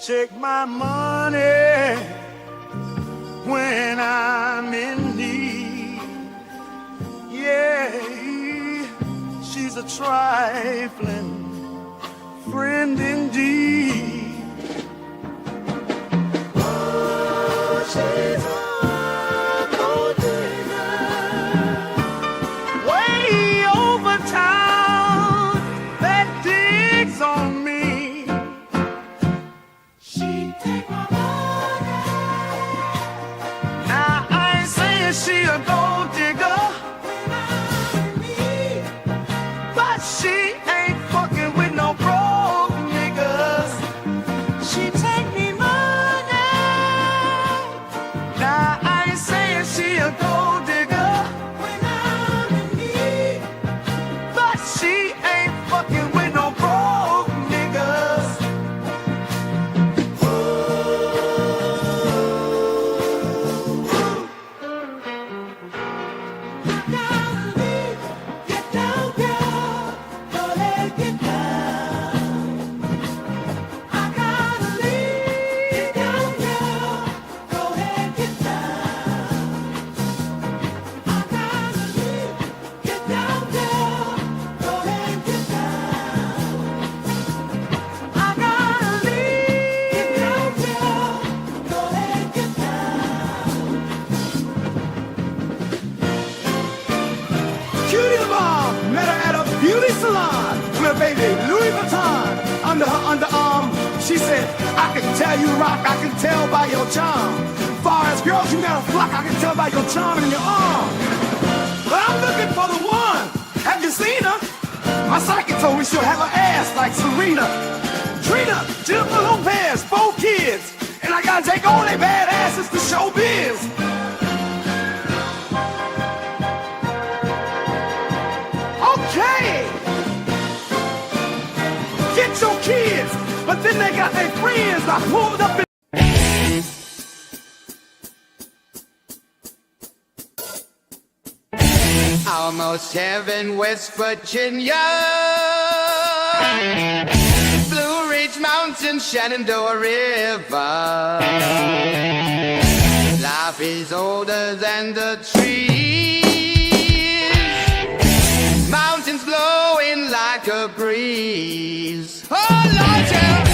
take my money when I'm in need. Yeah, she's a trifling friend indeed. Oh, she's a gold digger, way over town that digs on me. She take my money. Now I ain't saying she a gold digger, but she ain't fucking with no broke niggas. She take me money. Now I ain't saying she a gold digger when I'm in need, but she ain't fucking with no broke niggas. Gotta leave, get down, girl. Go ahead, get down. I gotta leave, get down, girl. Go ahead, get down. I gotta leave, get down, girl. Go ahead, get down. I gotta leave, get down, girl. Go ahead, get down. Cutie the bomb, met her at a beauty salon with a baby Louis Vuitton under her underarm. She said, I can tell you rock, I can tell by your charm. Far as girls, you got a flock, I can tell by your charm and your arm. But I'm looking for the one. Have you seen her? My psychic told me she'll have her ass like Serena, Trina, Jennifer Lopez, 4 kids. And I gotta take all they bad asses to show biz. Okay, get your kids, but then they got their friends. I pulled up in Almost heaven, West Virginia, Blue Ridge Mountain, Shenandoah River. Life is older than the trees, mountains blowing like a breeze. Oh, Lord, yeah.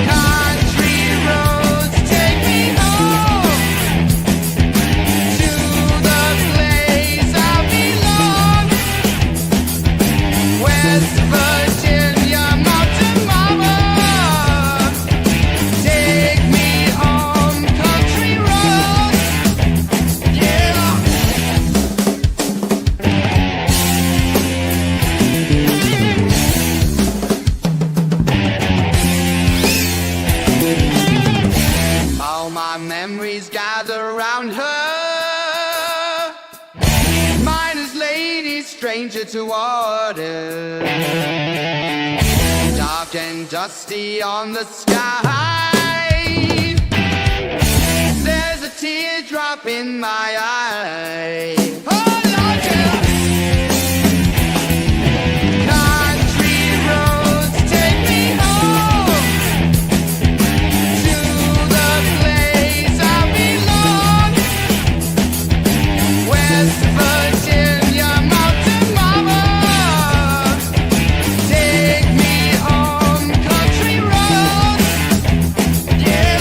Country roads take me home to the place I belong. West Virginia, mountain mama, take me home, country roads, yeah. All my memories gather around her, mine is lady, stranger to water, dark and dusty on the sky. There's a teardrop in my eye. Oh, Lord, yeah. Country roads take me home to the place I belong. West Virginia, mountain mama, take me home, country roads, yeah.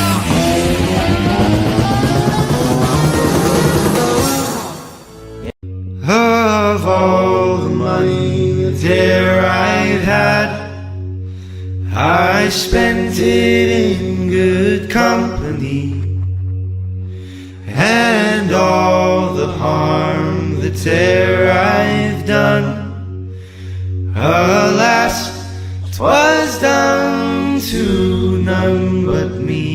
Of all the money that I've had, I spent it in good company, and all the harm that I've done, alas, 'twas done to none but me.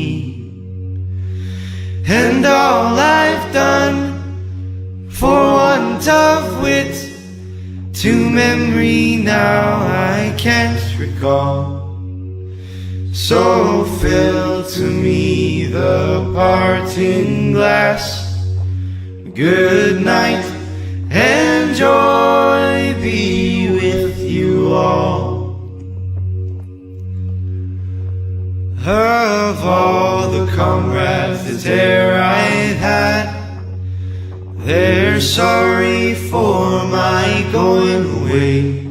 And all I've done, for want of wit, to memory now I can't recall. So fill to me the parting glass. Good night, and joy be with you all. of all the comrades that e'er I've had. They're sorry for my going away,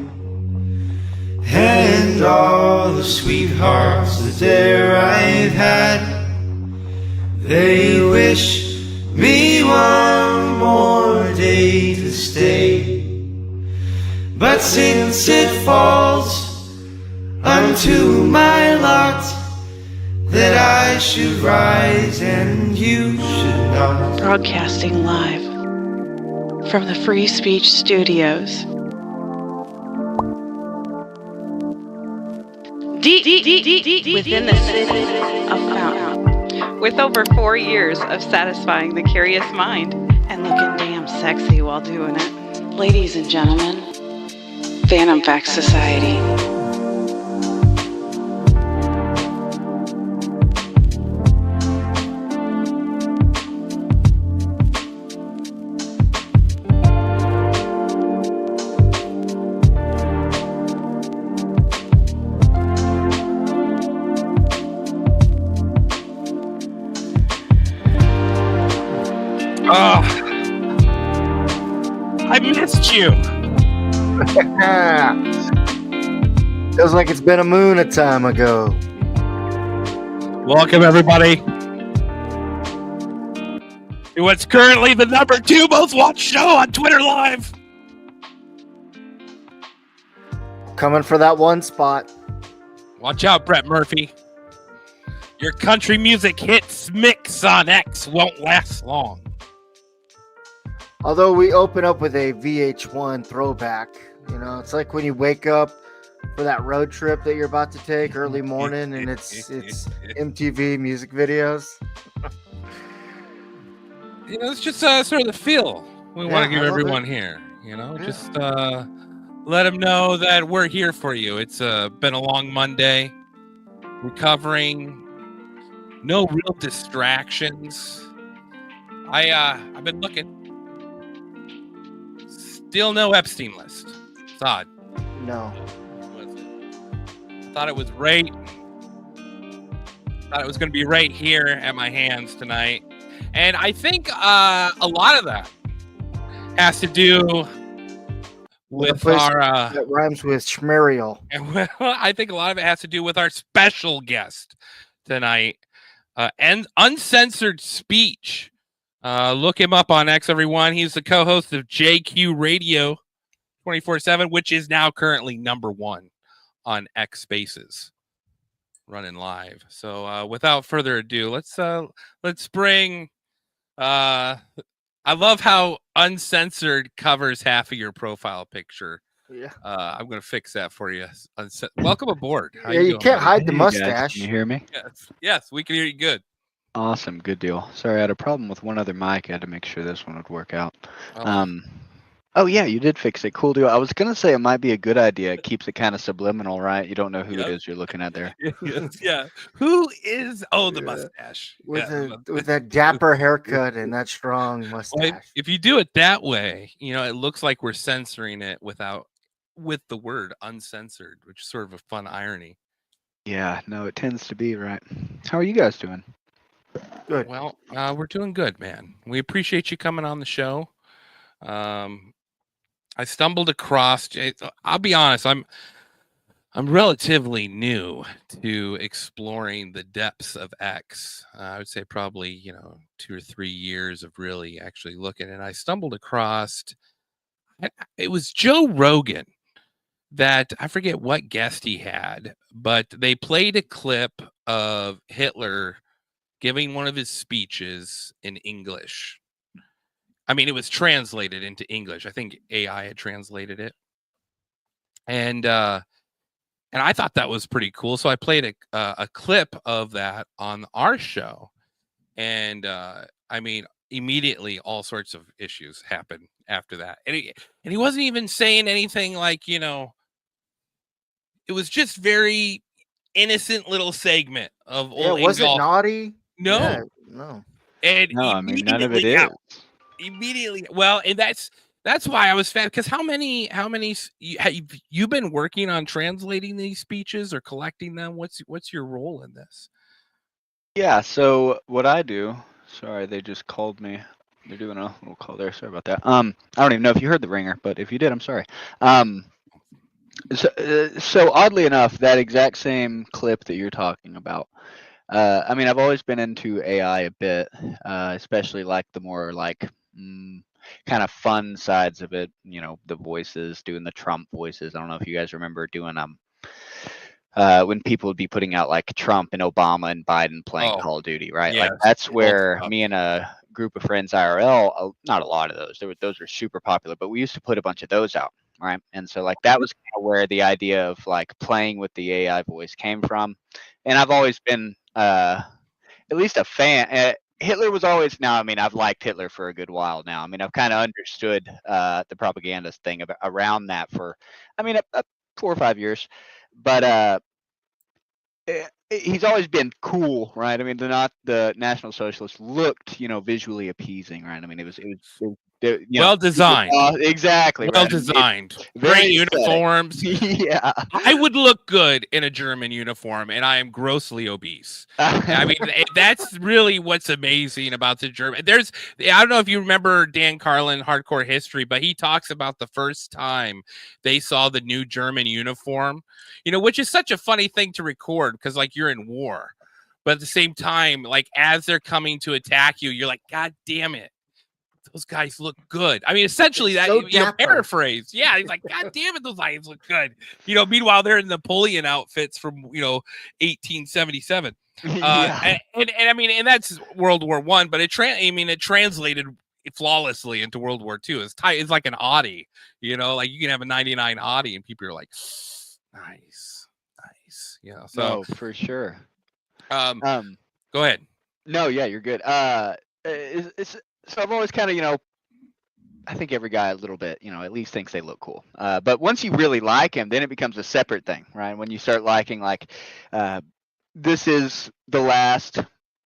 and all the sweethearts that e'er I've had, they wish me one more day to stay. But since it falls unto my lot that I should rise and you should not. Broadcasting live from the Free Speech Studios. Deep within the city of Fountain. With over 4 years of satisfying the curious mind and looking damn sexy while doing it. Ladies and gentlemen, Phantom Fact Society. I missed you. Feels like it's been a moon a time ago. Welcome, everybody, to what's currently the #2 most watched show on Twitter Live. Coming for that one spot. Watch out, Brett Murphy. Your country music hits mix on X won't last long. Although we open up with a VH1 throwback. You know, it's like when you wake up for that road trip that you're about to take early morning and it's MTV music videos. You know, it's just sort of the feel we want to give I love everyone it. here. You know, just let them know that we're here for you. It's been a long Monday, recovering, no real distractions. I've been looking, still no Epstein list. It's odd. No. I thought it was right. Thought it was going to be right here at my hands tonight, and I think a lot of that has to do with our that rhymes with schmerial. and well, I think a lot of it has to do with our special guest tonight, and Uncensored Speech. Look him up on X, everyone. He's the co-host of JQ Radio 24/7, which is now currently #1 on X Spaces, running live. So without further ado, let's bring. I love how Uncensored covers half of your profile picture. Yeah. I'm gonna fix that for you. Welcome aboard. How Yeah, you doing, can't buddy? hide the Hey, guys, mustache. can you hear me? Yes, we can hear you good. Awesome, good deal. Sorry, I had a problem with one other mic. I had to make sure this one would work out. Oh. Oh yeah, you did fix it. Cool deal. I was gonna say it might be a good idea. It keeps it kind of subliminal, right? You don't know who Yep. it is you're looking at there. Yes, yeah. Who is? Oh, the Yeah. mustache. With, Yeah. with that dapper haircut and that strong Well, mustache. if you do it that way, you know, it looks like we're censoring it with the word uncensored, which is sort of a fun irony. Yeah, no, it tends to be, right? How are you guys doing? Good. Well, we're doing good, man. We appreciate you coming on the show. I stumbled across. I'll be honest. I'm relatively new to exploring the depths of X. I would say probably 2 or 3 years of really actually looking. And I stumbled across. It was Joe Rogan that I forget what guest he had, but they played a clip of Hitler giving one of his speeches in English. I mean, it was translated into English. I think AI had translated it. And I thought that was pretty cool. So I played a clip of that on our show. And I mean, immediately all sorts of issues happened after that. And he wasn't even saying anything like, it was just very innocent little segment of old Was it Ingolf. naughty? No. Yeah, no. And No, I mean none of it immediately is. immediately. Well, and that's why I was fan. Because how many have you been working on translating these speeches or collecting them? What's your role in this? Yeah, so what I do, sorry, they just called me. They're doing a little call there. Sorry about that. I don't even know if you heard the ringer, but if you did, I'm sorry. Um, so oddly enough, that exact same clip that you're talking about. I mean, I've always been into AI a bit, especially like the more like kind of fun sides of it. You know, the voices, doing the Trump voices. I don't know if you guys remember doing when people would be putting out like Trump and Obama and Biden playing Oh, Call of Duty, right? Like yes, that's old where stuff. me and a group of friends IRL, not a lot of those, those were super popular, but we used to put a bunch of those out, right? And so like that was kind of where the idea of like playing with the AI voice came from. And I've always been at least a fan. Hitler was always now. I mean, I've liked Hitler for a good while now. I mean, I've kind of understood the propagandist thing around that for, I mean, 4 or 5 years. But he's always been cool, right? I mean, the National Socialists looked, visually appeasing, right? I mean, Well super designed. exactly Well right. I mean, it's designed. Great very aesthetic. uniforms. Yeah. I would look good in a German uniform, and I am grossly obese. I mean, that's really what's amazing about the German. I don't know if you remember Dan Carlin, Hardcore History, but he talks about the first time they saw the new German uniform, which is such a funny thing to record because, like, you're in war. But at the same time, like, as they're coming to attack you, you're like, God damn it. Those guys look good. I mean, essentially It's that, so dapper. paraphrase. Yeah, he's like, God damn it, those guys look good. Meanwhile, they're in Napoleon outfits from 1877. Yeah. And I mean, and that's World War One, but it translated flawlessly into World War Two. It's tight. It's like an Audi. Like you can have a '99 Audi, and people are like, nice, nice. So No, for sure. um, Um, go ahead. no, yeah, you're good. So I've always kind of, I think every guy a little bit, at least thinks they look cool. But once you really like him, then it becomes a separate thing, right? When you start liking, like, this is the last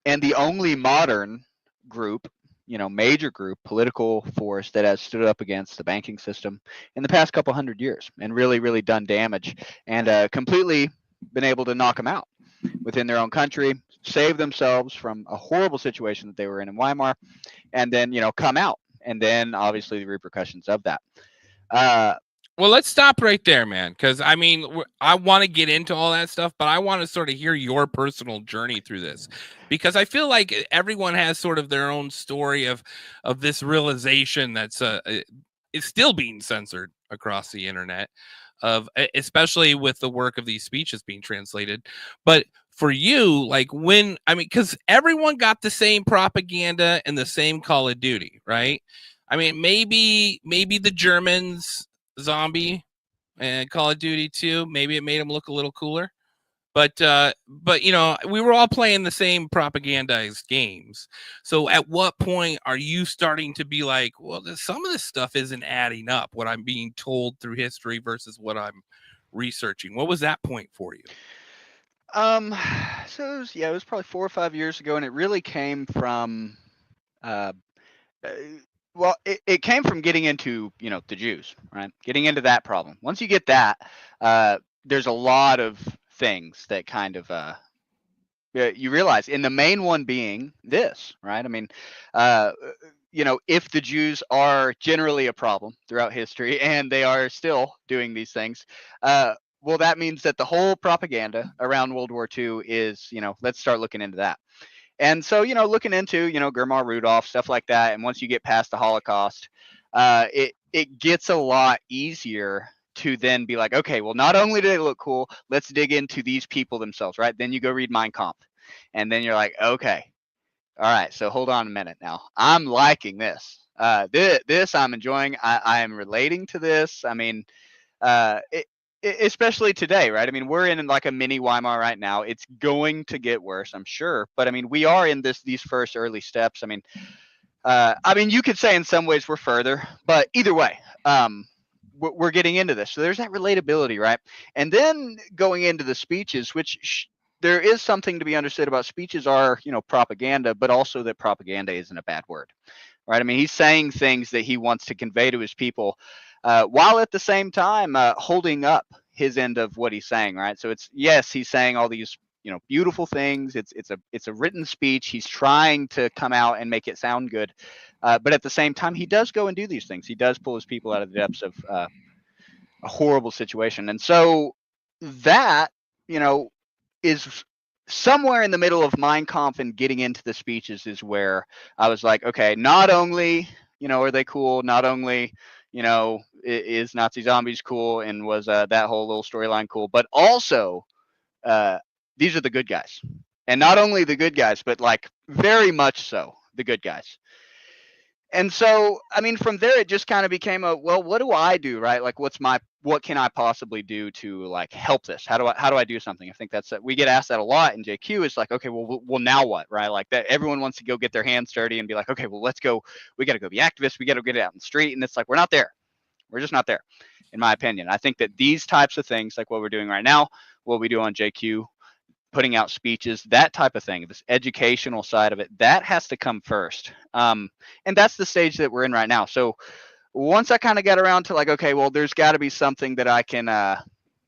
and the only modern group, major group, political force that has stood up against the banking system in the past couple 100 years and really, really done damage and completely been able to knock them out within their own country, save themselves from a horrible situation that they were in Weimar, and then come out, and then obviously the repercussions of that. Well, let's stop right there, man, because I mean, I want to get into all that stuff, but I want to sort of hear your personal journey through this, because I feel like everyone has sort of their own story of this realization that's is still being censored across the internet, especially with the work of these speeches being translated. But for you, like because everyone got the same propaganda and the same Call of Duty, right? I mean, maybe the Germans zombie and Call of Duty 2, maybe it made them look a little cooler. But we were all playing the same propagandized games. So at what point are you starting to be like, well, some of this stuff isn't adding up, what I'm being told through history versus what I'm researching? What was that point for you? So it was probably 4 or 5 years ago, and it really came from uh, well, it came from getting into the Jews, right? Getting into that problem. Once you get that, there's a lot of things that kind of you realize, and the main one being this, right? I mean, uh, if the Jews are generally a problem throughout history and they are still doing these things, well, that means that the whole propaganda around World War II is, let's start looking into that. And so, looking into, Germar Rudolph, stuff like that. And once you get past the Holocaust, it gets a lot easier to then be like, okay, well, not only do they look cool, let's dig into these people themselves, right? Then you go read Mein Kampf. And then you're like, okay, all right, so hold on a minute now. I'm liking this. This I'm enjoying. I am relating to this. I mean, especially today, right? I mean, we're in like a mini Weimar right now. It's going to get worse, I'm sure. But I mean, we are in these first early steps. I mean, you could say in some ways we're further, but either way, we're getting into this. So there's that relatability, right? And then going into the speeches, which there is something to be understood about speeches are, propaganda, but also that propaganda isn't a bad word, right? I mean, he's saying things that he wants to convey to his people, while at the same time holding up his end of what he's saying, right? So it's, yes, he's saying all these beautiful things. It's a written speech. He's trying to come out and make it sound good, but at the same time, he does go and do these things. He does pull his people out of the depths of a horrible situation, and so that is somewhere in the middle of Mein Kampf and getting into the speeches is where I was like, okay, not only are they cool, not only is Nazi Zombies cool, and was that whole little storyline cool, but also these are the good guys, and not only the good guys, but like very much so the good guys. And so, I mean, from there, it just kind of became well, what do I do, right? Like, what can I possibly do to like help this? How do I do something? I think we get asked that a lot in JQ. It's like, okay, well, now what, right? Like that, everyone wants to go get their hands dirty and be like, okay, well, let's go. We got to go be activists. We got to get it out in the street. And it's like, we're not there. We're just not there, in my opinion. I think that these types of things, like what we're doing right now, what we do on JQ, putting out speeches, that type of thing, this educational side of it, that has to come first. And that's the stage that we're in right now. So once I kind of got around to like, okay, well, there's got to be something that I can,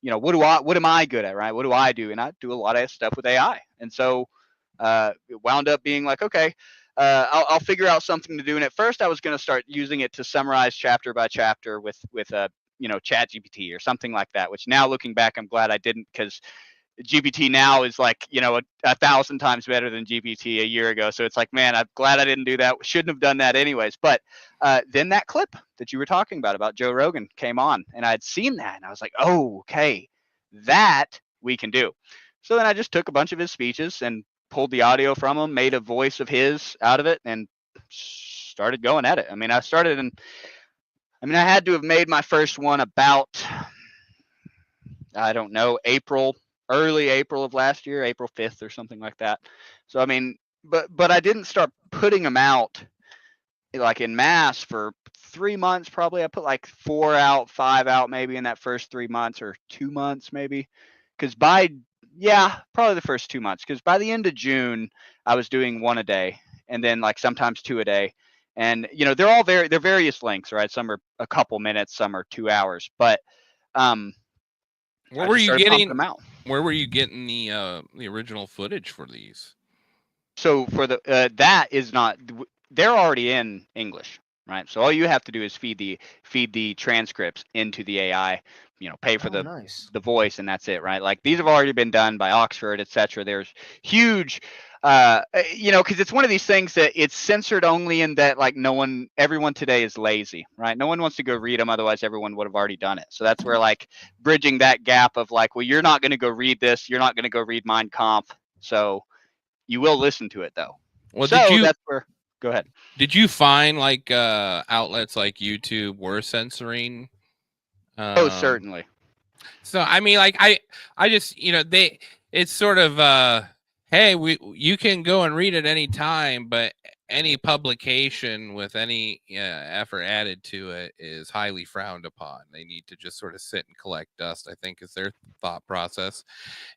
what am I good at, right? What do I do? And I do a lot of stuff with AI. And so it wound up being like, okay, I'll figure out something to do. And at first I was going to start using it to summarize chapter by chapter with Chat GPT or something like that, which now looking back, I'm glad I didn't, because GPT now is like, 1,000 times better than GPT a year ago. So it's like, man, I'm glad I didn't do that. Shouldn't have done that anyways. But then that clip that you were talking about Joe Rogan came on, and I'd seen that, and I was like, oh, okay, that we can do. So then I just took a bunch of his speeches and pulled the audio from him, made a voice of his out of it, and started going at it. I mean, I had to have made my first one about, I don't know, early April of last year, April 5th or something like that. So, I mean, but I didn't start putting them out like in mass for 3 months, probably. I put like 4 out, 5 out maybe in that first 3 months, or 2 months maybe. Because probably the first 2 months. Because by the end of June, I was doing 1 a day, and then like sometimes 2 a day. And, they're various lengths, right? Some are a couple minutes, some are 2 hours. But where were you getting them out? Where were you getting the original footage for these? So for the that is not, they're already in English, right? So all you have to do is feed the transcripts into the AI, pay for the voice, and that's it, right? Like these have already been done by Oxford, etc. There's huge, because it's one of these things that it's censored only in that like everyone today is lazy, right? No one wants to go read them, otherwise everyone would have already done it. So that's where like bridging that gap of like, well, you're not going to go read this, you're not going to go read Mein Kampf, so you will listen to it though. Well, that's where. Go ahead. Did you find like outlets like YouTube were censoring? Oh, certainly. So I mean, like I just it's sort of hey, you can go and read it any time, but any publication with any effort added to it is highly frowned upon. They need to just sort of sit and collect dust, I think, is their thought process.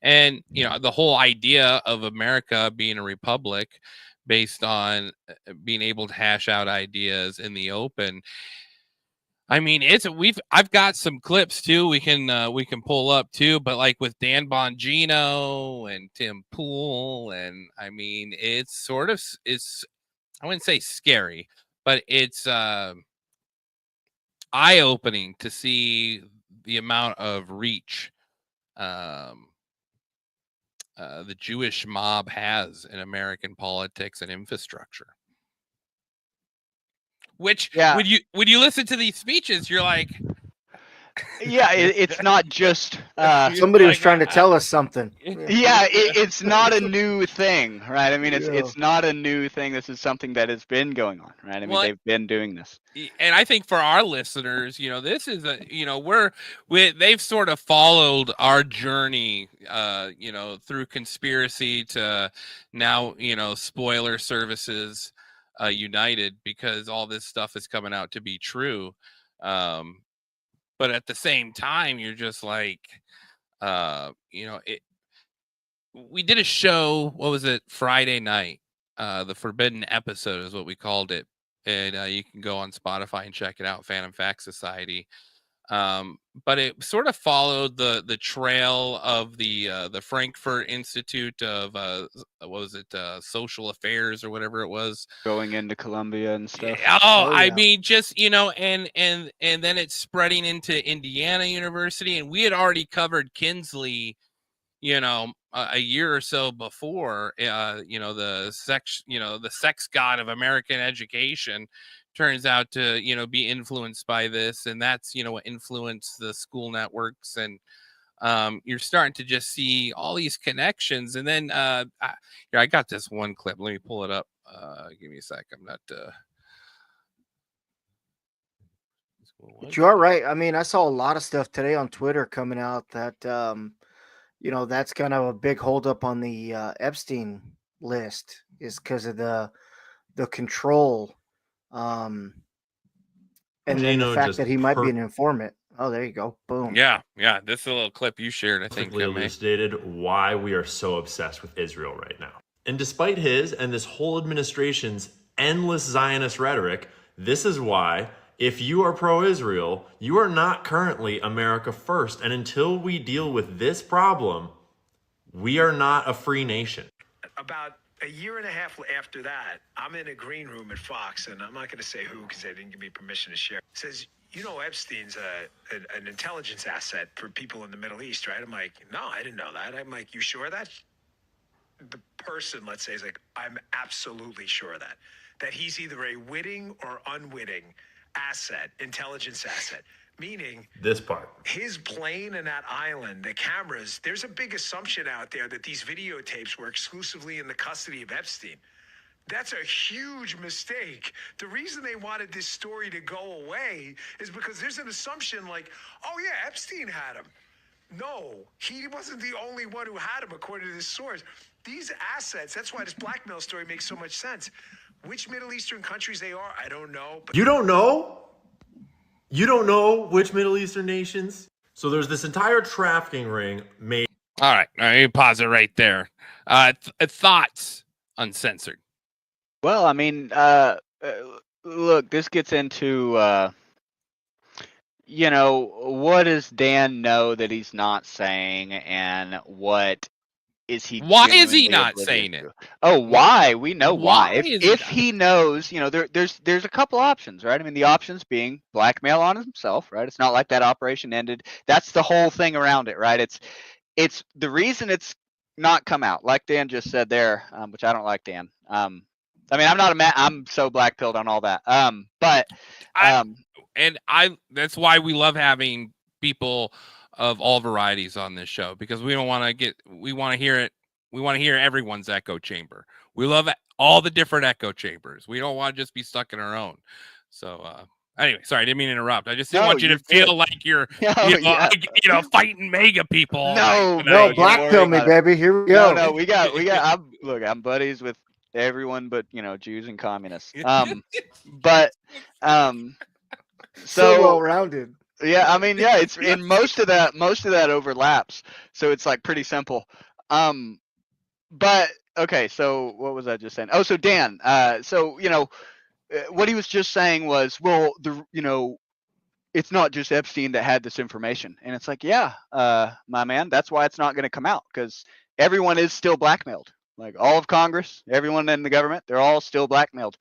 And the whole idea of America being a republic based on being able to hash out ideas in the open. I mean, I've got some clips too. We can pull up too, but like with Dan Bongino and Tim Pool, and I mean, it's I wouldn't say scary, but it's eye-opening to see the amount of reach the Jewish mob has in American politics and infrastructure. Which when you listen to these speeches, you're like, yeah, it's not just somebody was trying to tell us something. Yeah, it's not a new thing, right? I mean, it's not a new thing. This is something that has been going on, right? I mean, they've been doing this. And I think for our listeners, this is they've sort of followed our journey, through conspiracy to now, spoiler services united, because all this stuff is coming out to be true. But at the same time, you're just like, we did a show, what was it, Friday night, the Forbidden Episode is what we called it. And you can go on Spotify and check it out, Phantom Fact Society. but it sort of followed the trail of the Frankfurt Institute of what was it, social affairs or whatever it was, going into Columbia and stuff. Oh, Oh, I yeah. mean, just and then it's spreading into Indiana University, and we had already covered Kinsley, a year or so before, the sex god of American education turns out to, be influenced by this. And that's, what influenced the school networks. And you're starting to just see all these connections. And then I got this one clip. Let me pull it up. Give me a sec. I'm not. But you are right. I mean, I saw a lot of stuff today on Twitter coming out that that's kind of a big holdup on the Epstein list is because of the control, and then the Gino fact just that he might be an informant. Oh, there you go. Boom. Yeah. This is a little clip you shared, I think. perfectly elucidated why we are so obsessed with Israel right now. And despite his and this whole administration's endless Zionist rhetoric, this is why, if you are pro-Israel, you are not currently America first. And until we deal with this problem, we are not a free nation. About a year and a half after that, I'm in a green room at Fox, and I'm not going to say who because they didn't give me permission to share. It says, Epstein's an intelligence asset for people in the Middle East, right? I'm like, no, I didn't know that. I'm like, you sure of that? The person, let's say, is like, I'm absolutely sure of that. That he's either a witting or unwitting asset, intelligence asset. Meaning this part, his plane and that island, the cameras, there's a big assumption out there that these videotapes were exclusively in the custody of Epstein. That's a huge mistake. The reason they wanted this story to go away is because there's an assumption like, oh yeah, Epstein had him. No, he wasn't the only one who had him, according to this source. These assets, that's why this blackmail story makes so much sense. Which Middle Eastern countries they are, I don't know. But you don't know? You don't know which Middle Eastern nations? So there's this entire trafficking ring made. All right. Let me pause it right there. Thoughts, Uncensored. Well, I mean, look, this gets into, what does Dan know that he's not saying, and what is he? Why is he genuinely not oblivious saying it? to? Oh, why? We know why. Why is If he not? he knows, there's a couple options, right? I mean, the options being blackmail on himself, right? It's not like that operation ended. That's the whole thing around it, right? It's the reason it's not come out, like Dan just said there, which I don't like Dan. I mean, I'm so black pilled on all that. That's why we love having people of all varieties on this show, because we want to hear it. We want to hear everyone's echo chamber. We love all the different echo chambers. We don't want to just be stuck in our own. So, anyway, sorry, I didn't mean to interrupt. I just didn't want you to feel like you're, fighting mega people. No, black pill me, baby. Here we go. No, we got. I'm buddies with everyone but Jews and communists. So well rounded. Yeah, I mean, yeah, it's in most of that overlaps, so it's like pretty simple. But okay, so what was I just saying? Oh, so Dan, what he was just saying was, well, it's not just Epstein that had this information, and it's like, yeah, my man, that's why it's not going to come out, because everyone is still blackmailed. Like all of Congress, everyone in the government, they're all still blackmailed.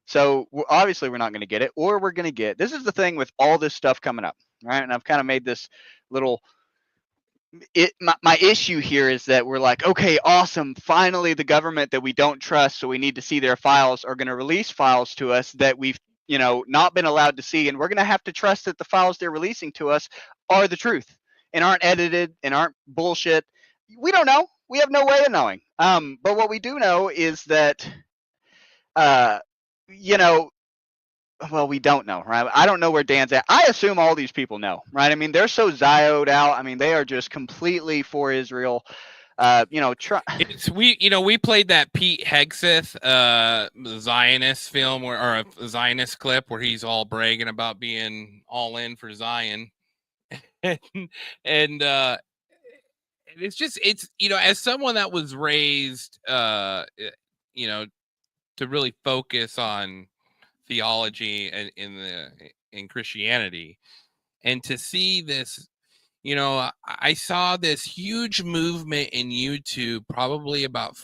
So obviously we're not going to get it, or we're going to get, this is the thing with all this stuff coming up, right? And I've kind of made this little, my issue here is that we're like, okay, awesome. Finally, the government that we don't trust, so we need to see their files, are going to release files to us that we've, not been allowed to see. And we're going to have to trust that the files they're releasing to us are the truth and aren't edited and aren't bullshit. We don't know. We have no way of knowing. But what we do know is that, well, we don't know, right? I don't know where Dan's at. I assume all these people know, right? I mean, they're so zioed out. I mean, they are just completely for Israel. We played that Pete Hegseth Zionist film or a Zionist clip where he's all bragging about being all in for Zion, and it's just, as someone that was raised to really focus on theology and in Christianity, And to see this, I saw this huge movement in YouTube probably about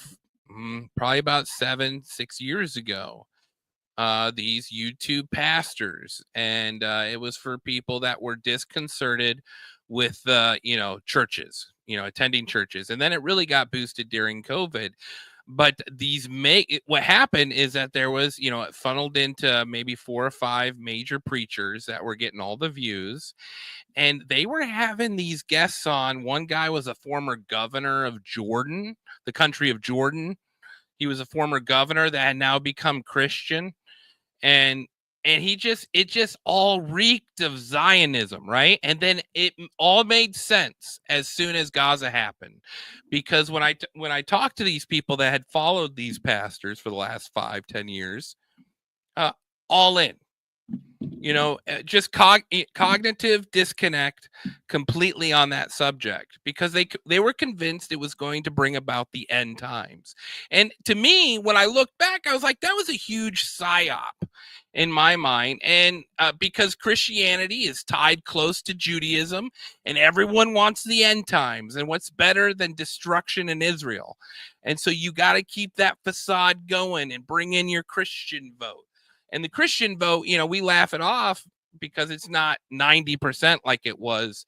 6 years ago. These YouTube pastors, and it was for people that were disconcerted with churches, attending churches, and then it really got boosted during COVID. But what happened is that there was, it funneled into maybe 4 or 5 major preachers that were getting all the views, and they were having these guests on. One guy was a former governor of Jordan, the country of Jordan. He was a former governor that had now become Christian, and it just all reeked of Zionism, right? And then it all made sense as soon as Gaza happened, because when I talked to these people that had followed these pastors for the last 5-10 years, all in, just cognitive disconnect completely on that subject, because they were convinced it was going to bring about the end times. And to me, when I look back, I was like, that was a huge psyop in my mind. And because Christianity is tied close to Judaism, and everyone wants the end times, and what's better than destruction in Israel? And so you got to keep that facade going and bring in your Christian vote. And the Christian vote, we laugh it off because it's not 90% like it was,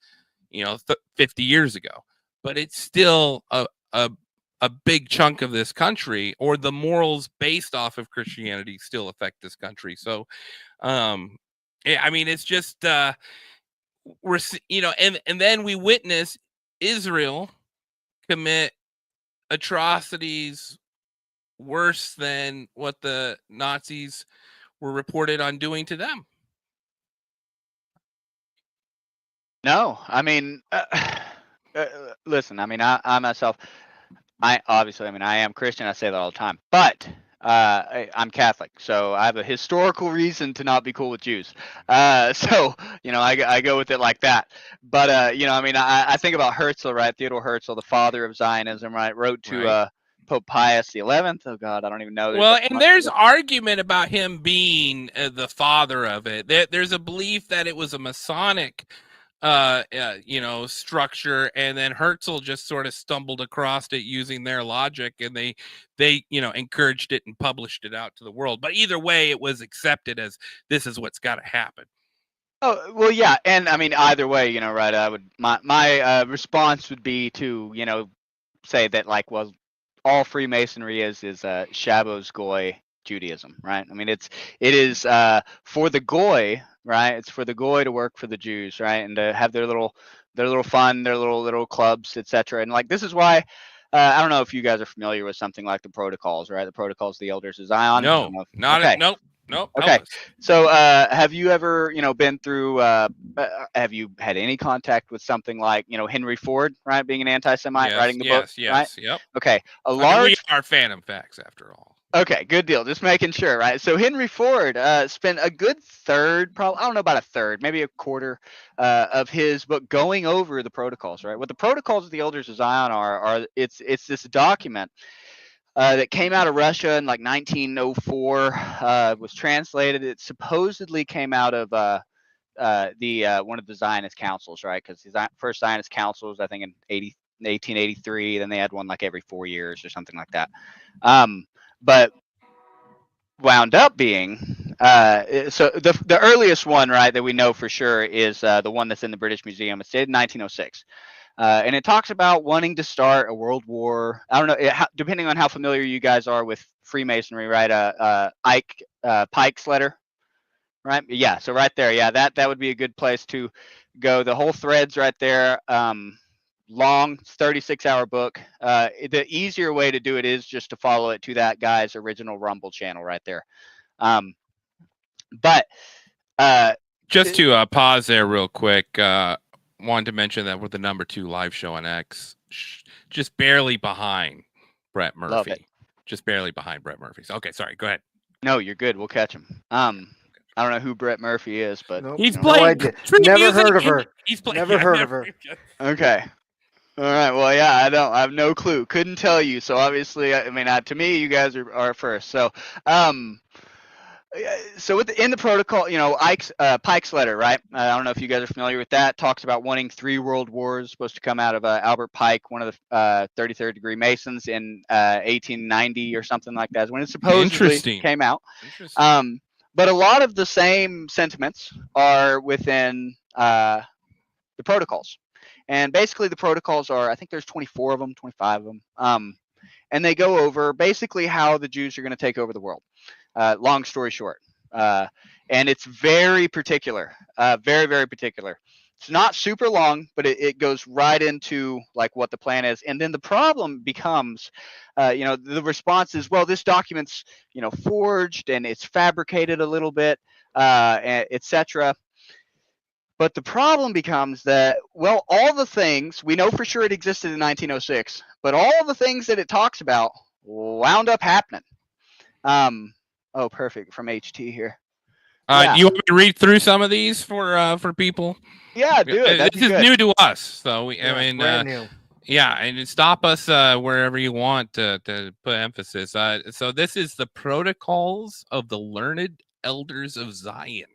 50 years ago. But it's still a big chunk of this country, or the morals based off of Christianity still affect this country. So, it's just we're, and then we witness Israel commit atrocities worse than what the Nazis were reported on doing to them. No, listen, I myself, I am Christian. I say that all the time, but I'm Catholic, so I have a historical reason to not be cool with Jews. So I go with it like that. But I think about Herzl, right? Theodor Herzl, the father of Zionism, right? Wrote to Pope Pius XI. Oh God, I don't even know. There's argument about him being the father of it. There's a belief that it was a Masonic structure, and then Herzl just sort of stumbled across it using their logic, and they encouraged it and published it out to the world. But either way, it was accepted as this is what's got to happen. Oh, well, yeah, and either way, right? I would my response would be to say that, like, well, all Freemasonry is Shabbos Goy Judaism, right? It is for the Goy, right? It's for the Goy to work for the Jews, right? And to have their little fun, their little clubs, etc. And like, this is why I don't know if you guys are familiar with something like the Protocols, right? The Protocols of the Elders of Zion. No, Nope. Okay. So, have you ever, been through? Have you had any contact with something like, Henry Ford, right, being an anti-Semite, writing the book? Yes. Right? Yep. Okay. We are Phantom Facts, after all. Okay, good deal. Just making sure, right? So Henry Ford spent a good third, probably, I don't know about a third, maybe a quarter of his book going over the Protocols, right? What the Protocols of the Elders of Zion are it's this document that came out of Russia in like 1904, was translated. It supposedly came out of one of the Zionist councils, right? Because the first Zionist council was, I think, in 1883. Then they had one like every 4 years or something like that. But wound up being so the earliest one, right, that we know for sure is the one that's in the British Museum. It's dated in 1906. And it talks about wanting to start a world war. I don't know, depending on how familiar you guys are with Freemasonry, right? Pike's letter, right? Yeah, so right there, yeah, that would be a good place to go. The whole thread's right there. Long 36-hour book. The easier way to do it is just to follow it to that guy's original Rumble channel right there. But just to pause there real quick, wanted to mention that we're the #2 live show on X, just barely behind Brett Murphy. Love it. Just barely behind Brett Murphy. So, okay, sorry, go ahead. No, you're good. We'll catch him. I don't know who Brett Murphy is, but nope, he's playing. Never heard of her. He's playing. Never heard of her. Okay. All right. Well, yeah, I have no clue. Couldn't tell you. So obviously, to me, you guys are first. So, So in the protocol, Pike's letter, right? I don't know if you guys are familiar with that. Talks about wanting 3 world wars, supposed to come out of Albert Pike, one of the 33rd degree Masons in 1890 or something like that, is when it supposedly came out. Interesting. But a lot of the same sentiments are within the protocols. And basically the protocols are, I think there's 24 of them, 25 of them. And they go over basically how the Jews are going to take over the world. Long story short. And it's very particular, very, very particular. It's not super long, but it goes right into like what the plan is. And then the problem becomes, the response is, well, this document's, forged and it's fabricated a little bit, etc. But the problem becomes that, well, all the things, we know for sure it existed in 1906, but all the things that it talks about wound up happening. Oh, perfect, from HT here. You want me to read through some of these for people? Yeah, do it. This is new to us, so brand new. Yeah, and stop us wherever you want to put emphasis. So this is the Protocols of the Learned Elders of Zion.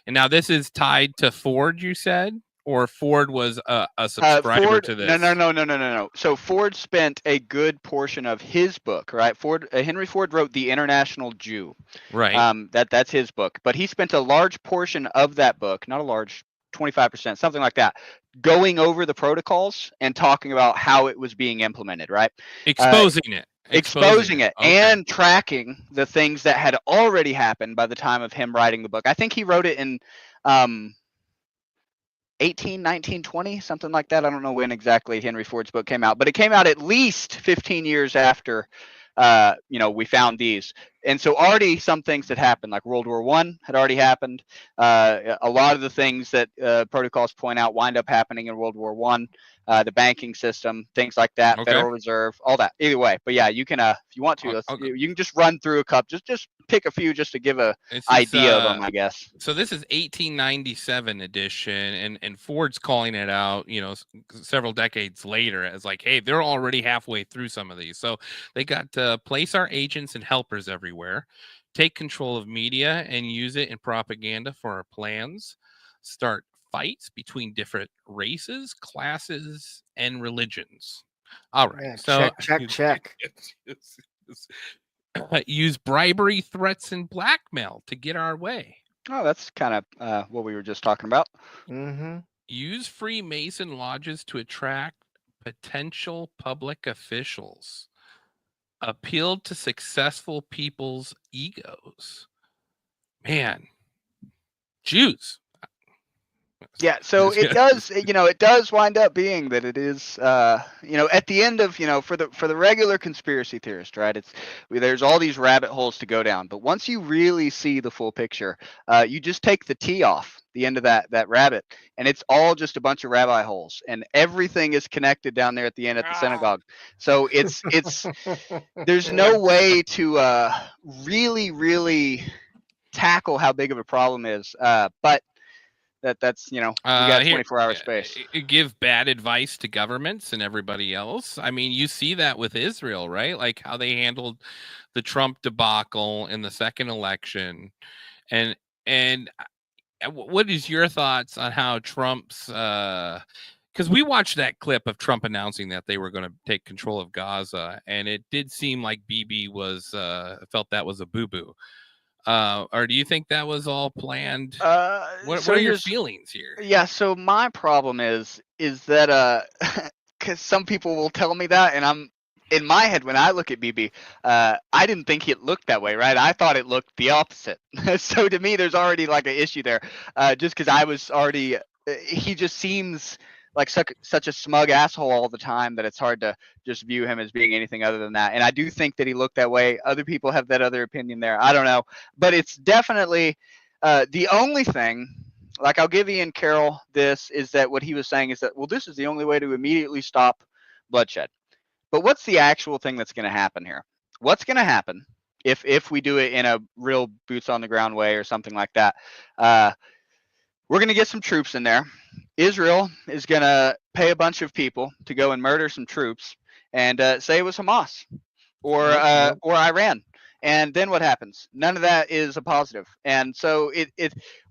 And now this is tied to Ford, you said? Or Ford was a subscriber to this? No. So Ford spent a good portion of his book, right? Henry Ford wrote The International Jew. Right. That's his book. But he spent a large portion of that book, not a large, 25%, something like that, going over the protocols and talking about how it was being implemented, right? Exposing it. Okay. And tracking the things that had already happened by the time of him writing the book. I think he wrote it in 18, 19, 20, something like that. I don't know when exactly Henry Ford's book came out, but it came out at least 15 years after we found these. And so already some things had happened, like World War I had already happened. A lot of the things that protocols point out wind up happening in World War I. The banking system, things like that, Federal Reserve, all that. Either way, but yeah, you can, if you want to, you can just run through a couple, just pick a few just to give a idea of them, I guess. So this is 1897 edition, and Ford's calling it out, several decades later as like, hey, they're already halfway through some of these. So they got to place our agents and helpers everywhere, take control of media and use it in propaganda for our plans, start fights between different races, classes, and religions. All right. Yeah, so check. Use bribery, threats, and blackmail to get our way. Oh, that's kind of what we were just talking about. Mm-hmm. Use Freemason lodges to attract potential public officials. Appeal to successful people's egos. Man, Jews. Yeah, so it does, it does wind up being that it is, at the end of, for the regular conspiracy theorist, right? There's all these rabbit holes to go down, but once you really see the full picture, you just take the T off the end of that rabbit, and it's all just a bunch of rabbi holes, and everything is connected down there at the end at the synagogue. So it's there's no way to really tackle how big of a problem is, but that's we got 24-hour space. Give bad advice to governments and everybody else. I mean, you see that with Israel, right? Like how they handled the Trump debacle in the second election, and what is your thoughts on how Trump's? Because we watched that clip of Trump announcing that they were going to take control of Gaza, and it did seem like Bibi was felt that was a boo-boo. Or do you think that was all planned? What are your feelings here? Yeah, so my problem is that because some people will tell me that, and I'm in my head when I look at Bibi, I didn't think it looked that way, right? I thought it looked the opposite. So to me, there's already like an issue there, just because I was already. He just seems like such a smug asshole all the time that it's hard to just view him as being anything other than that. And I do think that he looked that way. Other people have that other opinion there. I don't know, but it's definitely the only thing. Like I'll give Ian Carroll this is that what he was saying is that, well, this is the only way to immediately stop bloodshed. But what's the actual thing that's going to happen here? What's going to happen if we do it in a real boots on the ground way or something like that? We're going to get some troops in there. Israel is going to pay a bunch of people to go and murder some troops and say it was Hamas or Iran. And then what happens? None of that is a positive. And so it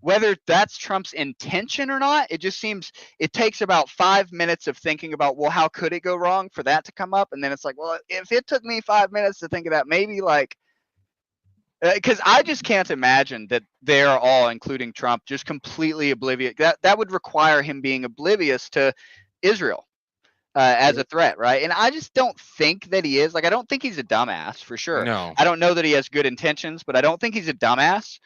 whether that's Trump's intention or not, it just seems it takes about 5 minutes of thinking about, well, how could it go wrong for that to come up? And then it's like, well, if it took me 5 minutes to think of that, maybe like, because I just can't imagine that they're all, including Trump, just completely oblivious. That would require him being oblivious to Israel as a threat, right? And I just don't think that he is. Like, I don't think he's a dumbass for sure. No. I don't know that he has good intentions, but I don't think he's a dumbass.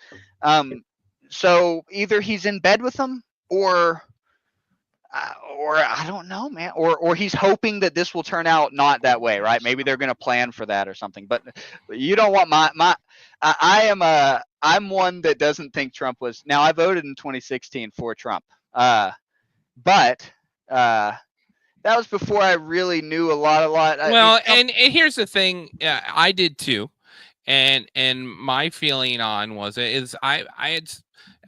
So either he's in bed with them, or I don't know, man, or he's hoping that this will turn out not that way, right? Maybe they're going to plan for that or something. But you don't want I'm one that doesn't think Trump was. Now, I voted in 2016 for Trump, but that was before I really knew a lot. Well, and here's the thing, I did too, and my feeling on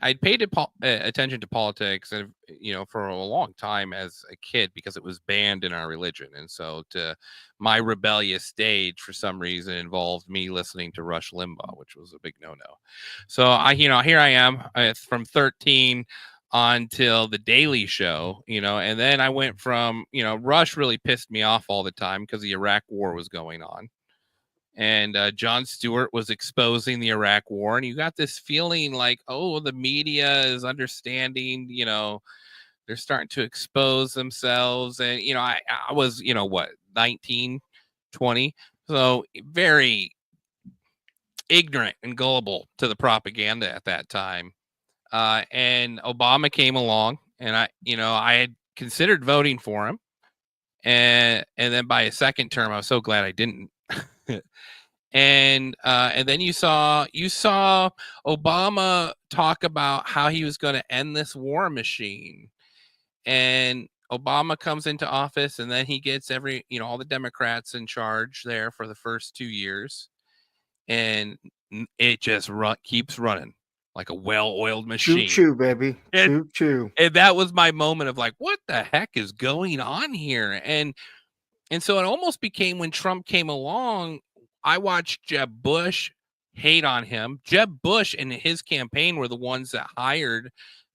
I'd paid attention to politics, and for a long time as a kid, because it was banned in our religion, and so my rebellious stage for some reason involved me listening to Rush Limbaugh, which was a big no-no. So here I am from 13 until the Daily Show, and then I went from Rush really pissed me off all the time because the Iraq War was going on. And Jon Stewart was exposing the Iraq War, and you got this feeling like, oh, the media is understanding, they're starting to expose themselves. And, I was, 19, 20. So very ignorant and gullible to the propaganda at that time. And Obama came along, and I had considered voting for him. And then by a second term, I was so glad I didn't. And then you saw Obama talk about how he was going to end this war machine, and Obama comes into office, and then he gets all the Democrats in charge there for the first 2 years, and it just keeps running like a well-oiled machine. Choo choo, baby. Choo choo. And that was my moment of like, what the heck is going on here? And so it almost became, when Trump came along, I watched Jeb Bush hate on him. Jeb Bush and his campaign were the ones that hired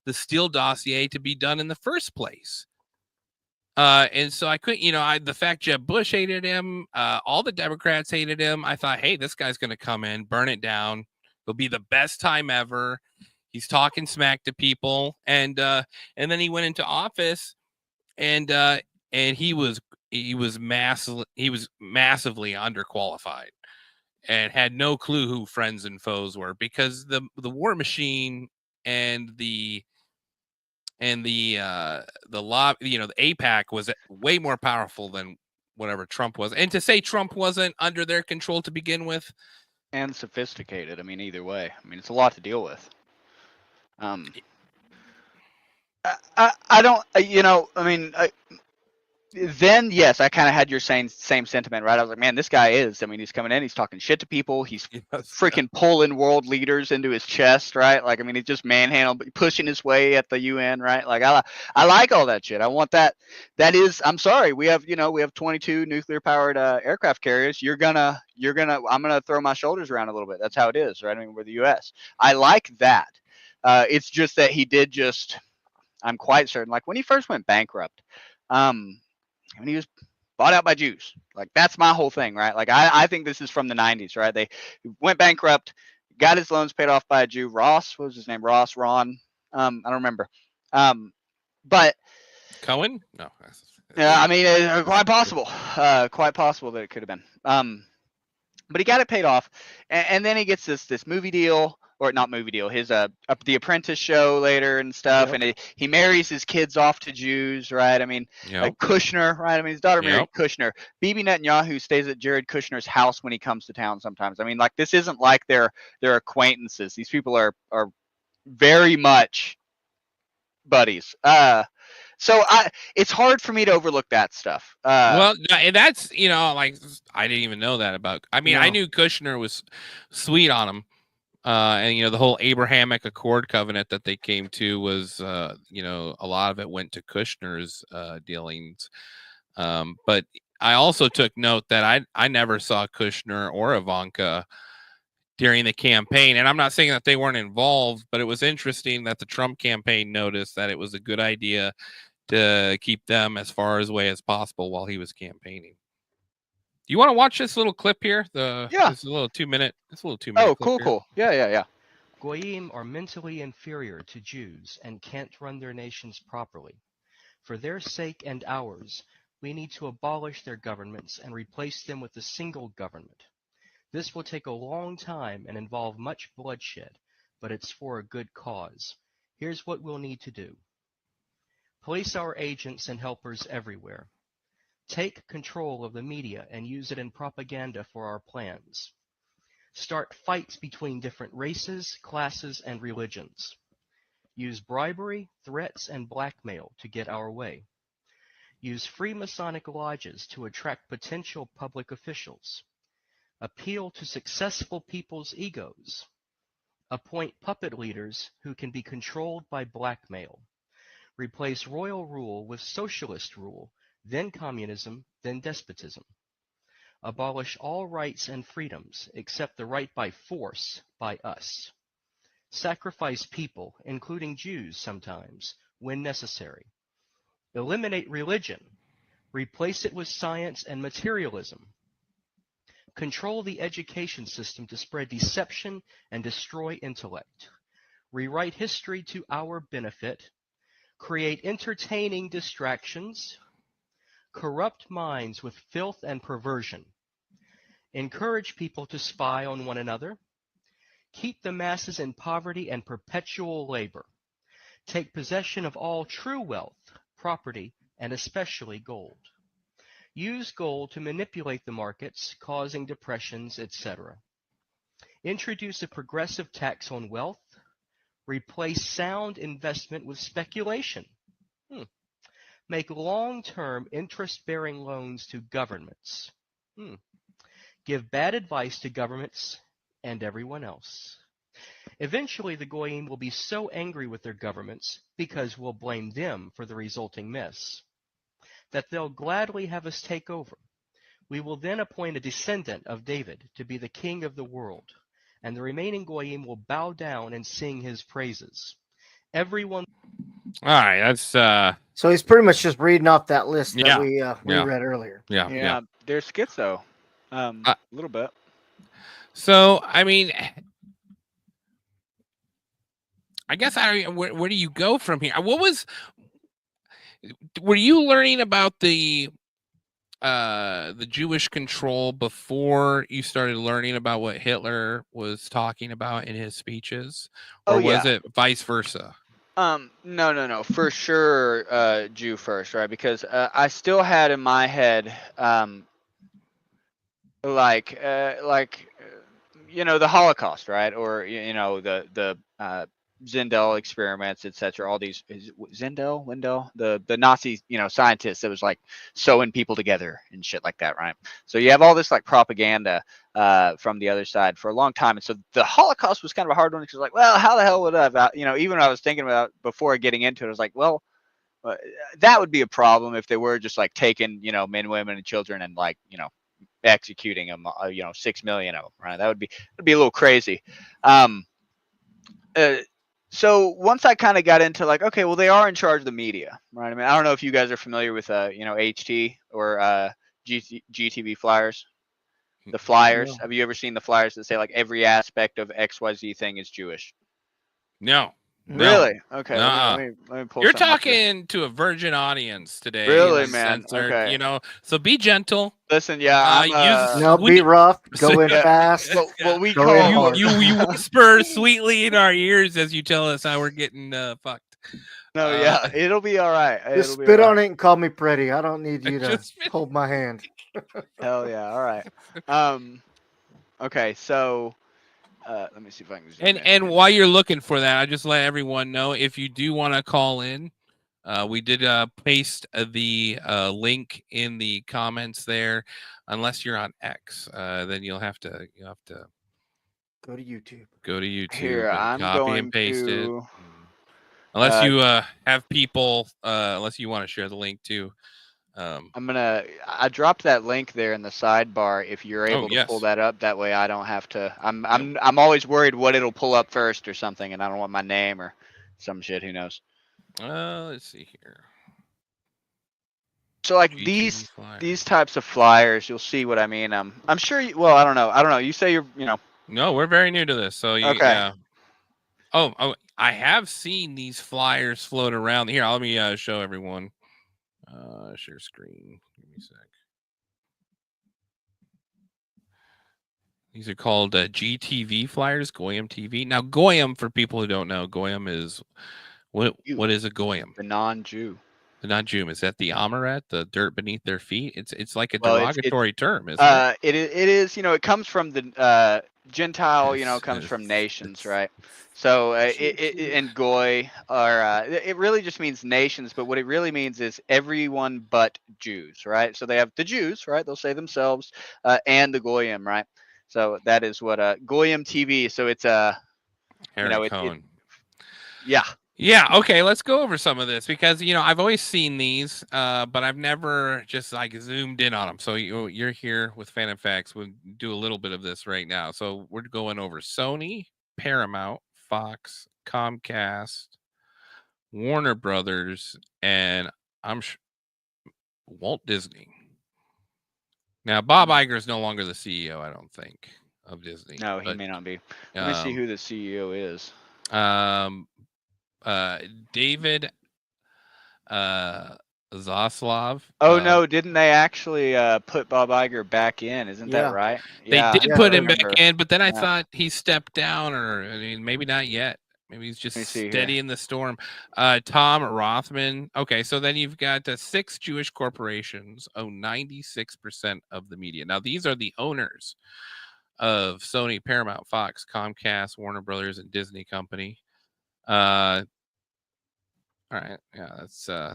the Steele dossier to be done in the first place. And so I couldn't, the fact Jeb Bush hated him, all the Democrats hated him. I thought, hey, this guy's going to come in, burn it down. It'll be the best time ever. He's talking smack to people. And then he went into office, and he was massively underqualified and had no clue who friends and foes were, because the war machine and the law, the AIPAC was way more powerful than whatever Trump was. And to say Trump wasn't under their control to begin with, and sophisticated, I mean, either way, I mean, it's a lot to deal with. I don't, then yes, I kind of had your same sentiment, right? I was like, man, this guy he's coming in, he's talking shit to people, he's freaking pulling world leaders into his chest, right? Like, I mean, he's just pushing his way at the UN, right? Like, I like all that shit. I want that. That is, I'm sorry, we have 22 nuclear powered aircraft carriers. I'm gonna throw my shoulders around a little bit. That's how it is, right? I mean, we're the US. I like that. It's just that he did just, I'm quite certain, like when he first went bankrupt, when he was bought out by Jews, like that's my whole thing, right? Like I think this is from the 90s, right? They went bankrupt, got his loans paid off by a Jew. Ross, what was his name? Ron? I don't remember. But Cohen? No. Yeah, I mean, quite possible that it could have been. But he got it paid off, and then he gets this movie deal, or not movie deal, his The Apprentice show later and stuff, and he marries his kids off to Jews, right? I mean, like Kushner, right? I mean, his daughter married Kushner. Bibi Netanyahu stays at Jared Kushner's house when he comes to town sometimes. I mean, like, this isn't like they're acquaintances. These people are very much buddies. So it's hard for me to overlook that stuff. Well, and that's, like, I didn't even know that about. I mean, I knew Kushner was sweet on him. And the whole Abrahamic Accord covenant that they came to was, a lot of it went to Kushner's dealings. But I also took note that I never saw Kushner or Ivanka during the campaign. And I'm not saying that they weren't involved, but it was interesting that the Trump campaign noticed that it was a good idea to keep them as far away as possible while he was campaigning. Do you want to watch this little clip here? It's a little 2-minute. It's a little 2-minute. Oh, clip cool. Yeah. Goyim are mentally inferior to Jews and can't run their nations properly. For their sake and ours, we need to abolish their governments and replace them with a single government. This will take a long time and involve much bloodshed, but it's for a good cause. Here's what we'll need to do. Place our agents and helpers everywhere. Take control of the media and use it in propaganda for our plans. Start fights between different races, classes, and religions. Use bribery, threats, and blackmail to get our way. Use free Masonic lodges to attract potential public officials. Appeal to successful people's egos. Appoint puppet leaders who can be controlled by blackmail. Replace royal rule with socialist rule, then communism, then despotism. Abolish all rights and freedoms except the right by force by us. Sacrifice people, including Jews sometimes, when necessary. Eliminate religion. Replace it with science and materialism. Control the education system to spread deception and destroy intellect. Rewrite history to our benefit. Create entertaining distractions. Corrupt minds with filth and perversion. Encourage people to spy on one another. Keep the masses in poverty and perpetual labor. Take possession of all true wealth, property, and especially gold. Use gold to manipulate the markets, causing depressions, etc. Introduce a progressive tax on wealth. Replace sound investment with speculation. Make long-term interest-bearing loans to governments. Give bad advice to governments and everyone else. Eventually, the Goyim will be so angry with their governments, because we'll blame them for the resulting mess, that they'll gladly have us take over. We will then appoint a descendant of David to be the king of the world, and the remaining Goyim will bow down and sing his praises. Everyone. All right, that's So he's pretty much just reading off that list that we read earlier. Yeah. They're schizo, a little bit. So I mean, I guess where do you go from here? Were you learning about the Jewish control before you started learning about what Hitler was talking about in his speeches, or was it vice versa? No. For sure, Jew first, right? Because I still had in my head, the Holocaust, right? Or the Zendel experiments, etc. All these Lindell, the Nazi scientists that was like sewing people together and shit like that, right? So you have all this like propaganda from the other side for a long time, and so the Holocaust was kind of a hard one because like, well, how the hell would I have, even when I was thinking about before getting into it, I was like, well, that would be a problem if they were just like taking men, women, and children and like executing them, 6 million of them, right? That'd be a little crazy. So once I kind of got into like, okay, well, they are in charge of the media, right? I mean, I don't know if you guys are familiar with HT or GTV flyers. The flyers. Have you ever seen the flyers that say like every aspect of XYZ thing is Jewish? No. Really? Okay. Let me pull. You're talking to a virgin audience today. Really, man? Okay. So be gentle. Listen, be rough. Go in fast. What we call you whisper sweetly in our ears as you tell us how we're getting fucked. No, it'll be all right. Just spit on it and call me pretty. I don't need you to hold my hand. Hell yeah! All right. Okay, so. Let me see if I can zoom in. And while you're looking for that, I just let everyone know if you do want to call in, we did paste the link in the comments there. Unless you're on X, then you'll have to go to YouTube. Go to YouTube. Here, I'm copy going and paste to... it. Unless you have people, unless you want to share the link too. I dropped that link there in the sidebar. If you're able to pull yes. that up, that way I don't have to. I'm always worried what it'll pull up first or something, and I don't want my name or some shit. Who knows? Let's see here. So like GTV these types of flyers, you'll see what I mean. I'm sure. Well, I don't know. You say you're. No, we're very new to this, so Okay. yeah. Oh, I have seen these flyers float around. Here, let me show everyone. Share screen. Give me a sec. These are called GTV flyers, Goyim TV. Now, Goyim, for people who don't know, Goyim is what is a Goyim? The non-Jew. The non-Jew, is that the Amaret, the dirt beneath their feet? It's like a derogatory term, isn't it? It is. It comes from the Gentile. Comes from nations, right? So and goy are it really just means nations, but what it really means is everyone but Jews, right? So they have the Jews, right? They'll say themselves, and the goyim, right? So that is what goyim TV. So it's Harry Cohen. Yeah. Yeah, okay, let's go over some of this because I've always seen these, but I've never just like zoomed in on them. So you're here with Fan and Facts. We'll do a little bit of this right now. So we're going over Sony, Paramount, Fox, Comcast, Warner Brothers, and Walt Disney. Now, Bob Iger is no longer the CEO, I don't think, of Disney. No, he may not be. Let me see who the CEO is. David Zaslav. Oh no, didn't they actually put Bob Iger back in? Isn't that right? They did put him back in, but then I thought he stepped down, or maybe not yet. Maybe he's just steady in the storm. Tom Rothman. Okay, so then you've got 6 Jewish corporations own 96% of the media. Now these are the owners of Sony, Paramount, Fox, Comcast, Warner Brothers, and Disney Company. All right, yeah,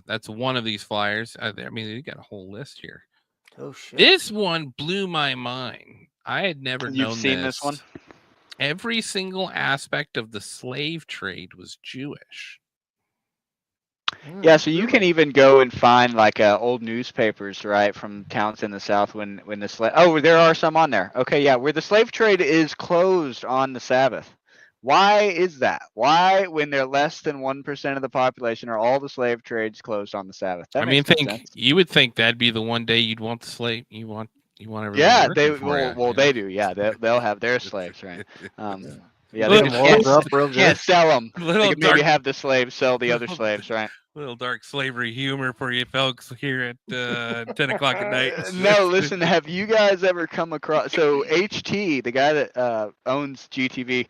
that's one of these flyers. I mean, you got a whole list here. Oh shit! This one blew my mind. I had never known this. You've seen this one? Every single aspect of the slave trade was Jewish. Yeah, so you can even go and find like old newspapers, right, from towns in the South when the slave. Oh, there are some on there. Okay, yeah, where the slave trade is closed on the Sabbath. Why is that? Why, when they're less than 1% of the population, are all the slave trades closed on the Sabbath? That makes no sense. You would think that'd be the one day you'd want the slave. You want everyone. Yeah, they do. Yeah, they'll have their slaves, right? Yeah, they can't sell them. They could maybe have the slaves sell the other slaves, right? Little dark slavery humor for you folks here at 10 o'clock at night. No, listen, have you guys ever come across? So HT, the guy that owns GTV,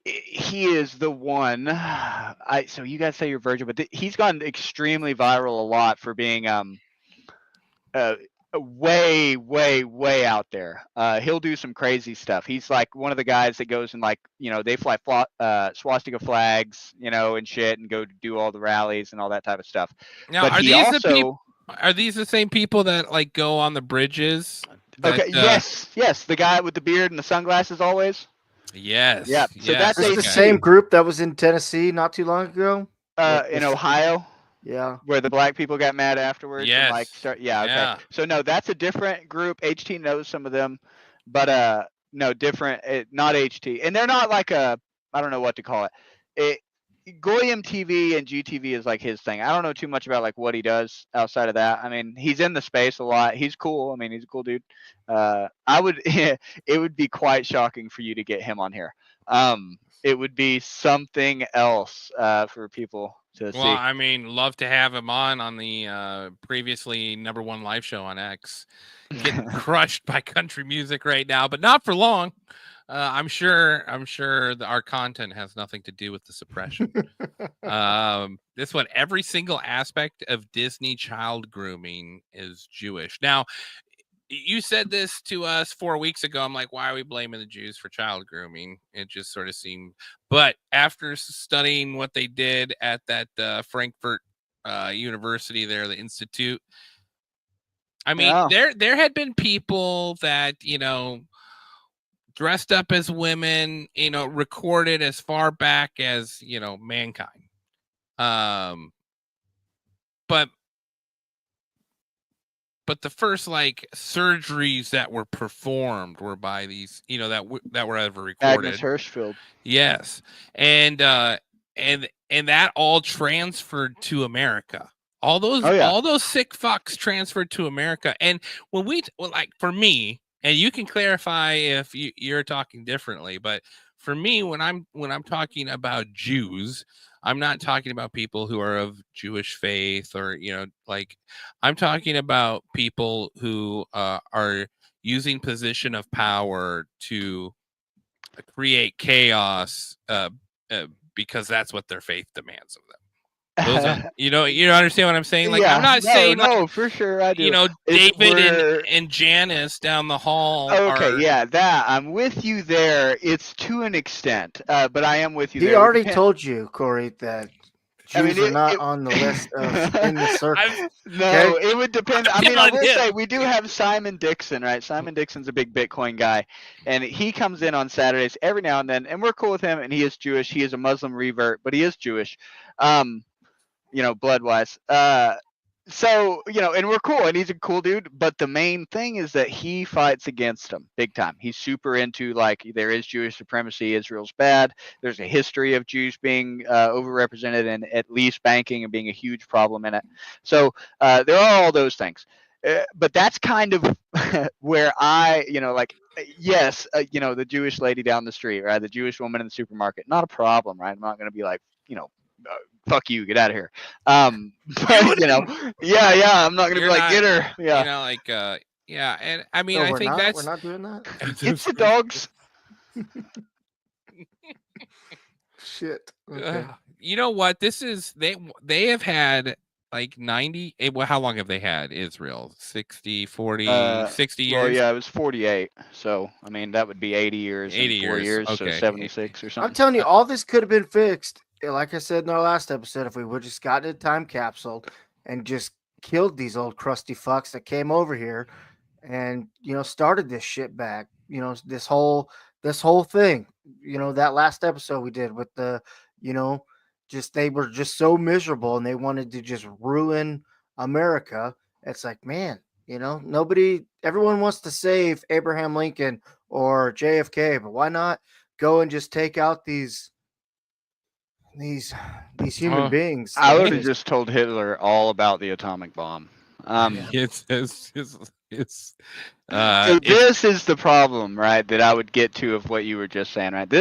he is the one. So you guys say you're virgin, but he's gone extremely viral a lot for being way out there. He'll do some crazy stuff. He's like one of the guys that goes and they fly swastika flags, and shit, and go do all the rallies and all that type of stuff. Now, but are these the same people that like go on the bridges? Okay. Yes. The guy with the beard and the sunglasses always. Yes. Yeah. So that's the same group that was in Tennessee not too long ago. In Ohio. Yeah. Where the black people got mad afterwards. Yes. And okay. So no, that's a different group. HT knows some of them, but no, different. Not HT, and they're not like I don't know what to call it. Goyim TV and GTV is like his thing. I don't know too much about like what he does outside of that. I mean, he's in the space a lot. He's cool. I mean, he's a cool dude. It would be quite shocking for you to get him on here. It would be something else for people to see. Well, I mean, love to have him on the previously #1 live show on X. Getting crushed by country music right now, but not for long. I'm sure our content has nothing to do with the suppression. This one, every single aspect of Disney child grooming is Jewish. Now, you said this to us 4 weeks ago. I'm like, why are we blaming the Jews for child grooming? It just sort of seemed, but after studying what they did at that Frankfurt University there, the Institute, I mean, there had been people that, dressed up as women, recorded as far back as, mankind. But but the first like surgeries that were performed were by these, that were ever recorded. Agnes Hirschfeld. Yes, and that all transferred to America. All those sick fucks transferred to America. And like for me, and you can clarify if you're talking differently, but for me, when I'm talking about Jews, I'm not talking about people who are of Jewish faith or like I'm talking about people who are using position of power to create chaos because that's what their faith demands of them. Those are, you understand what I'm saying? Like, I'm not saying like, for sure I do. David and Janice down the hall. Okay, that I'm with you there. It's to an extent, but I am with you. He there. already told you, Corey, that Jews are not on the list in the circle. No, it would depend. I mean, I will say we do have Simon Dixon, right? Simon Dixon's a big Bitcoin guy, and he comes in on Saturdays every now and then, and we're cool with him. And he is Jewish. He is a Muslim revert, but he is Jewish. Blood-wise. So, and we're cool, and he's a cool dude, but the main thing is that he fights against them big time. He's super into, like, there is Jewish supremacy, Israel's bad, there's a history of Jews being overrepresented in at least banking and being a huge problem in it. So there are all those things. But that's kind of where I, yes, the Jewish lady down the street, right, the Jewish woman in the supermarket, not a problem, right? I'm not going to be like, fuck you, get out of here. But I'm not gonna be like, get her. Yeah. And I mean, I think we're not doing that. It's the dogs. Shit. Okay. You know what? This is they have had like 90. Well, how long have they had Israel? 60, 40, 60 years? Well, yeah, it was 48. So, I mean, that would be 80 years. 80 4 years, okay. So 76 or something. I'm telling you, all this could have been fixed. Like I said in our last episode, if we would just gotten a time capsule and just killed these old crusty fucks that came over here and started this shit back. This whole thing. That last episode we did with the just they were just so miserable and they wanted to just ruin America. It's like, man, everyone wants to save Abraham Lincoln or JFK, but why not go and just take out these human beings? I would have just told Hitler all about the atomic bomb. This is the problem, right? That I would get to of what you were just saying, right?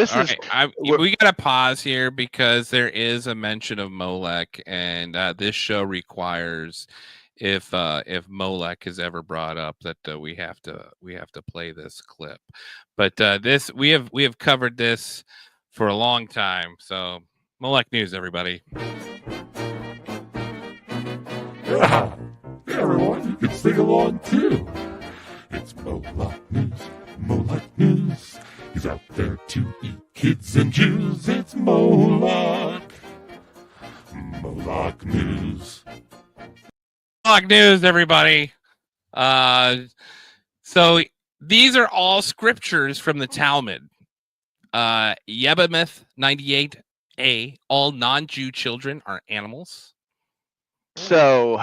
We gotta pause here because there is a mention of Molech, and this show requires, if Molech is ever brought up, that we have to play this clip. But this we have covered this for a long time, so. Molech News, everybody. Yeah. Hey, everyone, you can sing along too. It's Molech News. Molech News. He's out there to eat kids and Jews. It's Molech. Molech News. Molech News, everybody. So these are all scriptures from the Talmud. Yebamith 98. All non-Jew children are animals. So,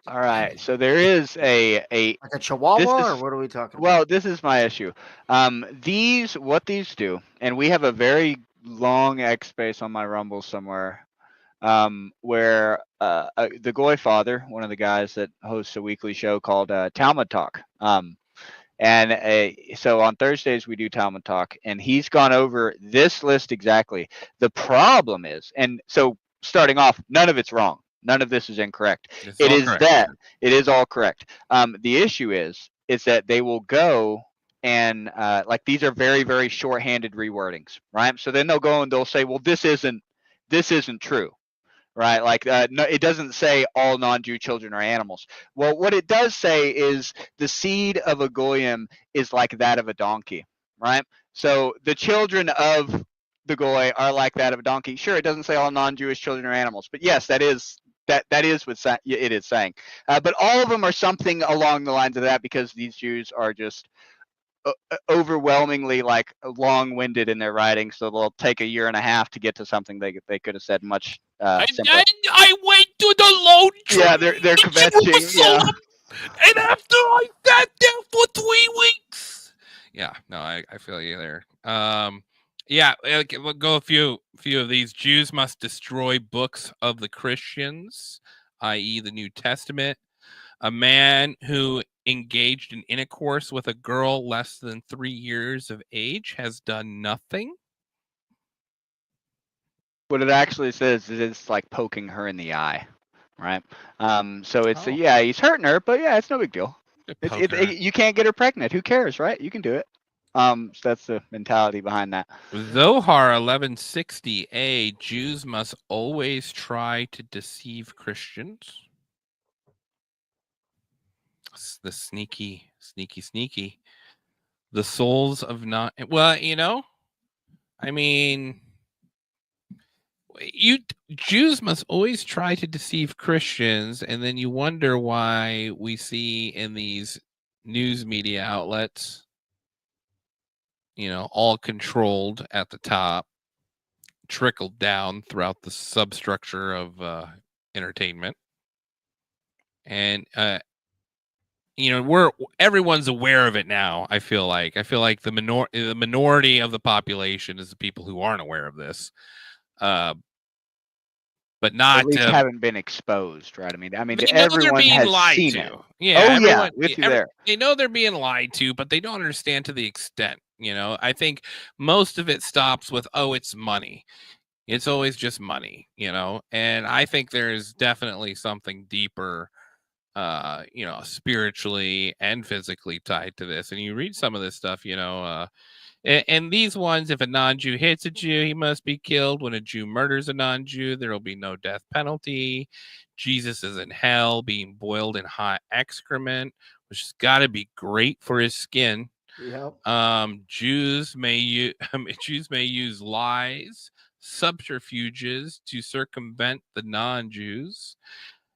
all right. So there is like a chihuahua, or what are we talking about? Well, this is my issue. What these do, and we have a very long X space on my Rumble somewhere, where the Goy Father, one of the guys that hosts a weekly show called Talmud Talk, and so on Thursdays we do Talmud Talk, and he's gone over this list exactly. The problem is, and so starting off, none of it's wrong. None of this is incorrect. It is all correct. The issue is that they will go and like these are very, very shorthanded rewordings, right? So then they'll go and they'll say, well, this isn't true. Right, like no, it doesn't say all non-Jew children are animals. Well, what it does say is the seed of a goyim is like that of a donkey, right? So the children of the goy are like that of a donkey. Sure, it doesn't say all non-Jewish children are animals, but yes, that is what it is saying. But all of them are something along the lines of that because these Jews are just overwhelmingly like long-winded in their writing, so they'll take a year and a half to get to something they could have said much simpler. I went to the Lord. Yeah, they're kvetching. Yeah. And after I sat there for 3 weeks. Yeah, no, I feel you there. Yeah, we'll go a few of these. Jews must destroy books of the Christians, i.e., the New Testament. A man who engaged in intercourse with a girl less than 3 years of age has done nothing. What it actually says is it's like poking her in the eye, right? So it's Oh. yeah, he's hurting her, but yeah, it's no big deal. Poke her. You can't get her pregnant. Who cares, right? You can do it. So that's the mentality behind that. Zohar 1160a, Jews must always try to deceive Christians. The sneaky. The souls of not. Well, I mean, Jews must always try to deceive Christians, and then you wonder why we see in these news media outlets, all controlled at the top, trickled down throughout the substructure of entertainment, and everyone's aware of it now. I feel like the minority of the population is the people who aren't aware of this. But not at least haven't been exposed, right? I mean, they know they're everyone being has lied seen to. it. Yeah, everyone, with you there. They know they're being lied to, but they don't understand to the extent. I think most of it stops with, oh, it's money. It's always just money, and I think there's definitely something deeper, spiritually and physically tied to this. And you read some of this stuff, and these ones, if a non-Jew hits a Jew, he must be killed. When a Jew murders a non-Jew, there will be no death penalty. Jesus is in hell being boiled in hot excrement, which has got to be great for his skin. Yep. Jews may use lies, subterfuges to circumvent the non-Jews.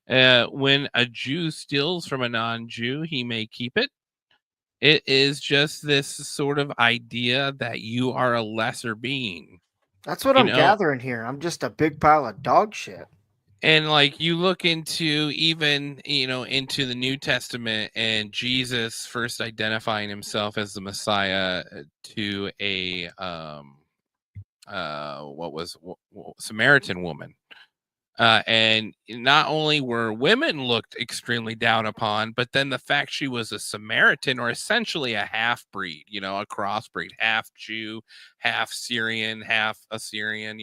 When a Jew steals from a non-Jew, he may keep it. It is just this sort of idea that you are a lesser being. That's what I'm gathering here. I'm just a big pile of dog shit. And like you look into even, into the New Testament and Jesus first identifying himself as the Messiah to a Samaritan woman. And not only were women looked extremely down upon, but then the fact she was a Samaritan, or essentially a half breed, a crossbreed, half Jew, half Syrian, half Assyrian,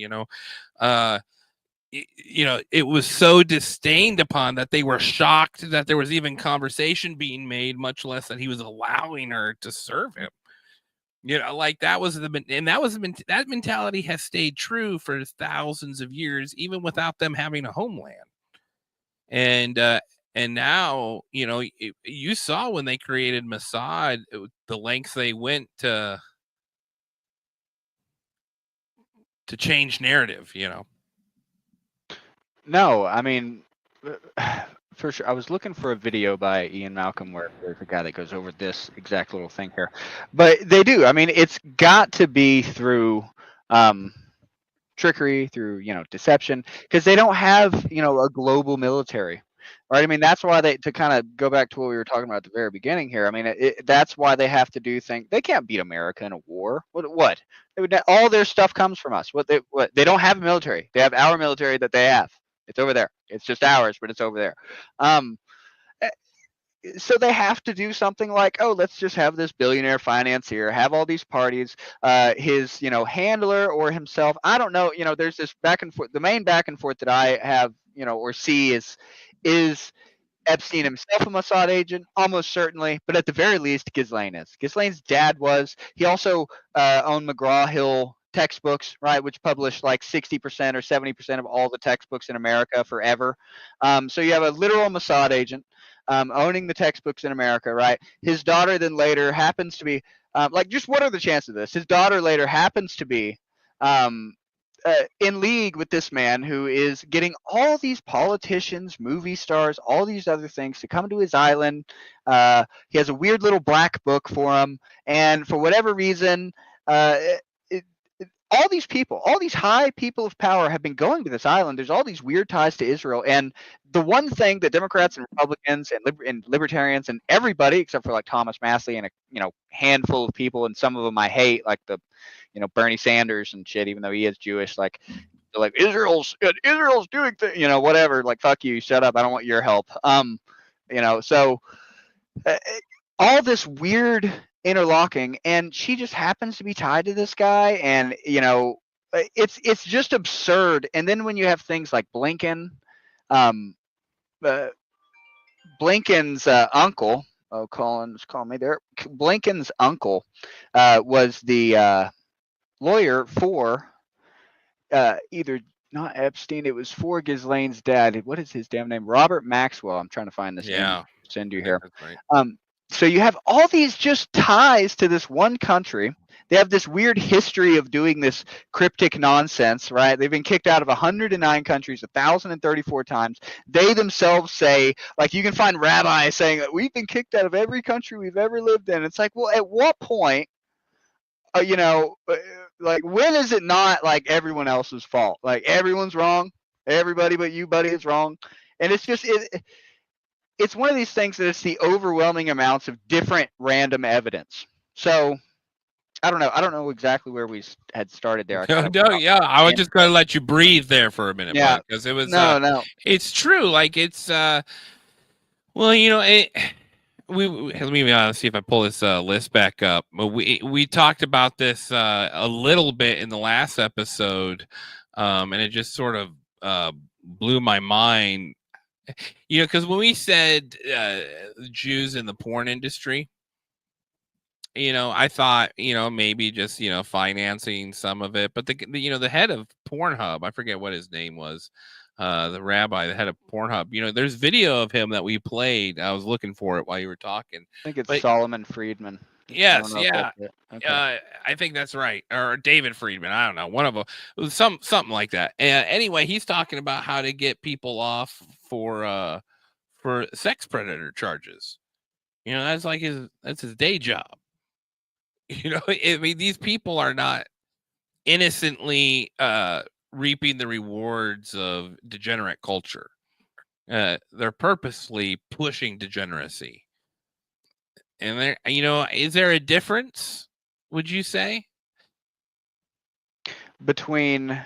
it was so disdained upon that they were shocked that there was even conversation being made, much less that he was allowing her to serve him. Like that mentality has stayed true for thousands of years, even without them having a homeland. And now, you saw when they created Mossad, the lengths they went to change narrative, No, I mean, for sure. I was looking for a video by Ian Malcolm where there's a guy that goes over this exact little thing here. But they do. I mean, it's got to be through trickery, through, deception, because they don't have, a global military. Right? I mean, that's why to kind of go back to what we were talking about at the very beginning here. I mean, that's why they have to do things. They can't beat America in a war. What? All their stuff comes from us. What? They don't have a military. They have our military that they have. It's over there. It's just ours, but it's over there. So they have to do something like, oh, let's just have this billionaire financier have all these parties. His, handler or himself, I don't know. There's this back and forth. The main back and forth that I have, or see is Epstein himself a Mossad agent? Almost certainly, but at the very least, Ghislaine is. Ghislaine's dad was. He also owned McGraw-Hill textbooks, right, which published like 60% or 70% of all the textbooks in America forever. So you have a literal Mossad agent owning the textbooks in America, right? His daughter then later happens to be, just what are the chances of this? His daughter later happens to be in league with this man who is getting all these politicians, movie stars, all these other things to come to his island. He has a weird little black book for them, and for whatever reason, all these people, all these high people of power have been going to this island. There's all these weird ties to Israel. And the one thing that Democrats and Republicans and libertarians and everybody, except for like Thomas Massie and a handful of people, and some of them I hate, like the Bernie Sanders and shit, even though he is Jewish, like they're like Israel's doing things, whatever. Like, fuck you, shut up. I don't want your help. So all this weird interlocking, and she just happens to be tied to this guy, and it's just absurd. And then when you have things like Blinken, Blinken's uncle, Colin's calling me there. Blinken's uncle was the lawyer for either not Epstein, it was for Ghislaine's dad. What is his damn name? Robert Maxwell. I'm trying to find this. Yeah, send you here. Right. So you have all these just ties to this one country. They have this weird history of doing this cryptic nonsense, right? They've been kicked out of 109 countries 1,034 times. They themselves say, like, you can find rabbis saying that we've been kicked out of every country we've ever lived in. It's like, well, at what point, like, when is it not like everyone else's fault? Like, everyone's wrong. Everybody but you, buddy, is wrong. And it's just it's one of these things that it's the overwhelming amounts of different random evidence. So I don't know exactly where we had started there. I was just going to let you breathe there for a minute, because it was no. It's true. Like, it's well, let me see if I pull this list back up. We talked about this a little bit in the last episode, and it just sort of blew my mind. Because when we said Jews in the porn industry, I thought, maybe just, financing some of it. But the head of Pornhub, I forget what his name was, the rabbi, the head of Pornhub, there's video of him that we played. I was looking for it while you were talking. I think it's Solomon Friedman. Yes, yeah. Okay. I think that's right. Or David Friedman. I don't know. One of them. Something like that. And anyway, he's talking about how to get people off for sex predator charges. That's his day job. I mean, these people are not innocently reaping the rewards of degenerate culture. They're purposely pushing degeneracy. And there, is there a difference, would you say? Between,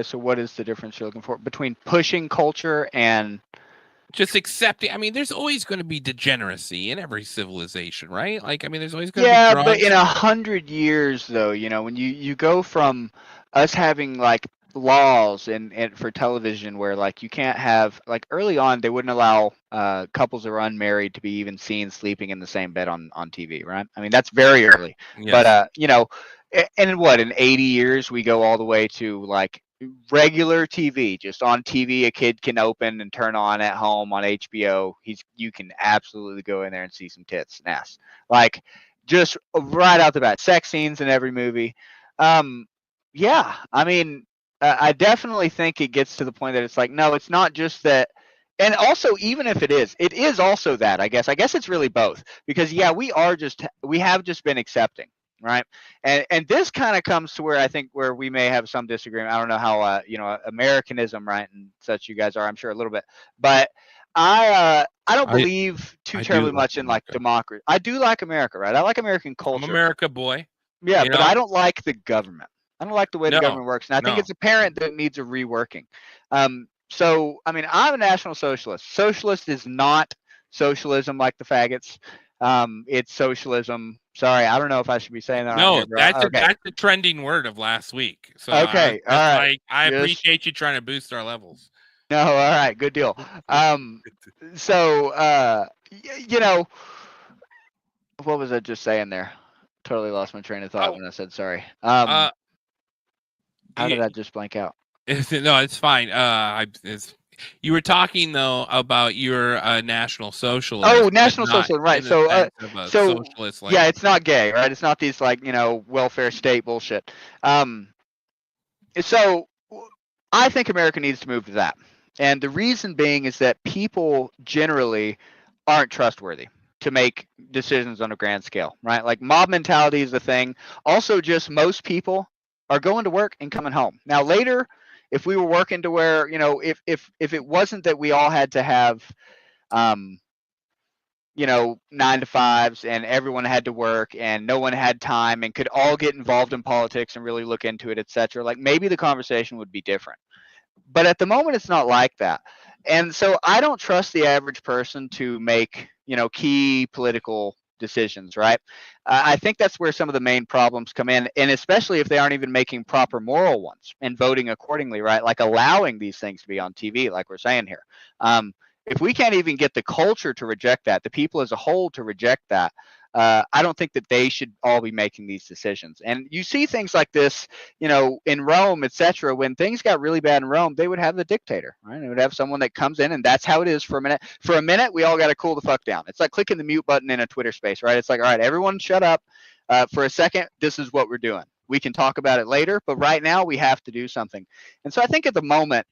so what is the difference you're looking for? Between pushing culture and just accepting. I mean, there's always going to be degeneracy in every civilization, right? Like, I mean, there's always going to be drugs. But in 100 years, though, when you go from us having like laws and for television where like you can't have, like, early on they wouldn't allow couples that were unmarried to be even seen sleeping in the same bed on TV, right? I mean, that's very early. Yes. But in 80 years we go all the way to like regular TV, just on TV a kid can open and turn on at home on HBO. You can absolutely go in there and see some tits and ass, like, just right out the bat, sex scenes in every movie. I mean, I definitely think it gets to the point that it's like, no, it's not just that. And also, even if it is also that, I guess it's really both, because we have just been accepting, right? And this kind of comes to where I think where we may have some disagreement. I don't know how Americanism, right, and such you guys are, I'm sure, a little bit, but I don't believe terribly much in like democracy. I do like America, right? I like American culture. I'm America boy. Yeah, but I don't like the government. I don't like the way the government works, and I think it's apparent that it needs a reworking. So, I mean, I'm a National Socialist. Socialist is not socialism like the faggots. It's socialism. Sorry, I don't know if I should be saying that. No, that's the trending word of last week. So okay, all right. I appreciate you trying to boost our levels. No, all right, good deal. So, what was I just saying there? Totally lost my train of thought when I said sorry. How did I just blank out? No, it's fine. You were talking though about your National Socialist. Oh, National Socialist, right? So, socialist, like, it's not gay, right? It's not these like welfare state bullshit. So I think America needs to move to that, and the reason being is that people generally aren't trustworthy to make decisions on a grand scale, right? Like, mob mentality is the thing. Also, just most people are going to work and coming home. Now later, if we were working to where, if it wasn't that we all had to have 9 to 5s and everyone had to work and no one had time and could all get involved in politics and really look into it, etc., like maybe the conversation would be different. But at the moment, it's not like that. And so I don't trust the average person to make, key political decisions, right? I think that's where some of the main problems come in, and especially if they aren't even making proper moral ones and voting accordingly, right? Like allowing these things to be on TV, like we're saying here. If we can't even get the culture to reject that, the people as a whole to reject that, I don't think that they should all be making these decisions. And you see things like this, in Rome, etc. When things got really bad in Rome, they would have the dictator, right? They would have someone that comes in, and that's how it is for a minute. For a minute, we all got to cool the fuck down. It's like clicking the mute button in a Twitter space, right? It's like, all right, everyone shut up. For a second, this is what we're doing. We can talk about it later, but right now we have to do something. And so I think at the moment,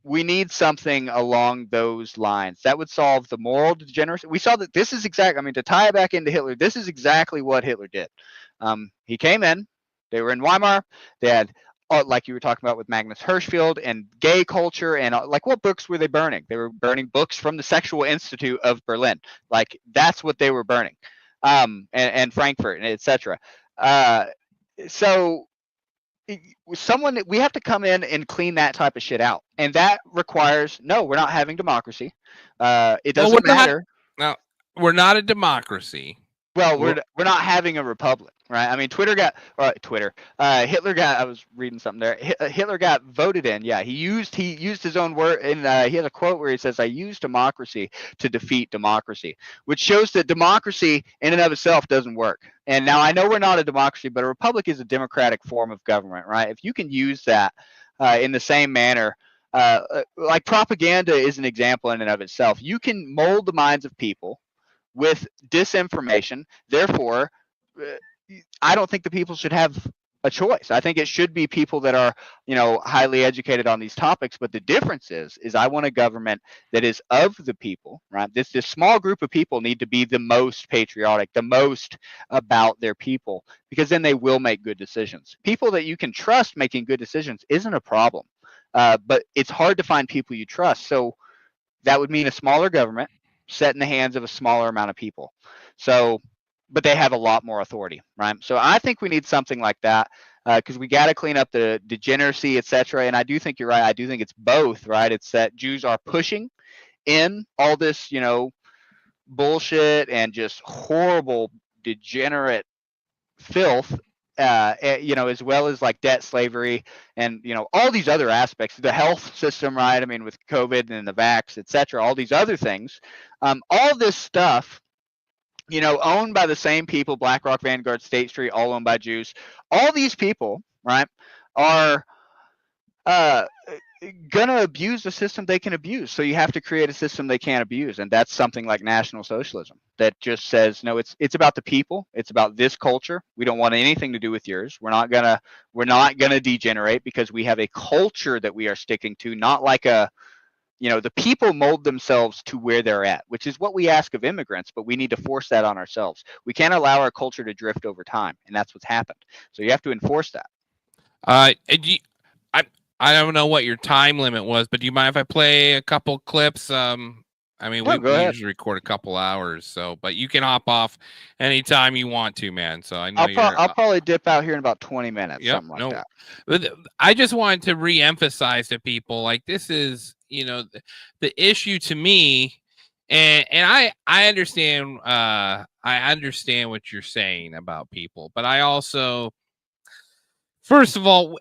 we need something along those lines that would solve the moral degeneracy. We saw that this is to tie it back into Hitler, this is exactly what Hitler did. He came in, they were in Weimar, they had, like you were talking about with Magnus Hirschfeld and gay culture, and like what books were they burning? They were burning books from the Sexual Institute of Berlin. Like that's what they were burning, and Frankfurt, and etc. So we have to come in and clean that type of shit out, and that requires we're not having democracy. It doesn't matter. No, we're not a democracy. Well, we're not having a republic, right? I mean, Hitler got. I was reading something there. Hitler got voted in. Yeah, he used his own word, and he has a quote where he says, "I used democracy to defeat democracy," which shows that democracy in and of itself doesn't work. And now I know we're not a democracy, but a republic is a democratic form of government, right? If you can use that in the same manner. Like propaganda is an example in and of itself. You can mold the minds of people with disinformation. Therefore, I don't think the people should have a choice. I think it should be people that are, highly educated on these topics. But the difference is I want a government that is of the people, right? This small group of people need to be the most patriotic, the most about their people, because then they will make good decisions. People that you can trust making good decisions isn't a problem. But it's hard to find people you trust. So that would mean a smaller government set in the hands of a smaller amount of people. So, but they have a lot more authority, right? So I think we need something like that because we got to clean up the degeneracy, etc. And I do think you're right. I do think it's both, right? It's that Jews are pushing in all this, bullshit and just horrible, degenerate filth, as well as like debt, slavery, and all these other aspects, the health system, right? I mean, with COVID and the vax, etc., all these other things, all this stuff, owned by the same people, BlackRock, Vanguard, State Street, all owned by Jews. All these people, right, are gonna abuse the system they can abuse. So you have to create a system they can't abuse, and that's something like National Socialism that just says, no, it's about the people, it's about this culture. We don't want anything to do with yours. We're not gonna degenerate because we have a culture that we are sticking to, not like the people mold themselves to where they're at, which is what we ask of immigrants, but we need to force that on ourselves. We can't allow our culture to drift over time, and that's what's happened. So you have to enforce that. I don't know what your time limit was, but do you mind if I play a couple clips? We usually record a couple hours, but you can hop off anytime you want to, man. So I know I'll probably dip out here in about 20 minutes, something like that. I just wanted to re-emphasize to people, like, this is, the issue to me, and I understand what you're saying about people, but I also, first of all,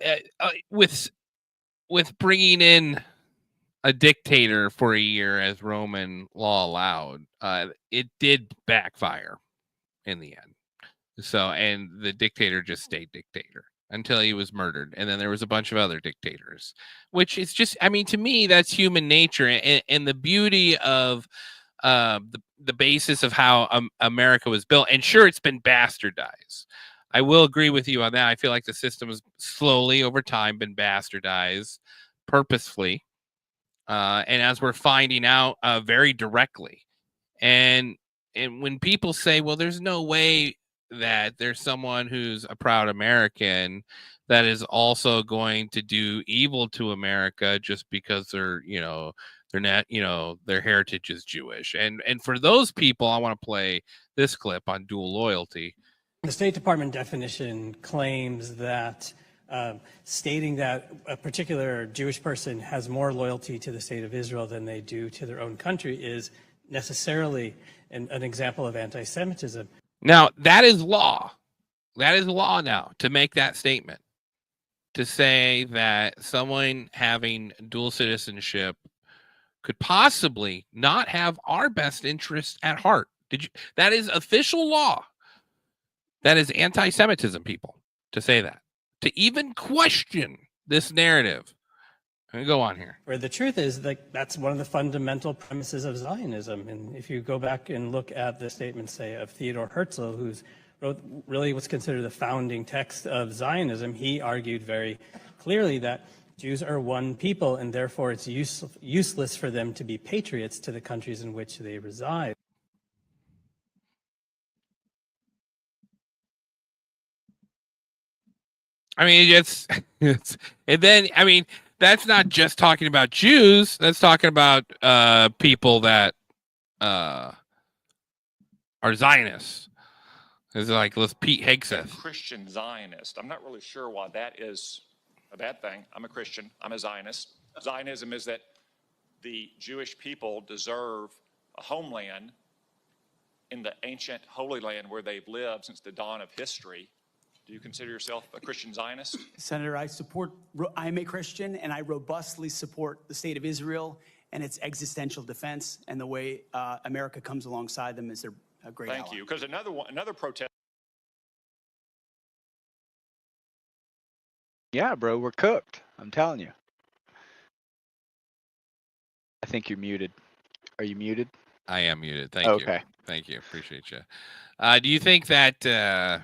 with bringing in a dictator for a year as Roman law allowed, it did backfire in the end. So, and the dictator just stayed dictator until he was murdered. And then there was a bunch of other dictators, which is just, to me, that's human nature. And the beauty of the basis of how America was built. And sure, it's been bastardized. I will agree with you on that. I feel like the system has slowly over time been bastardized purposefully. And as we're finding out very directly. And when people say, well, there's no way that there's someone who's a proud American that is also going to do evil to America just because they're, they're not, their heritage is Jewish. And for those people, I want to play this clip on dual loyalty. The State Department definition claims that stating that a particular Jewish person has more loyalty to the state of Israel than they do to their own country is necessarily an example of anti-Semitism. Now, that is law. That is law now to make that statement, to say that someone having dual citizenship could possibly not have our best interests at heart. That is official law. That is anti-Semitism, people, to say that. To even question this narrative. I'm going to go on here. Where the truth is that that's one of the fundamental premises of Zionism. And if you go back and look at the statement, say, of Theodor Herzl, who's wrote really what's considered the founding text of Zionism, he argued very clearly that Jews are one people, and therefore it's useless for them to be patriots to the countries in which they reside. I mean, it's and then, I mean, that's not just talking about Jews. That's talking about people that are Zionists. It's like Pete Hegseth. Christian Zionist. I'm not really sure why that is a bad thing. I'm a Christian. I'm a Zionist. Zionism is that the Jewish people deserve a homeland in the ancient Holy Land where they've lived since the dawn of history. Do you consider yourself a Christian Zionist? Senator, I'm a Christian, and I robustly support the state of Israel and its existential defense, and the way America comes alongside them is a great ally. Thank you. Because another protest. Yeah, bro, we're cooked. I'm telling you. I think you're muted. Are you muted? I am muted. Thank you. Okay. Thank you. Appreciate you. Do you think that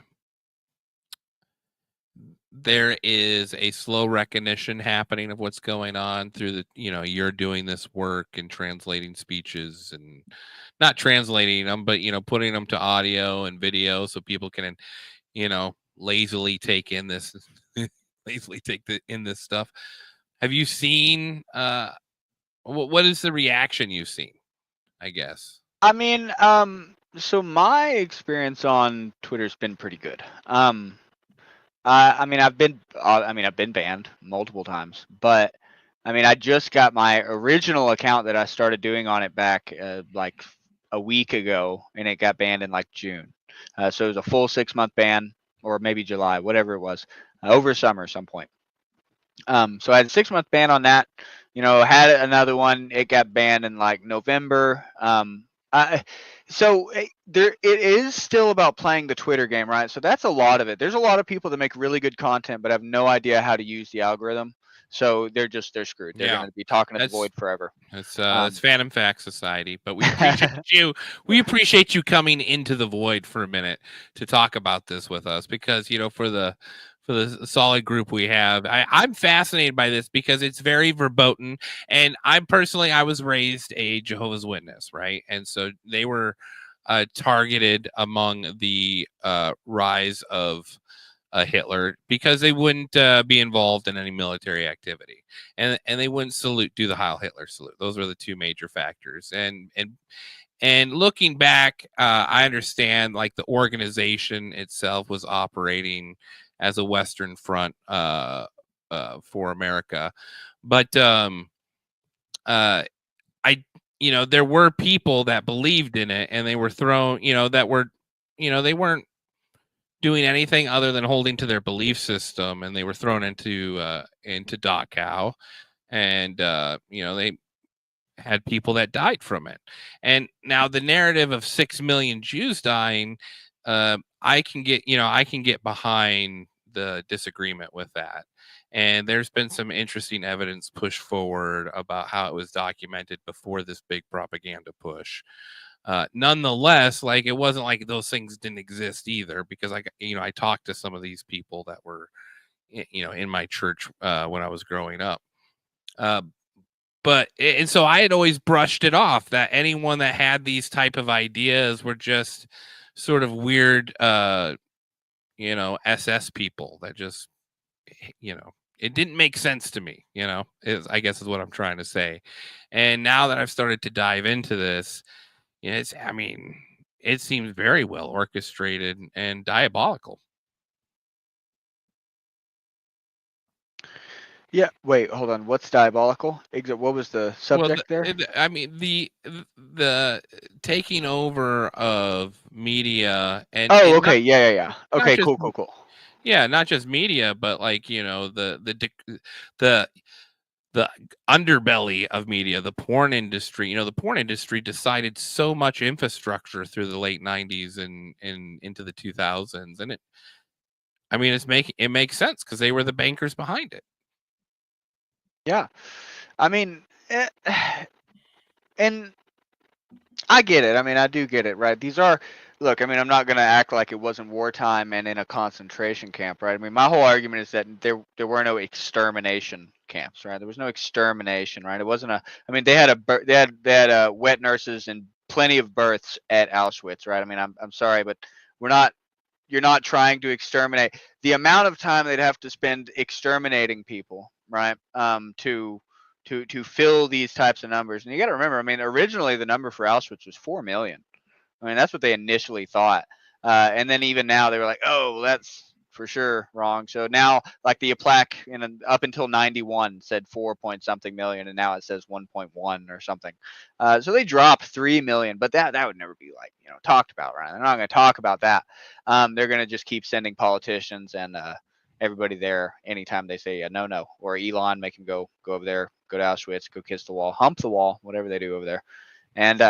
there is a slow recognition happening of what's going on through the, you're doing this work and translating speeches, and not translating them, but, putting them to audio and video so people can, lazily take in this, in this stuff. Have you seen, what is the reaction you've seen, I guess? I mean, so my experience on Twitter's been pretty good. I've been banned multiple times, but I mean, I just got my original account that I started doing on it back like a week ago, and it got banned in like June. So it was a full 6-month ban, or maybe July, whatever it was, over summer at some point. So I had a 6-month ban on that. Had another one. It got banned in like November. So it is still about playing the Twitter game, right? So that's a lot of it. There's a lot of people that make really good content but have no idea how to use the algorithm. So they're screwed. They're going to be talking to the void forever. It's Phantom Fact Society, but we appreciate you. We appreciate you coming into the void for a minute to talk about this with us, because for the solid group we have, I'm fascinated by this because it's very verboten. And I was raised a Jehovah's Witness, right? And so they were targeted among the rise of Hitler, because they wouldn't be involved in any military activity, and they wouldn't do the Heil Hitler salute. Those were the two major factors. And looking back, I understand like the organization itself was operating as a Western front for America, but there were people that believed in it, and they were thrown, they weren't doing anything other than holding to their belief system, and they were thrown into Dachau, and they had people that died from it. And now the narrative of 6 million Jews dying, I can get behind the disagreement with that. And there's been some interesting evidence pushed forward about how it was documented before this big propaganda push. Nonetheless, like, it wasn't like those things didn't exist either, because I talked to some of these people that were, in my church when I was growing up. And so I had always brushed it off, that anyone that had these type of ideas were just sort of weird, SS people that just, it didn't make sense to me, I guess is what I'm trying to say. And now that I've started to dive into this, it seems very well orchestrated and diabolical. Yeah. Wait, hold on. What's diabolical? What was the subject there? The taking over of media and Oh, okay. not, Yeah. not Okay, just cool. yeah, not just media, but like the underbelly of media, the porn industry. The porn industry decided so much infrastructure through the late 90s and into the 2000s, and it makes sense because they were the bankers behind it. Yeah. I mean, and I get it. I mean, I do get it, right? Look, I mean, I'm not going to act like it wasn't wartime and in a concentration camp, right? I mean, my whole argument is that there were no extermination camps, right? There was no extermination, right? It wasn't I mean, they had wet nurses and plenty of births at Auschwitz, right? I mean, I'm sorry, but you're not trying to exterminate. The amount of time they'd have to spend exterminating people, right? To fill these types of numbers. And you got to remember, I mean, originally the number for Auschwitz was 4 million. I mean, that's what they initially thought. And then even now they were like, oh, that's for sure wrong. So now, like the plaque up until 91 said 4 point something million, and now it says 1.1 or something. So they dropped 3 million, but that would never be talked about, right? They're not going to talk about that. They're going to just keep sending politicians and everybody there anytime they say no, or Elon, make him go over there, go to Auschwitz, go kiss the wall, hump the wall, whatever they do over there. And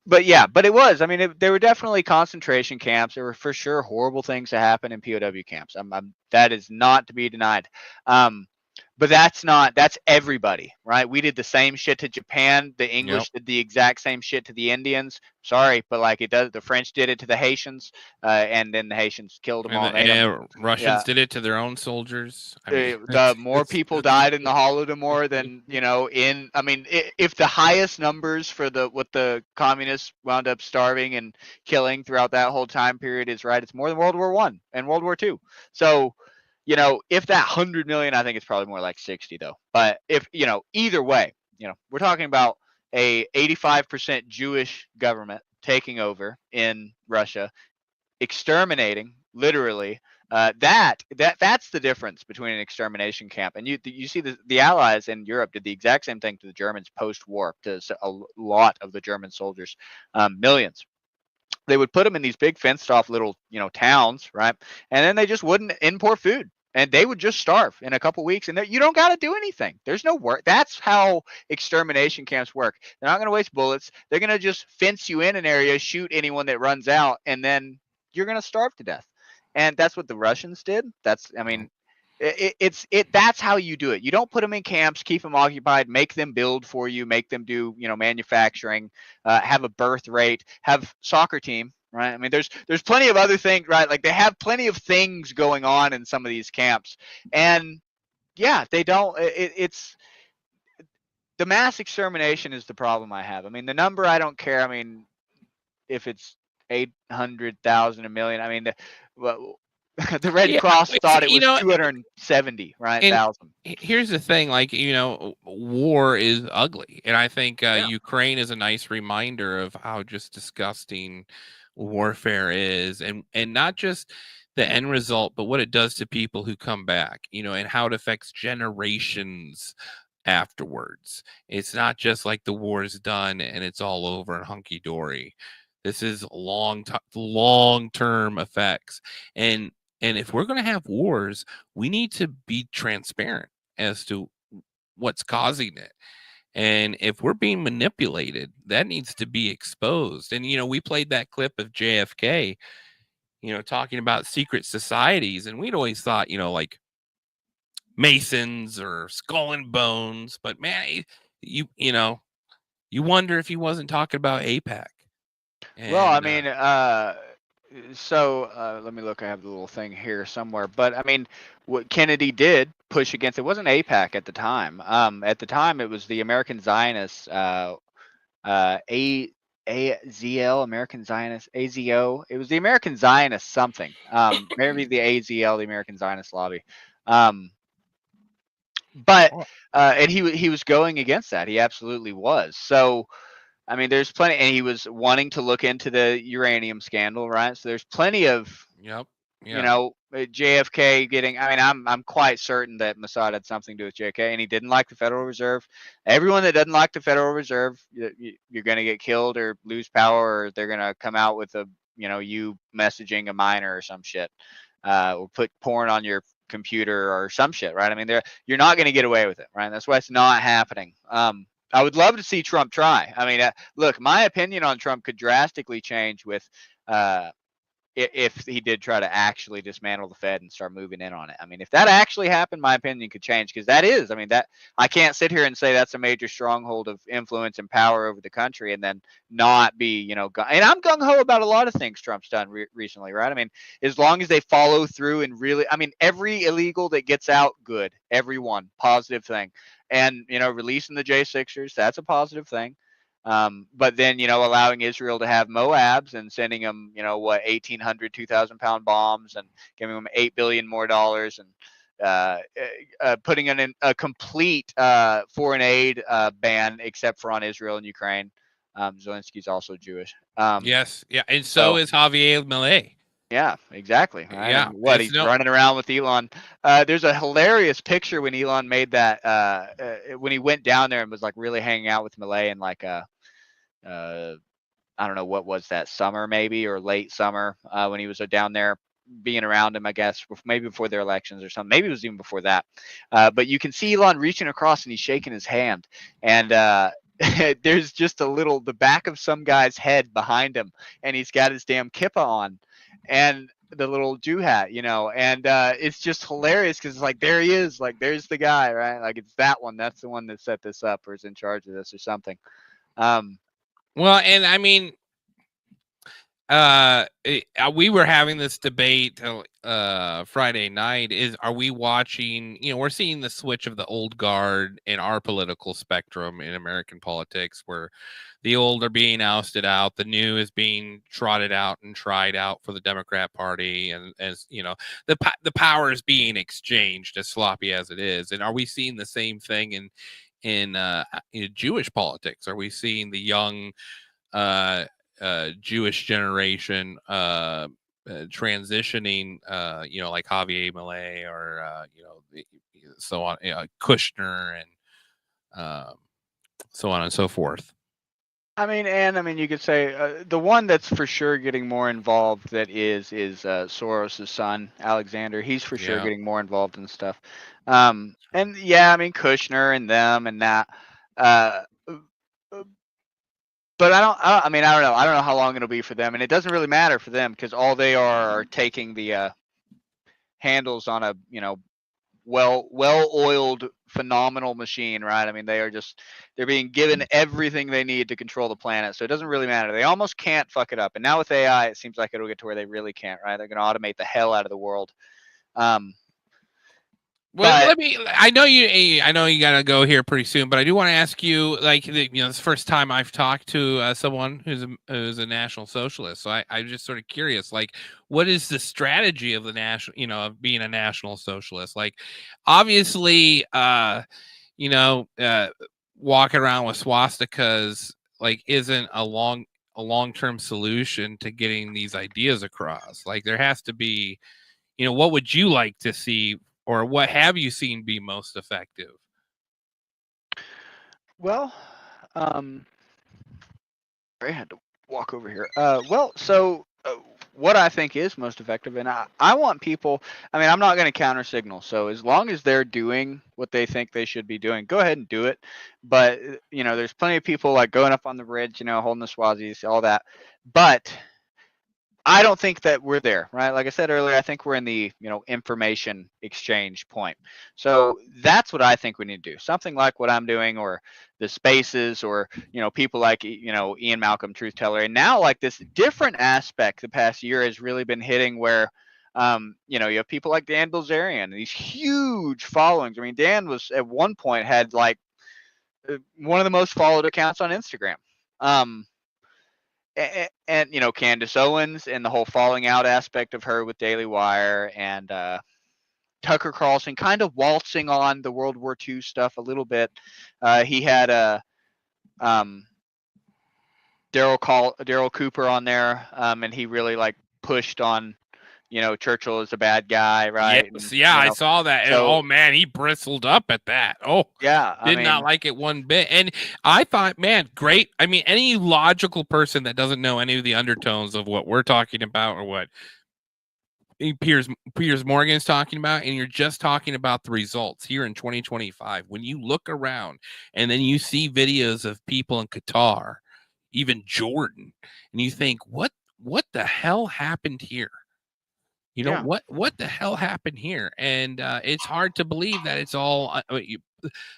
but it was. I mean, there were definitely concentration camps. There were for sure horrible things that happen in POW camps. That is not to be denied. But that's everybody, right? We did the same shit to Japan. The English did the exact same shit to the Indians. Sorry, but like the French did it to the Haitians, and then the Haitians killed them all. And Russians did it to their own soldiers. The more people died in the Holodomor than I mean, if the highest numbers for what the communists wound up starving and killing throughout that whole time period is right, it's more than World War I and World War II. So if that 100 million, I think it's probably more like 60 though. But if either way, we're talking about a 85% Jewish government taking over in Russia, exterminating literally. That's the difference between an extermination camp. And you see the Allies in Europe did the exact same thing to the Germans post-war, to a lot of the German soldiers, millions. They would put them in these big fenced off little towns, right? And then they just wouldn't import food. And they would just starve in a couple weeks, and you don't got to do anything. There's no work. That's how extermination camps work. They're not going to waste bullets. They're going to just fence you in an area, shoot anyone that runs out, and then you're going to starve to death. And that's what the Russians did. That's how you do it. You don't put them in camps, keep them occupied, make them build for you, make them do manufacturing, have a birth rate, have soccer team. Right. I mean, there's plenty of other things, right? Like they have plenty of things going on in some of these camps, and yeah, they don't. It's the mass extermination is the problem I have. I mean, the number I don't care. I mean, if it's 800,000, a million. I mean, the Red Cross thought it was 270, right? Thousand. Here's the thing, like, war is ugly. And I think Ukraine is a nice reminder of how just disgusting warfare is, and not just the end result, but what it does to people who come back, and how it affects generations afterwards. It's not just like the war is done and it's all over and hunky dory. This is long-term effects. And if we're going to have wars, we need to be transparent as to what's causing it. And if we're being manipulated, that needs to be exposed. And, we played that clip of JFK, talking about secret societies. And we'd always thought, like Masons or Skull and Bones. But, man, you wonder if he wasn't talking about AIPAC. And, well, I mean, let me look. I have the little thing here somewhere. But I mean, what Kennedy did push against, it wasn't AIPAC at the time. At the time, it was the American Zionists, AZL, American Zionist, AZO. It was the American Zionist something. Maybe the AZL, the American Zionist Lobby. But and he was going against that. He absolutely was. So I mean, there's plenty, and he was wanting to look into the uranium scandal, right? So there's plenty of JFK getting. I mean, I'm quite certain that Mossad had something to do with JFK, and he didn't like the Federal Reserve. Everyone that doesn't like the Federal Reserve, you're going to get killed or lose power, or they're going to come out with you messaging a miner or some shit, or put porn on your computer or some shit, right? I mean, you're not going to get away with it, right? That's why it's not happening. I would love to see Trump try. I mean, look, my opinion on Trump could drastically change with if he did try to actually dismantle the Fed and start moving in on it. I mean, if that actually happened, my opinion could change, because that is, I mean, that I can't sit here and say that's a major stronghold of influence and power over the country and then not be, and I'm gung ho about a lot of things Trump's done recently, right? I mean, as long as they follow through and really, I mean, every illegal that gets out, good, everyone, positive thing. And, releasing the J6ers, that's a positive thing. But then, allowing Israel to have Moabs and sending them, 1,800, 2,000 pound bombs and giving them $8 billion more and putting in a complete foreign aid ban, except for on Israel and Ukraine. Zelensky's also Jewish. Yes. Yeah. And so is Javier Milei. Yeah, exactly. Right? Yeah. And he's running around with Elon. There's a hilarious picture when Elon made that, when he went down there and was like really hanging out with Milei and like, I don't know, what was that, summer maybe, or late summer, when he was down there being around him, I guess, maybe before their elections or something. Maybe it was even before that. But you can see Elon reaching across and he's shaking his hand. And there's just the back of some guy's head behind him, and he's got his damn kippah on and the little Jew hat, and it's just hilarious because it's like, there he is, like, there's the guy, right? Like, it's that one. That's the one that set this up or is in charge of this or something. Well, and I mean, we were having this debate Friday night. Are we watching? We're seeing the switch of the old guard in our political spectrum in American politics, where the old are being ousted out, the new is being trotted out and tried out for the Democrat Party, and as the power is being exchanged, as sloppy as it is. And are we seeing the same thing in Jewish politics? Are we seeing the young Jewish generation transitioning, like Javier Milei or so on, Kushner, and so on and so forth? I mean, you could say the one that's for sure getting more involved that is Soros' son, Alexander. He's for sure getting more involved in stuff. And yeah, I mean, Kushner and them and that. But I don't know. I don't know how long it'll be for them, and it doesn't really matter for them because all they are taking the handles on a well-oiled, phenomenal machine, right? I mean, they're being given everything they need to control the planet, so it doesn't really matter. They almost can't fuck it up, and now with AI, it seems like it'll get to where they really can't, right? They're going to automate the hell out of the world. Well, I know you gotta go here pretty soon, but I do want to ask you, like, it's the first time I've talked to someone who's a National Socialist. So I'm just sort of curious, like, what is the strategy of the national, of being a National Socialist? Like, obviously, walking around with swastikas, like, isn't a long-term solution to getting these ideas across. Like, there has to be, what would you like to see? Or what have you seen be most effective? Well, I had to walk over here. What I think is most effective, and I want people, I mean, I'm not going to counter signal. So as long as they're doing what they think they should be doing, go ahead and do it. But, there's plenty of people like going up on the bridge, holding the Swazis, all that. But I don't think that we're there, right? Like I said earlier, I think we're in the, information exchange point. So that's what I think we need to do. Something like what I'm doing, or the spaces, or, people like, Ian Malcolm, Truth Teller. And now, like, this different aspect the past year has really been hitting where, you have people like Dan Bilzerian, these huge followings. I mean, Dan was at one point had like one of the most followed accounts on Instagram. and you know, Candace Owens and the whole falling out aspect of her with Daily Wire, and Tucker Carlson kind of waltzing on the World War II stuff a little bit. He had a Daryl Cooper on there, and he really like pushed on, you know, Churchill is a bad guy, right? Yes, And, yeah, you I know, saw that. And, so oh man, he bristled up at that. Oh, yeah, I did not mean, like it one bit. And I thought, man, great. I mean, any logical person that doesn't know any of the undertones of what we're talking about or what Piers Morgan's talking about, and you're just talking about the results here in 2025. When you look around and then you see videos of people in Qatar, even Jordan, and you think, what the hell happened here? You know, Yeah. what the hell happened here? And it's hard to believe that it's all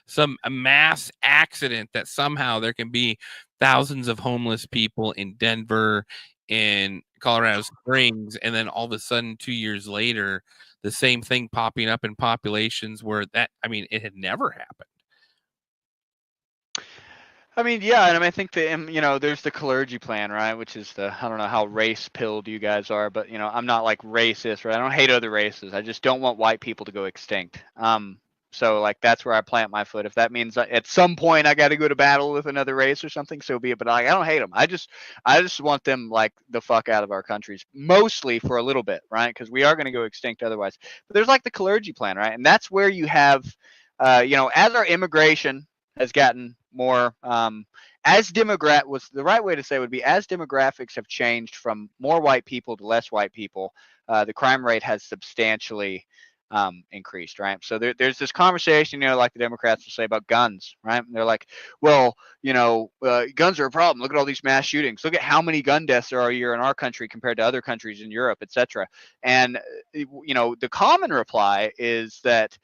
some mass accident, that somehow there can be thousands of homeless people in Denver, in Colorado Springs, and then all of a sudden 2 years later, the same thing popping up in populations where that, I mean, it had never happened. I mean, yeah, and I mean, I think the you know, there's the clergy plan, right? Which is the, I don't know how race pilled you guys are, but you know, I'm not like racist, right? I don't hate other races. I just don't want white people to go extinct. So like that's where I plant my foot. If that means at some point I got to go to battle with another race or something, so be it. But like, I don't hate them. I just want them like the fuck out of our countries, mostly for a little bit, right? Because we are going to go extinct otherwise. But there's like the clergy plan, right? And that's where you have, you know, as our immigration has gotten more, as demographic was the right way to say would be, as demographics have changed from more white people to less white people, the crime rate has substantially increased, right? So there's this conversation, you know, like the Democrats will say about guns, right? And they're like, well, you know, guns are a problem. Look at all these mass shootings. Look at how many gun deaths there are a year in our country compared to other countries in Europe, etc. And you know, the common reply is that,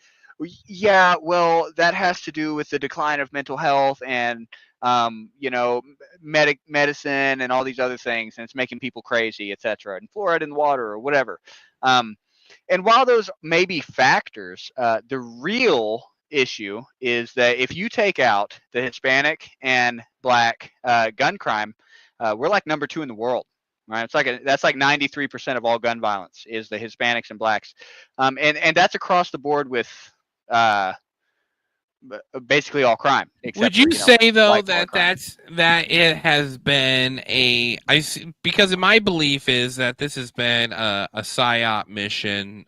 yeah, well, that has to do with the decline of mental health and you know, medicine and all these other things, and it's making people crazy, etc. And fluoride in water or whatever. And while those may be factors, the real issue is that if you take out the Hispanic and Black gun crime, we're like number 2 in the world. Right, it's like that's like 93% of all gun violence is the Hispanics and Blacks, and that's across the board with basically all crime. Except Would you for, you know, say though white collar crime. that it has been because my belief is that this has been a psyop mission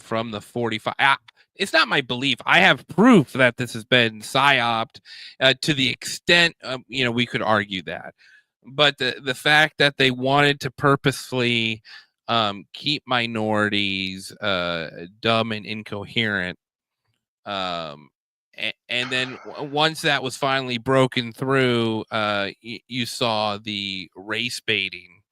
from the 45. It's not my belief. I have proof that this has been psyoped to the extent you know, we could argue that, but the fact that they wanted to purposefully keep minorities dumb and incoherent. And then once that was finally broken through, you saw the race baiting.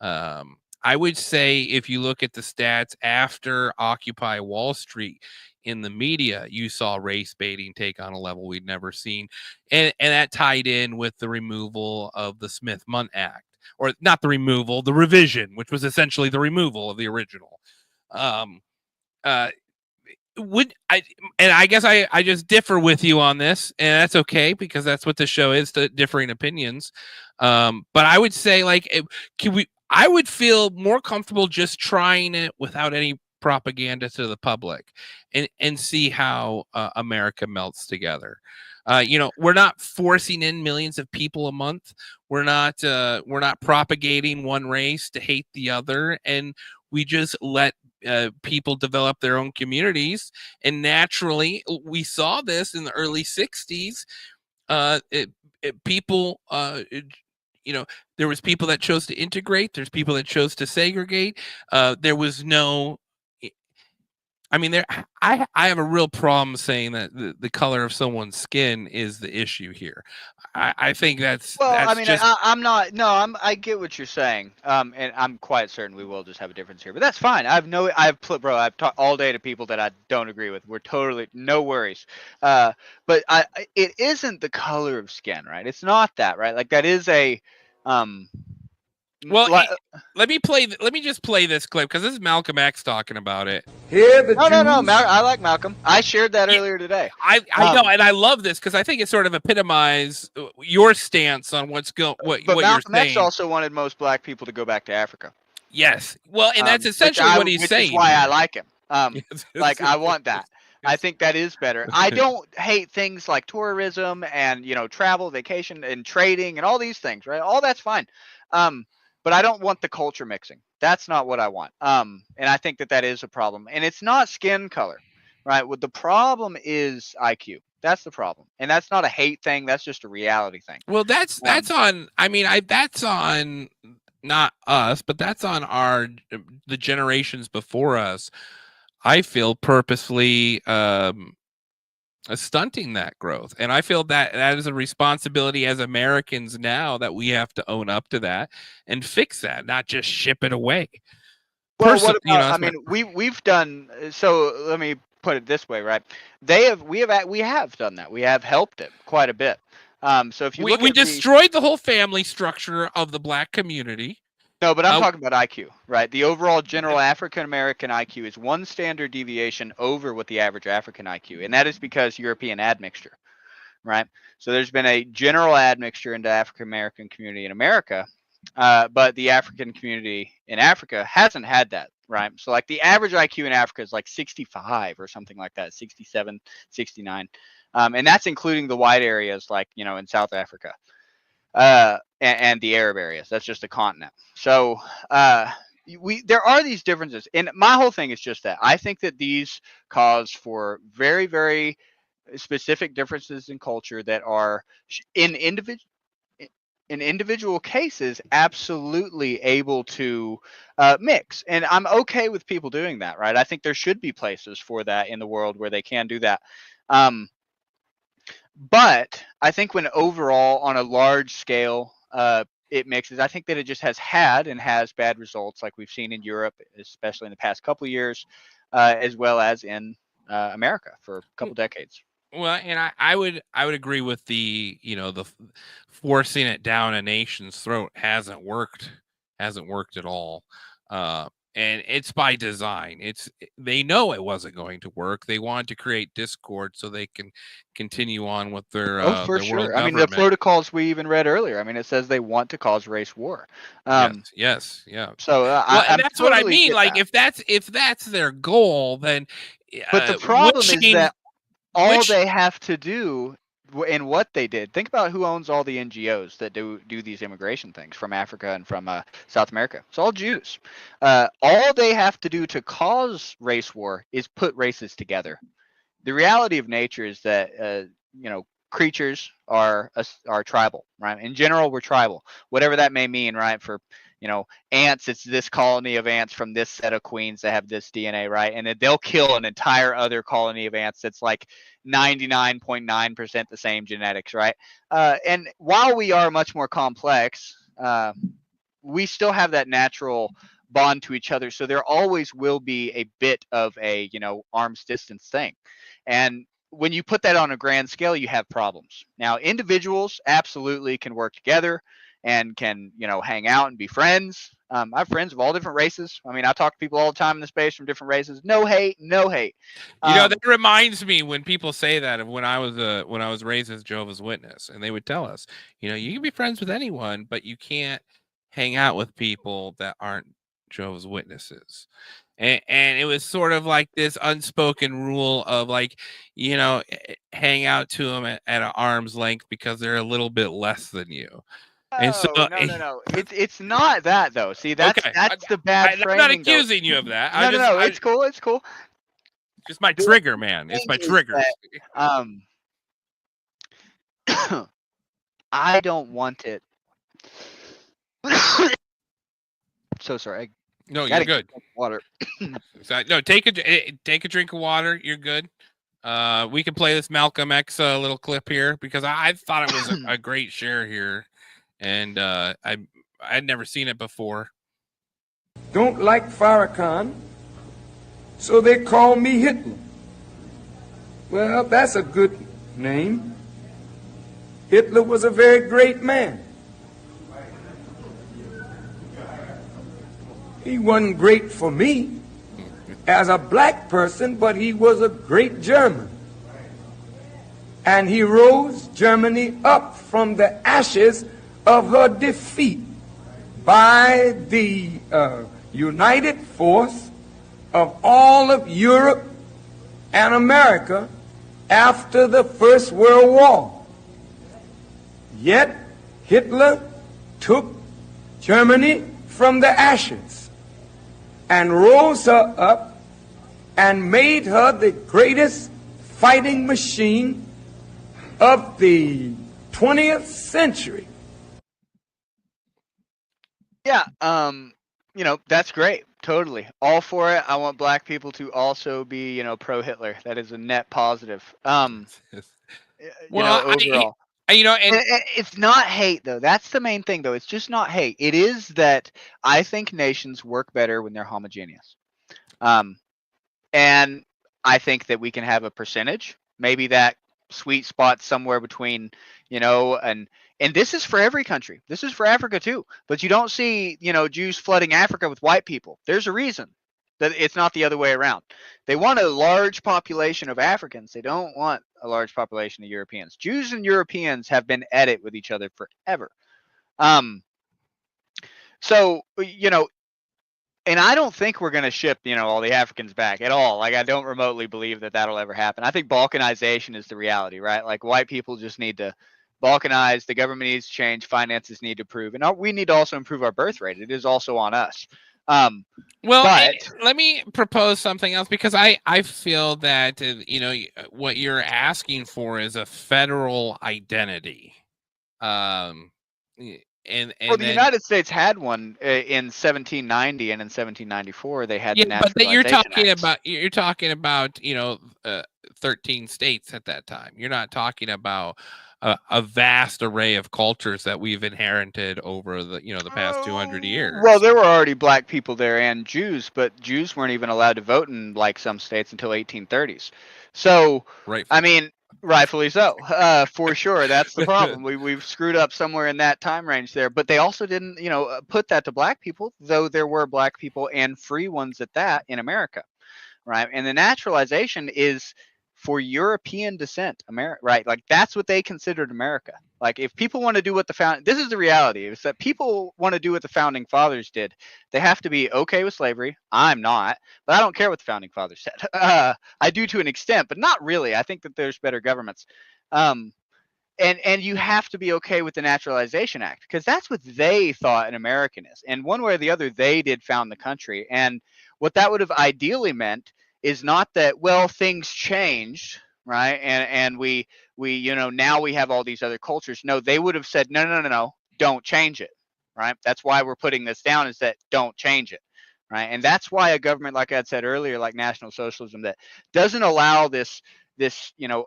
I would say if you look at the stats after Occupy Wall Street in the media, you saw race baiting take on a level we'd never seen. And that tied in with the removal of the Smith-Mundt Act, or not the removal, the revision, which was essentially the removal of the original. Would I, and I guess I just differ with you on this, and that's okay because that's what the show is, to differing opinions. But I would say, like, I would feel more comfortable just trying it without any propaganda to the public, and see how America melts together. You know, we're not forcing in millions of people a month. We're not propagating one race to hate the other, and we just let people develop their own communities. And naturally, we saw this in the early 60s. People, you know, there was people that chose to integrate. There's people that chose to segregate. There was no, I mean, I have a real problem saying that the color of someone's skin is the issue here. I think Well, I mean, just. I'm not. No, I get what you're saying. And I'm quite certain we will just have a difference here, but that's fine. I've talked all day to people that I don't agree with. We're totally no worries. But it isn't the color of skin, right? It's not that, right? Like that is a, Well, let me just play this clip because this is Malcolm X talking about it. No. I like Malcolm. I shared that earlier today. I know, and I love this because I think it sort of epitomizes your stance on what But you're Malcolm X saying. also wanted most black people to go back to Africa. Yes. Well, and that's essentially what he's saying. Which is why here. I like him. Like I want that. I think that is better. I don't hate things like tourism and travel, vacation, and trading and all these things, right? All that's fine. But I don't want the culture mixing. That's not what I want. And I think that is a problem. And it's not skin color, right? What the problem is IQ. That's the problem. And that's not a hate thing. That's just a reality thing. Well, that's on. I mean, that's on not us, but that's on the generations before us. I feel purposely stunting that growth, and I feel that is a responsibility as Americans now that we have to own up to that and fix that, not just ship it away. Well, what about? We've done. So let me put it this way, right? We have done that. We have helped it quite a bit. So if you look, we destroyed the whole family structure of the black community. No, but I'm talking about IQ, right? The overall general African American IQ is one standard deviation over what the average African IQ, and that is because European admixture, right? So there's been a general admixture into African American community in America, but the African community in Africa hasn't had that, right? So like the average IQ in Africa is like 65 or something like that, 67, 69, and that's including the white areas like in South Africa. And the Arab areas. That's just a continent. So there are these differences, and my whole thing is just that I think that these cause for very, very specific differences in culture that are in individual cases absolutely able to mix. And I'm okay with people doing that, right? I think there should be places for that in the world where they can do that. But I think when overall on a large scale it mixes, I think that it just has had and has bad results like we've seen in Europe, especially in the past couple of years, as well as in America for a couple decades. Well, and I would agree with the forcing it down a nation's throat hasn't worked at all. And it's by design. They know it wasn't going to work. They wanted to create discord so they can continue on with their for their sure. world I mean, the protocols we even read earlier. I mean, it says they want to cause race war. Yes, yeah. So and that's totally what I mean. Like if that's their goal, then. But the problem is that all they have to do. And what they did. Think about who owns all the NGOs that do these immigration things from Africa and from South America. It's all Jews. All they have to do to cause race war is put races together. The reality of nature is that creatures are tribal, right? In general, we're tribal. Whatever that may mean, right? For ants, it's this colony of ants from this set of queens that have this DNA, right? And then they'll kill an entire other colony of ants that's like 99.9% the same genetics, right? And while we are much more complex, we still have that natural bond to each other. So there always will be a bit of a, arm's distance thing. And when you put that on a grand scale, you have problems. Now, individuals absolutely can work together and can, hang out and be friends. I have friends of all different races. I mean, I talk to people all the time in the space from different races. No hate, no hate. That reminds me when people say that of when I was raised as Jehovah's Witness, and they would tell us, you can be friends with anyone, but you can't hang out with people that aren't Jehovah's Witnesses. And it was sort of like this unspoken rule of like, hang out to them at an arm's length because they're a little bit less than you. And so, no. It's not that though. See, that's the bad framing. I'm not accusing you of that. No. It's cool. It's cool. Just my trigger, man. It's my trigger. I don't want it. So sorry. No, you're good. Water. No, take a drink of water. You're good. We can play this Malcolm X little clip here because I thought it was a great share here. And I'd never seen it before. Don't like Farrakhan, so they call me Hitler. Well, that's a good name. Hitler was a very great man. He wasn't great for me as a black person, but he was a great German. And he rose Germany up from the ashes of her defeat by the united force of all of Europe and America after the First World War. Yet Hitler took Germany from the ashes and rose her up and made her the greatest fighting machine of the 20th century. Yeah, that's great. Totally. All for it. I want black people to also be, pro-Hitler. That is a net positive. Overall. And it's not hate though. That's the main thing though. It's just not hate. It is that I think nations work better when they're homogeneous. And I think that we can have a percentage, maybe that sweet spot somewhere between, and this is for every country. This is for Africa too. But you don't see, Jews flooding Africa with white people. There's a reason that it's not the other way around. They want a large population of Africans. They don't want a large population of Europeans. Jews and Europeans have been at it with each other forever. And I don't think we're going to ship, all the Africans back at all. Like, I don't remotely believe that that'll ever happen. I think balkanization is the reality, right? Like, white people just need to balkanize. The government needs to change. Finances need to improve. And we need to also improve our birth rate. It is also on us. Let me propose something else, because I feel that, what you're asking for is a federal identity. The United States had one in 1790, and in 1794 they had the Naturalization Act. You're talking about 13 states at that time. You're not talking about a vast array of cultures that we've inherited over the past 200 years. Well, there were already black people there and Jews, but Jews weren't even allowed to vote in like some states until 1830s. So, rightfully so, for sure. That's the problem. We've screwed up somewhere in that time range there. But they also didn't, put that to black people, though there were black people and free ones at that in America, right? And the naturalization is for European descent, right? Like, that's what they considered America. Like, if people want to do what this is the reality, is that people want to do what the founding fathers did. They have to be okay with slavery. I'm not, but I don't care what the founding fathers said. I do to an extent, but not really. I think that there's better governments. And you have to be okay with the Naturalization Act, because that's what they thought an American is. And one way or the other, they did found the country. And what that would have ideally meant is not that, well, things changed, right? And we now we have all these other cultures. No, they would have said, no, don't change it, right? That's why we're putting this down, is that don't change it, right? And that's why a government, like I had said earlier, like National Socialism, that doesn't allow this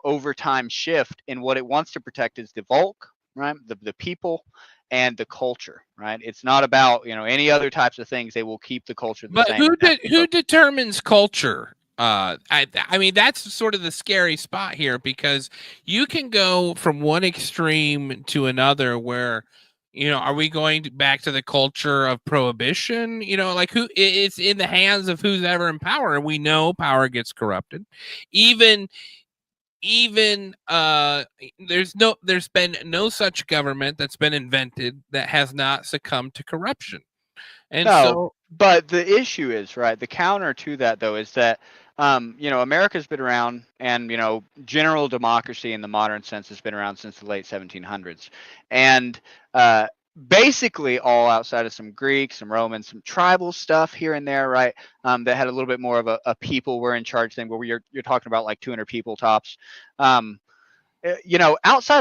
overtime shift in what it wants to protect is the Volk, right? The people and the culture, right? It's not about, any other types of things. They will keep the culture the same. But who determines culture? I mean, that's sort of the scary spot here, because you can go from one extreme to another where, are we going back to the culture of prohibition? Like, it's in the hands of who's ever in power. And we know power gets corrupted. Even there's been no such government that's been invented that has not succumbed to corruption. And but the issue is, right, the counter to that though is that America's been around, and general democracy in the modern sense has been around since the late 1700s, and basically all outside of some Greek, some Roman, some tribal stuff here and there, right? That had a little bit more of a people were in charge thing, where you're talking about like 200 people tops. Outside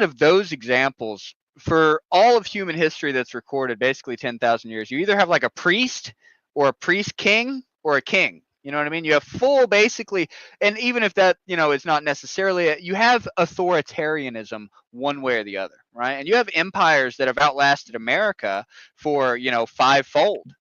of those examples, for all of human history that's recorded, basically 10,000 years, you either have like a priest or a priest king or a king. You know what I mean? You have full, basically, and even if that, is not necessarily you have authoritarianism one way or the other, right? And you have empires that have outlasted America for, fivefold.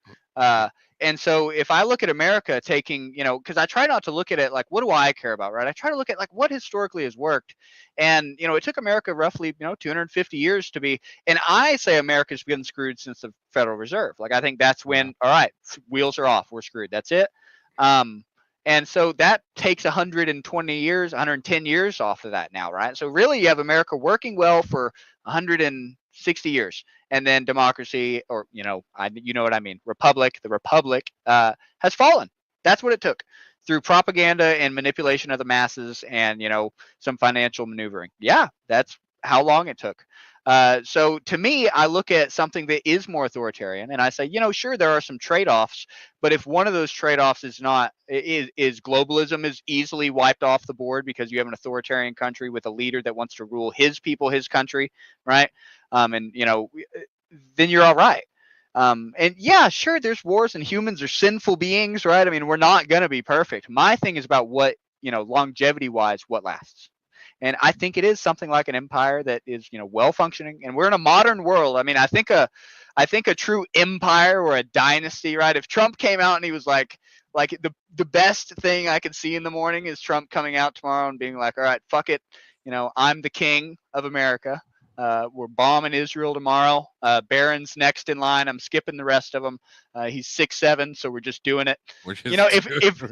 And so if I look at America taking, because I try not to look at it like, what do I care about, right? I try to look at like what historically has worked. And, it took America roughly, 250 years to be, and I say America's been screwed since the Federal Reserve. Like, I think that's when, all right, wheels are off, we're screwed. That's it. And so that takes 120 years, 110 years off of that now, right? So really you have America working well for 160 years, and then democracy, or, you know what I mean, the republic has fallen. That's what it took, through propaganda and manipulation of the masses and, some financial maneuvering. Yeah, that's how long it took. So to me, I look at something that is more authoritarian and I say, sure, there are some trade-offs, but if one of those trade-offs is globalism is easily wiped off the board because you have an authoritarian country with a leader that wants to rule his people, his country, right? And, then you're all right. And yeah, sure, there's wars and humans are sinful beings, right? I mean, we're not going to be perfect. My thing is about what, longevity-wise, what lasts. And I think it is something like an empire that is, well functioning. And we're in a modern world. I mean, I think a true empire or a dynasty, right? If Trump came out and he was like the best thing I could see in the morning is Trump coming out tomorrow and being like, all right, fuck it, I'm the king of America. We're bombing Israel tomorrow. Barron's next in line. I'm skipping the rest of them. He's 6'7", so we're just doing it. We're just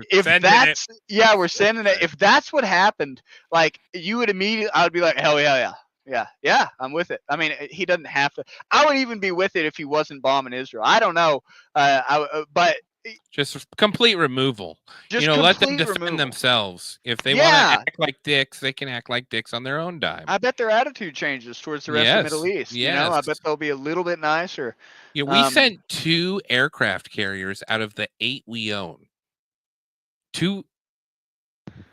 if that's it. Yeah, we're sending it. If that's what happened, like you would immediately, I would be like, hell yeah, I'm with it. I mean, he doesn't have to. I would even be with it if he wasn't bombing Israel. I don't know, but. Just complete removal. Let them defend themselves. If they want to act like dicks, they can act like dicks on their own dime. I bet their attitude changes towards the rest of the Middle East. Yes. I bet they'll be a little bit nicer. Yeah, we sent 2 aircraft carriers out of the 8 we own to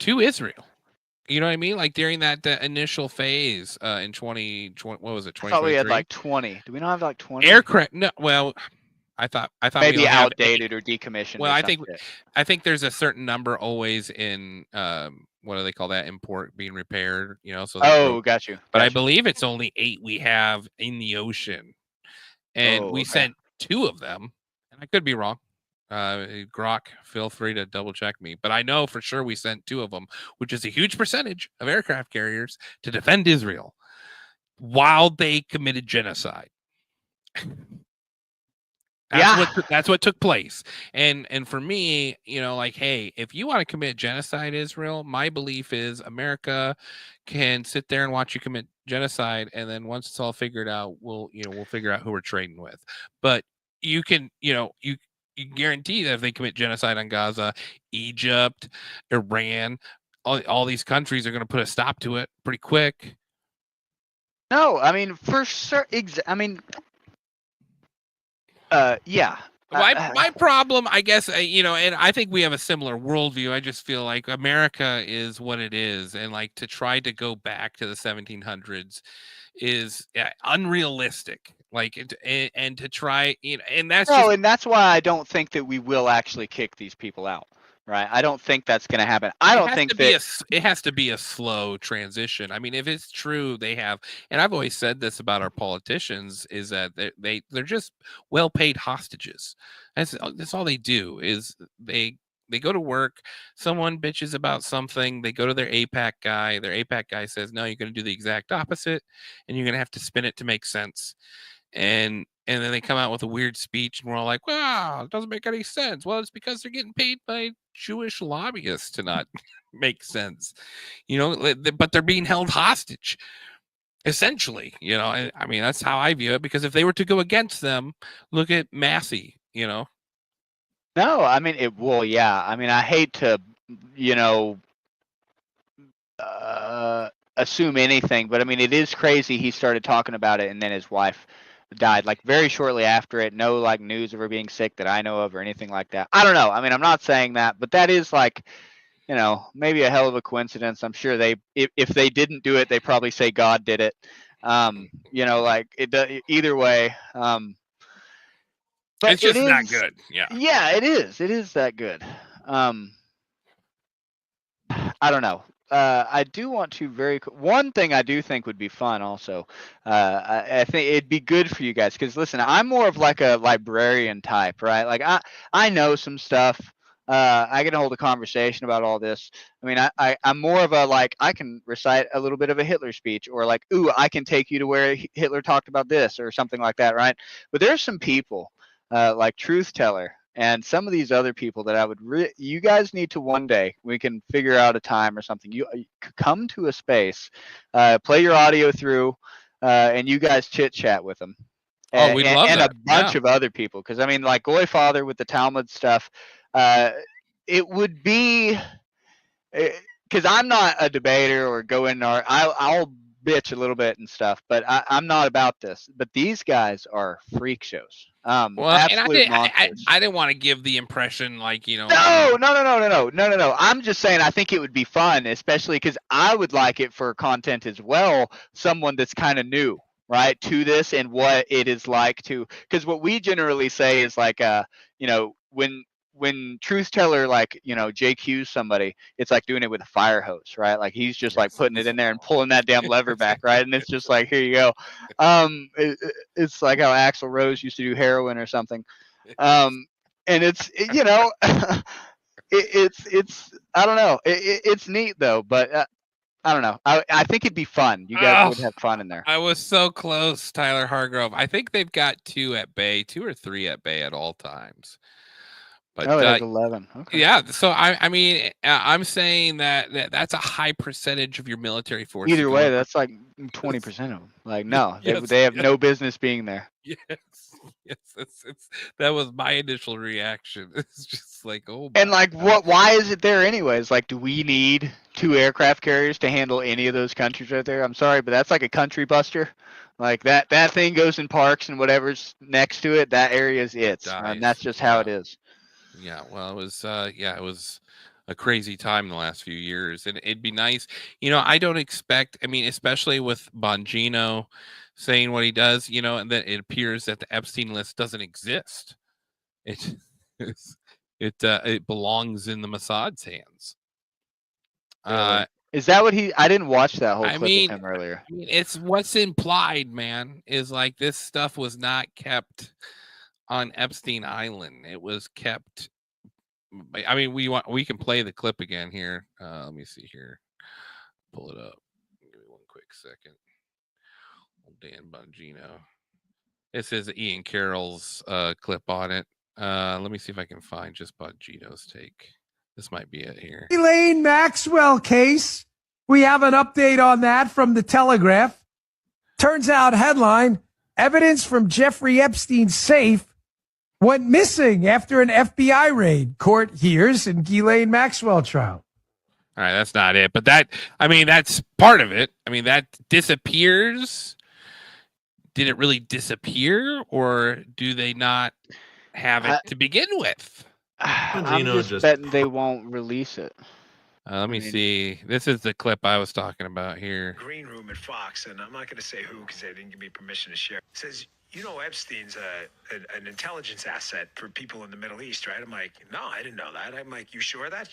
Israel. You know what I mean? Like during that initial phase in 2020, what was it? 2023? I thought we had like 20. Do we not have like 20 aircraft? No, well. I thought maybe outdated or decommissioned. Well, I think there's a certain number always in what do they call that? Import being repaired, So got you. But I believe it's only 8 we have in the ocean, and we sent 2 of them, and I could be wrong. Grok, feel free to double check me, but I know for sure we sent 2 of them, which is a huge percentage of aircraft carriers to defend Israel while they committed genocide. That's what took place. And for me, hey, if you want to commit genocide, Israel, my belief is America can sit there and watch you commit genocide, and then once it's all figured out, we'll figure out who we're trading with. But you can, you guarantee that if they commit genocide on Gaza, Egypt, Iran, all these countries are going to put a stop to it pretty quick. No, I mean, for sure. Yeah. My problem, I guess, and I think we have a similar worldview. I just feel like America is what it is, and like to try to go back to the 1700s is unrealistic. Like, and to try, and that's and that's why I don't think that we will actually kick these people out. Right. I don't think that's going to happen. I don't think that it has to be a slow transition. I mean, if it's true, they have, and I've always said this about our politicians, is that they're just well-paid hostages. That's all they do is they go to work. Someone bitches about something. They go to their AIPAC guy. Their AIPAC guy says, no, you're going to do the exact opposite, and you're going to have to spin it to make sense. And then they come out with a weird speech, and we're all like, wow, it doesn't make any sense. Well, it's because they're getting paid by Jewish lobbyists to not make sense, but they're being held hostage, essentially. I mean, that's how I view it, because if they were to go against them, look at Massey, No, I mean, yeah. I mean, I hate to, assume anything, but I mean, it is crazy. He started talking about it, and then his wife died like very shortly after it. No like news of her being sick that I know of or anything like that. I don't know. I mean, I'm not saying that, but that is like, maybe a hell of a coincidence. I'm sure if they didn't do it, they probably say God did it. Like it either way. But it's just not good. Yeah. Yeah, it is. It is that good. I don't know. I do want to one thing I do think would be fun also. I think it'd be good for you guys because listen, I'm more of like a librarian type, right? Like I know some stuff. I can hold a conversation about all this. I mean, I'm more of a like I can recite a little bit of a Hitler speech or like, ooh, I can take you to where Hitler talked about this or something like that, right? But there's some people like Truth Teller and some of these other people that I would you guys need to one day we can figure out a time or something. You come to a space, play your audio through, and you guys chit chat with them. Oh, we'd love And a that. bunch Yeah. of other people, because I mean, like Goy Father with the Talmud stuff, it would be because I'm not a debater or go in or I'll bitch a little bit and stuff, but I'm not about this. But these guys are freak shows. Well, and Absolute monsters. I didn't want to give the impression like No. I'm just saying I think it would be fun, especially because I would like it for content as well. Someone that's kind of new, right, to this and what it is like to. Because what we generally say is like, when Truth Teller like JQs somebody, it's like doing it with a fire hose, right? Like he's just like putting it in there and pulling that damn lever back, right? And it's just like, here you go. It's like how Axl Rose used to do heroin or something. And it's it's I don't know. It's neat though, but I don't know. I think it'd be fun. You guys would have fun in there. I was so close, Tyler Hargrove. I think they've got 2 or 3 at bay at all times. But it has 11. Okay. Yeah, so I mean, I'm saying that's a high percentage of your military force. Either way, that's like 20% of them. Like no, they have no business being there. Yes, it's that was my initial reaction. It's just like, oh. And like, why is it there anyways? Like, do we need 2 aircraft carriers to handle any of those countries right there? I'm sorry, but that's like a country buster. Like that thing goes in parks and whatever's next to it, that area is it, and that's just how it is. Yeah, well, it was it was a crazy time in the last few years, and it'd be nice. I don't expect. I mean, especially with Bongino saying what he does, and that it appears that the Epstein list doesn't exist. It belongs in the Mossad's hands. Is that what I didn't watch that whole clip of him earlier. I mean, it's what's implied, man, is like this stuff was not kept on Epstein Island. It was kept. I mean, we can play the clip again here. Let me see here. Pull it up. Give me one quick second. Dan Bongino. This is Ian Carroll's clip on it. Let me see if I can find just Bongino's take. This might be it here. Ghislaine Maxwell case. We have an update on that from the Telegraph. Turns out, headline, evidence from Jeffrey Epstein's safe went missing after an FBI raid. Court hears in Ghislaine Maxwell trial. All right, that's not it. But that's part of it. I mean, that disappears. Did it really disappear, or do they not have it to begin with? I'm just betting they won't release it. Let me see. This is the clip I was talking about here. Green room at Fox, and I'm not going to say who because they didn't give me permission to share. It says, Epstein's an intelligence asset for people in the Middle East, right? I'm like, no, I didn't know that. I'm like, you sure of that?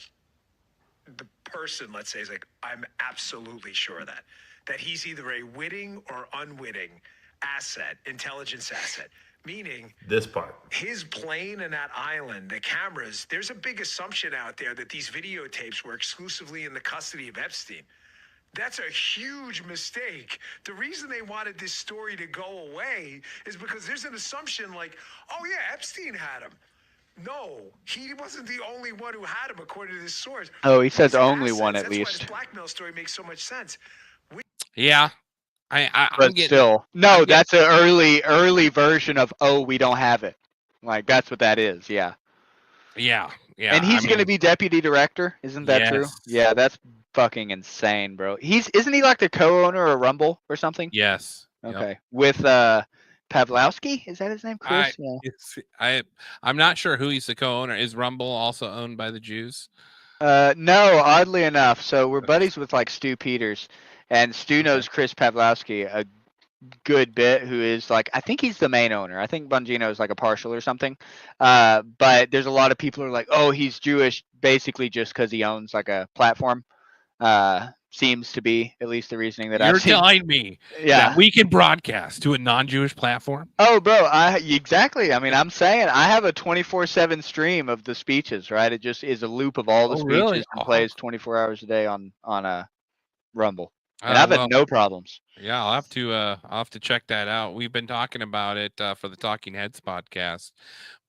The person, let's say, is like, I'm absolutely sure of that. That he's either a witting or unwitting asset, intelligence asset. Meaning this part, his plane and that island, the cameras, there's a big assumption out there that these videotapes were exclusively in the custody of Epstein. That's a huge mistake. The reason they wanted this story to go away is because there's an assumption like, oh yeah, Epstein had him. No, he wasn't the only one who had him, according to this source. Oh, he says only one at That's least. Why this blackmail story makes so much sense. Yeah. But still, no, that's an early version of, oh, we don't have it. Like, that's what that is. Yeah. Yeah. And he's going to be deputy director. Isn't that true? Yeah, that's fucking insane, bro. Isn't he like the co-owner of Rumble or something? Yes. Okay. Yep. With Pavlowski? Is that his name? Chris? I'm not sure who he's the co-owner. Is Rumble also owned by the Jews? No, oddly enough. So we're buddies with like Stu Peters. And Stu knows Chris Pavlowski a good bit, who is like, I think he's the main owner. I think Bongino is like a partial or something. But there's a lot of people who are like, oh, he's Jewish basically just because he owns like a platform. seems to be at least the reasoning that You're I've seen. telling me Yeah. that we can broadcast to a non-Jewish platform? Oh, bro, exactly. I mean, I'm saying I have a 24/7 stream of the speeches, right? It just is a loop of all the Oh, really? speeches and plays 24 hours a day on Rumble, and I've had Well, no problems. yeah, I'll have to check that out. We've been talking about it for the Talking Heads podcast,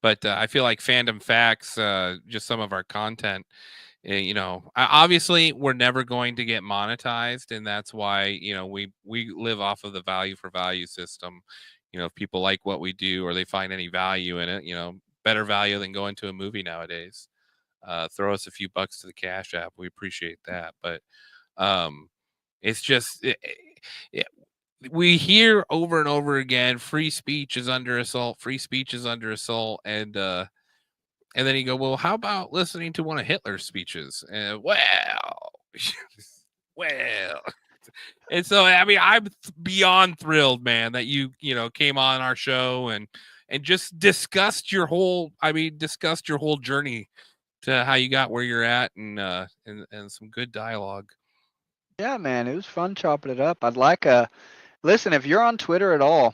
but I feel like Fandom Facts, just some of our content, you know, obviously we're never going to get monetized, and that's why, you know, we live off of the value for value system. You know, if people like what we do or they find any value in it, you know, better value than going to a movie nowadays. Throw us a few bucks to the Cash App. We appreciate that, but it's just we hear over and over again, free speech is under assault, free speech is under assault, and then you go, well, how about listening to one of Hitler's speeches? Well, well, and so I mean, I'm beyond thrilled, man, that you know came on our show and just discussed your whole journey to how you got where you're at, and some good dialogue. Yeah, man, it was fun chopping it up. I'd like listen, if you're on Twitter at all,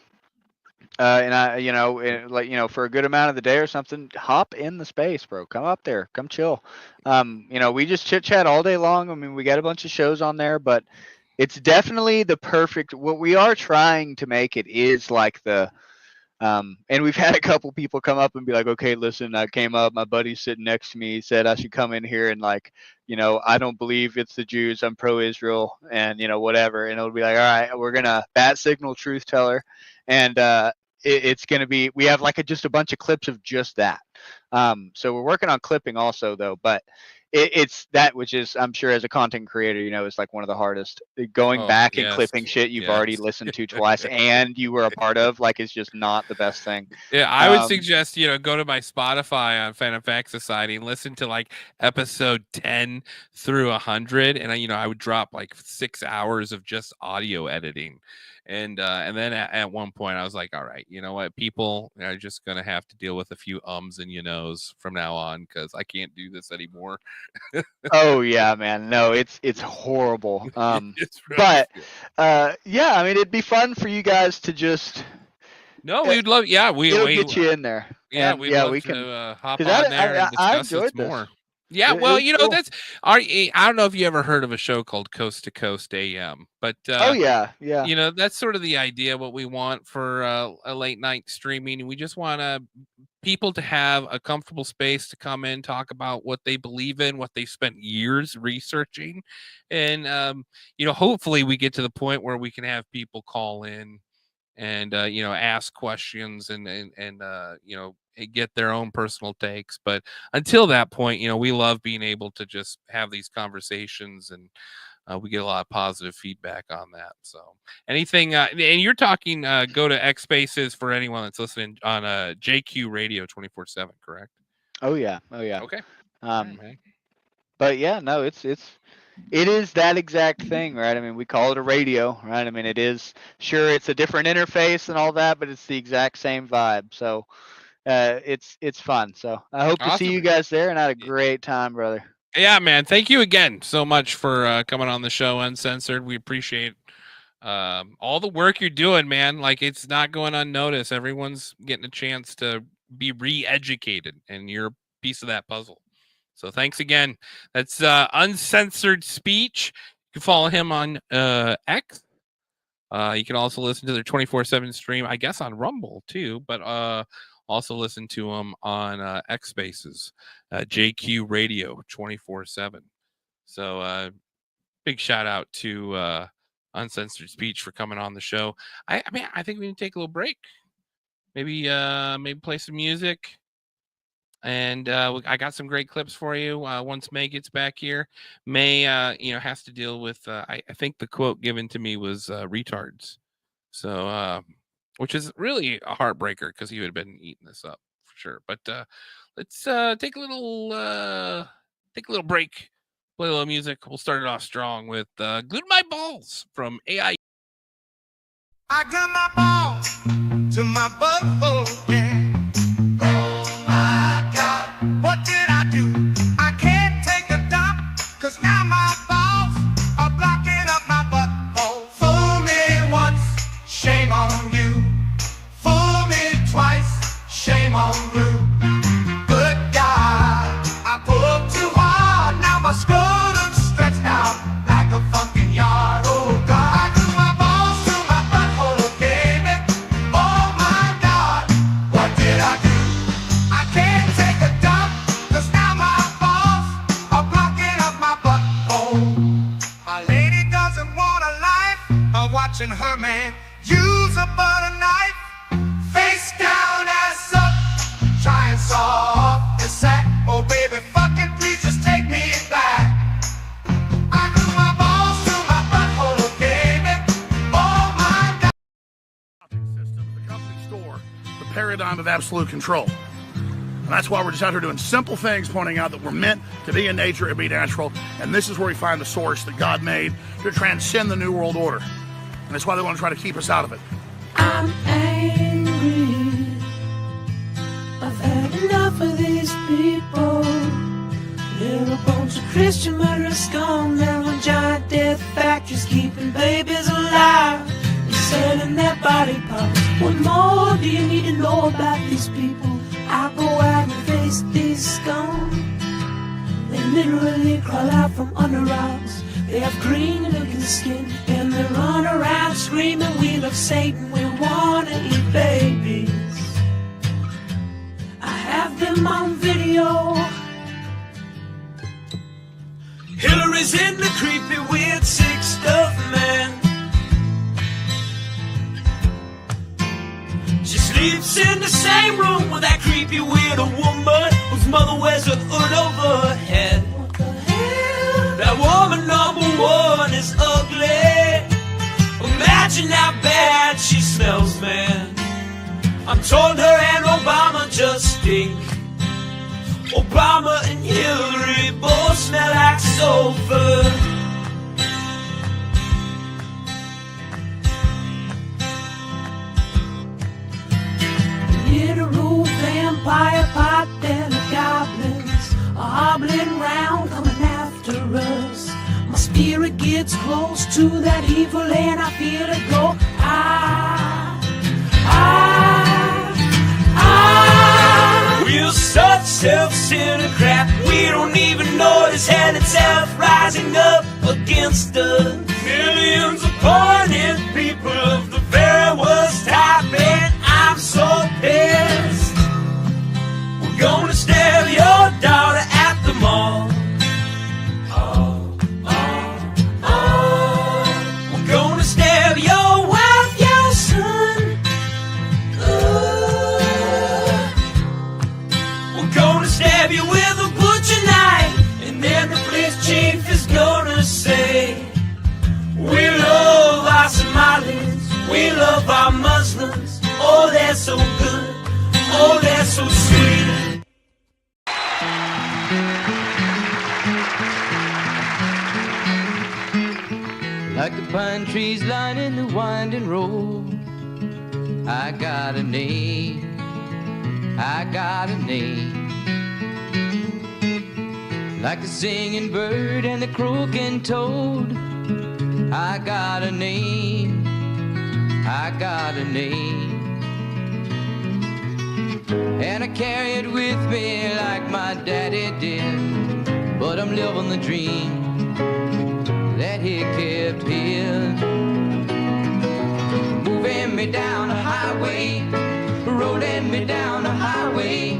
and I, you know, like, you know, for a good amount of the day or something, hop in the space, bro. Come up there, come chill. You know, we just chit chat all day long. I mean, we got a bunch of shows on there, but it's definitely the perfect. What we are trying to make it is like the. And we've had a couple people come up and be like, okay, listen, I came up, my buddy's sitting next to me, he said I should come in here and, like, you know, I don't believe it's the Jews, I'm pro-Israel, and, you know, whatever. And it'll be like, all right, we're going to bat signal truth teller. And it's going to be, we have like just a bunch of clips of just that. So we're working on clipping also, though, but it's that, which is, I'm sure as a content creator, you know, it's like one of the hardest. Going back and clipping shit you've already listened to twice and you were a part of, like, is just not the best thing. Yeah, I would suggest, you know, go to my Spotify on Phantom Fact Society and listen to like episode 10 through 100, and you know, I would drop like 6 hours of just audio editing. And then at one point I was like, all right, you know what, people are just gonna have to deal with a few ums and you knows from now on, because I can't do this anymore. Oh yeah, man, no, it's horrible. It's really yeah, I mean, it'd be fun for you guys to just. No, we'd love. Yeah, it'll get you in there. Yeah, and, we'd yeah, love we to can hop on there and discuss this more. Yeah, well, you know, cool. that's I don't know if you ever heard of a show called Coast to Coast AM, but oh yeah, you know, that's sort of the idea. What we want for a late night streaming, we just want people to have a comfortable space to come in, talk about what they believe in, what they spent years researching, and you know, hopefully we get to the point where we can have people call in and you know, ask questions and you know, get their own personal takes. But until that point, you know, we love being able to just have these conversations, and we get a lot of positive feedback on that. So anything, and you're talking, go to X Spaces for anyone that's listening on JQ Radio 24/7, correct? Oh yeah, Okay. But yeah, no, it is that exact thing, right? I mean, we call it a radio, right? I mean, it is, sure, it's a different interface and all that, but it's the exact same vibe. So it's fun. So I hope to see you guys there, and I had a great time, brother. Yeah, man. Thank you again so much for coming on the show, Uncensored. We appreciate all the work you're doing, man. Like, it's not going unnoticed. Everyone's getting a chance to be re-educated, and you're a piece of that puzzle. So thanks again. That's Uncensored Speech. You can follow him on X. You can also listen to their 24/7 stream, I guess, on Rumble too, but also listen to him on X Spaces, JQ Radio 24/7. So big shout out to Uncensored Speech for coming on the show. I mean, I think we need to take a little break. Maybe play some music. And I got some great clips for you once May gets back here. May, you know, has to deal with, I think the quote given to me was retards. So, which is really a heartbreaker, because he would have been eating this up for sure. But let's take a little break, play a little music. We'll start it off strong with Glued My Balls from AI. I got my balls to my butthole, yeah. What did I do? I can't take a dump, 'cause now my balls watching her man use a butter knife, face down, ass up, try and saw off his sack. Oh baby, fuck it, please just take me back. I grew my balls to my butthole, baby. Oh my God. System, the company store, the paradigm of absolute control. And that's why we're just out here doing simple things, pointing out that we're meant to be in nature and be natural. And this is where we find the source that God made to transcend the New World Order. And that's why they want to try to keep us out of it. I'm angry. I've had enough of these people. They're a bunch of Christian murderers, scum. They're on giant death factories, keeping babies alive and selling their body parts. What more do you need to know about these people? I go out and face these scum. They literally crawl out from under rocks. They have green looking skin and they run around screaming, we love Satan, we wanna eat babies. I have them on video. Hillary's in the creepy weird sick stuff, man. She sleeps in the same room with that creepy weird woman whose mother wears a hood over her head. What the hell? That woman number one is ugly. Imagine how bad she smells, man. I'm told her and Obama just stink. Obama and Hillary both smell like sulfur. Literal vampire pot belly goblins are hobbling round coming after us. My spirit gets close to that evil and I feel it go. We're such self-centered crap. We don't even notice hell itself rising up against us. Millions of pointed people of the very worst type, and I'm so pissed. We're gonna stab your daughter at the mall. We're gonna stab your wife, your son. We're gonna stab you with a butcher knife, and then the police chief is gonna say, we love our Somalis, we love our Muslims. Oh, they're so good, oh, they're so sweet. Like the pine trees lining the winding road, I got a name, I got a name. Like the singing bird and the croaking toad, I got a name, I got a name. And I carry it with me like my daddy did, but I'm living the dream that he kept hid. Moving me down the highway, rolling me down the highway,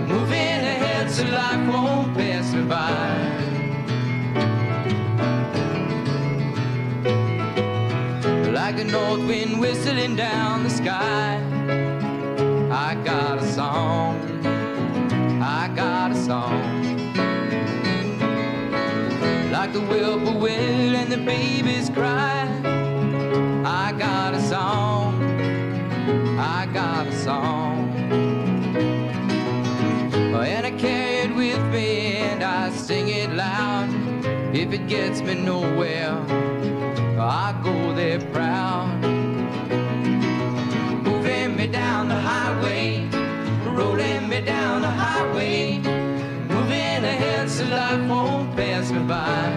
moving ahead so life won't pass me by. Like a north wind whistling down the sky, I got a song, I got a song. Like the whippoorwill and the babies cry, I got a song, I got a song. And I carry it with me and I sing it loud. If it gets me nowhere, I go there proud. Moving me down the highway, rolling me down the highway, moving ahead so life won't pass me by.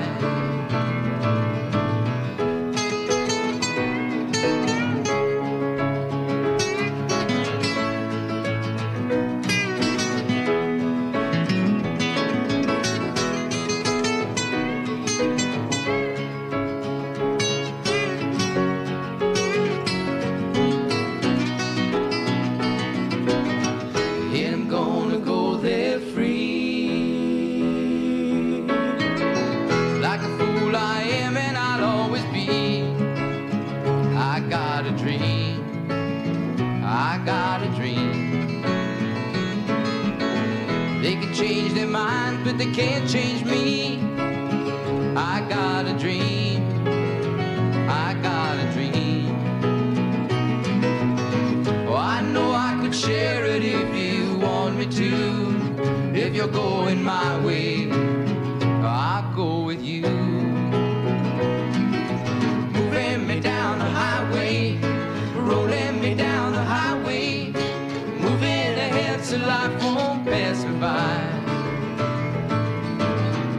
dream. I got a dream. They can change their minds, but they can't change me. I got a dream. I got a dream. Oh, I know I could share it if you want me to. If you're going my way, I'll go with you. Moving me down the highway, rolling me down the highway, moving ahead so life won't pass me by.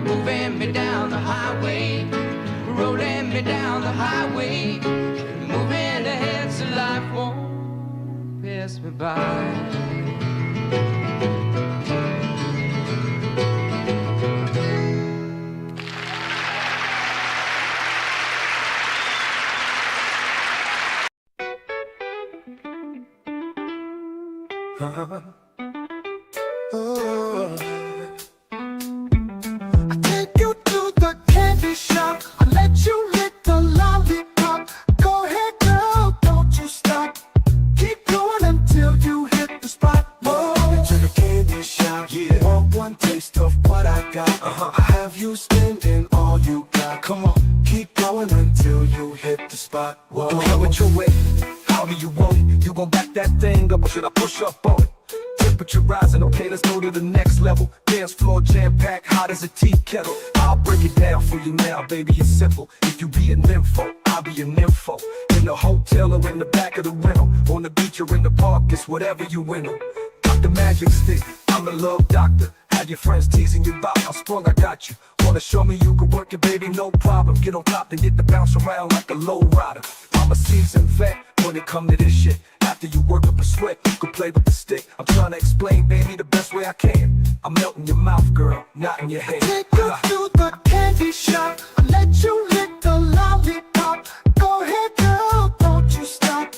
Moving me down the highway, rolling me down the highway, moving ahead so life won't pass me by. I take you to the candy shop. I let you lick the lollipop. Go ahead, girl, don't you stop. Keep going until you hit the spot. Whoa, to the candy shop. Yeah, want one taste of what I got. I have you spending all you got. Come on, keep going until you hit the spot. Whoa, Don't care what you way, however you want it. You gon' back that thing up or should I push up on it? Temperature rising, okay, let's go to the next level. Dance floor jam-packed, hot as a tea kettle. I'll break it down for you now, baby, it's simple. If you be a nympho, I'll be a nympho. In the hotel or in the back of the rental, on the beach or in the park, it's whatever you winnow. Got the magic stick, I'm the love doctor. Had your friends teasing you about how sprung I got you. Wanna show me you can work it, baby, no problem. Get on top and get to bounce around like a low rider. I'm a seasoned vet when it come to this shit. After you work up a sweat, you can play with the stick. I'm trying to explain, baby, the best way I can. I'm melting your mouth, girl, not in your hand. Take you to the candy shop. I let you lick the lollipop. Go ahead, girl, don't you stop.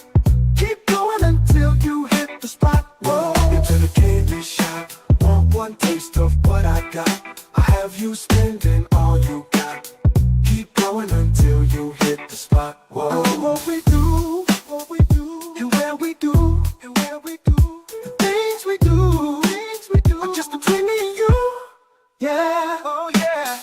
Keep going until you hit the spot. Whoa, into the candy shop. Want one taste of what I got. I have you spending all you got. Keep going until you hit the spot. Whoa, what we do, and where we do, the things we do, are just between me and you. Yeah, oh yeah.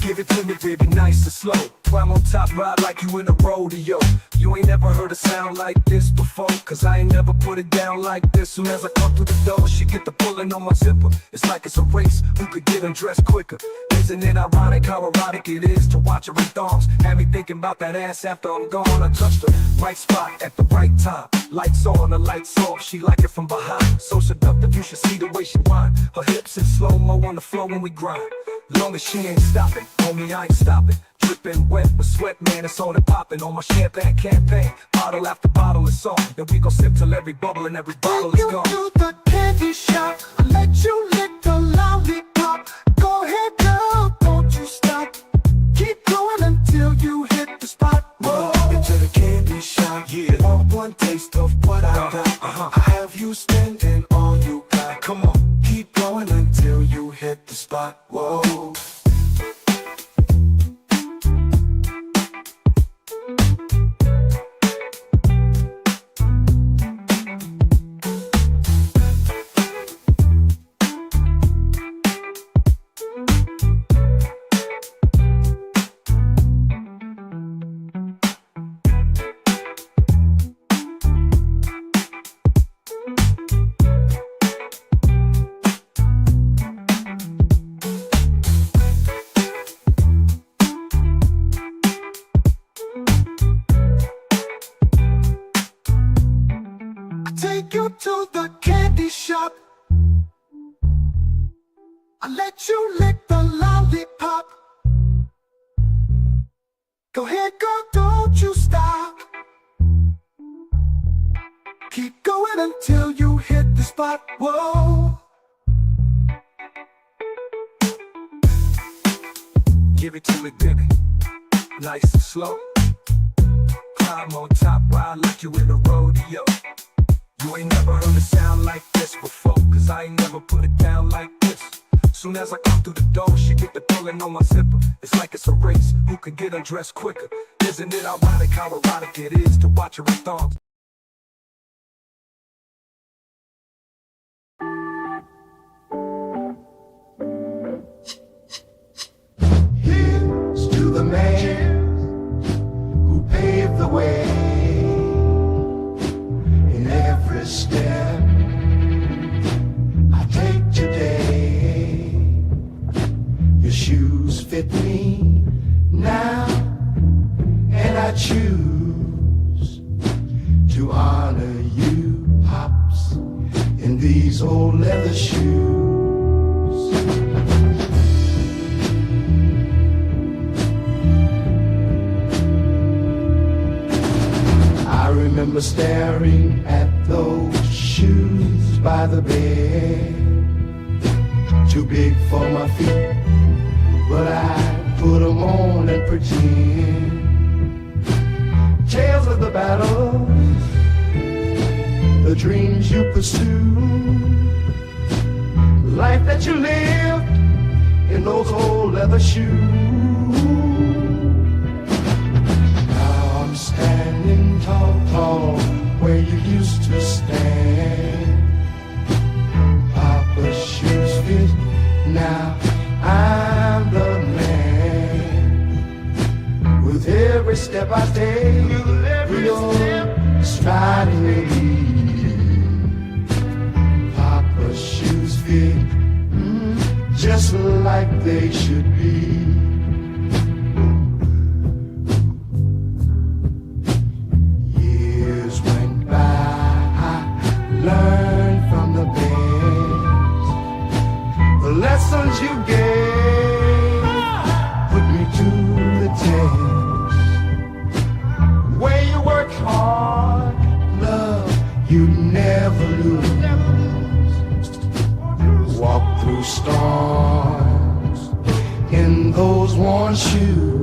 Give it to me, baby, nice and slow. Climb on top, ride like you in a rodeo. You ain't never heard a sound like this before, cause I ain't never put it down like this. Soon as I come through the door, she get the pulling on my zipper. It's like it's a race, who could get undressed quicker. Isn't it ironic how erotic it is to watch her in thongs? Had me thinking about that ass after I'm gone. I touched her, right spot at the right time. Lights on, the lights off, she like it from behind. So seductive, you should see the way she whine. Her hips in slow-mo on the floor when we grind. Long as she ain't stopping, homie, I ain't stopping. Dripping wet with sweat, man, it's on and popping. On my champagne campaign, bottle after bottle is on. Then we gon' sip till every bubble and every bottle is gone. Take you to the candy shop. I let you lick the lollipop. Go ahead, girl, don't you stop. Keep going until you hit the spot. Whoa, into the candy shop. Yeah, want one taste of what I got. I have you spending all you got. Come on, keep going until you hit the spot. Whoa. Take you to the candy shop. I let you lick the lollipop. Go ahead, girl, don't you stop. Keep going until you hit the spot. Whoa. Give it to me, baby, nice and slow. Climb on top, ride like you in a rodeo. You ain't never heard a sound like this before, cause I ain't never put it down like this. Soon as I come through the door, she get the pulling on my zipper. It's like it's a race, who can get undressed quicker. Isn't it ironic how erotic it is to watch her in thongs? the way. In every step I take today, your shoes fit me now, and I choose to honor you, Pops, in these old leather shoes. I remember staring at those shoes by the bed, too big for my feet, but I put them on and pretend. Tales of the battles, the dreams you pursue, life that you lived in those old leather shoes. Now I'm standing tall, tall, where you used to stand. Papa's shoes fit, now I'm the man. With every step I take, you're striding me. Papa's shoes fit just like they should be. Years went by, I learned from the best. The lessons you gave put me to the test. Where you work hard, love you never lose. Walk through storms in those worn shoes.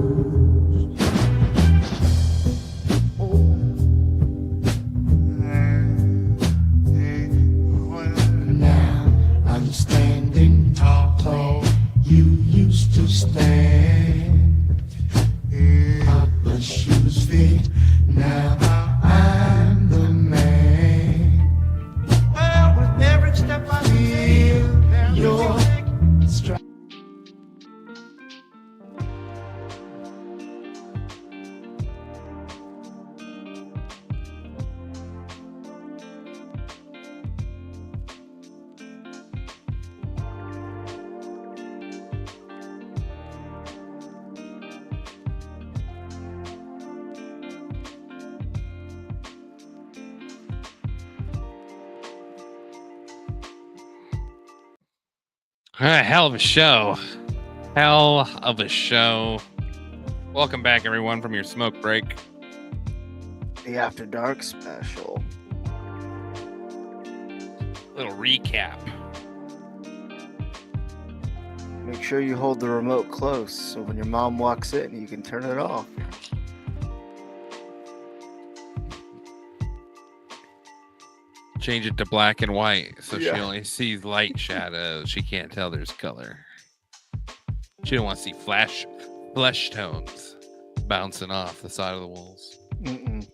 Now I'm standing tall, tall, you used to stand. Papa's shoes fit, now I'm the man. Well, with every step I feel your stride. Hell of a show. Hell of a show. Welcome back, everyone, from your smoke break. The After Dark special. Little recap. Make sure you hold the remote close so when your mom walks in, you can turn it off. Change it to black and white so she Yeah. only sees light shadows. She can't tell there's color. She don't want to see flesh tones bouncing off the side of the walls. Mm-mm.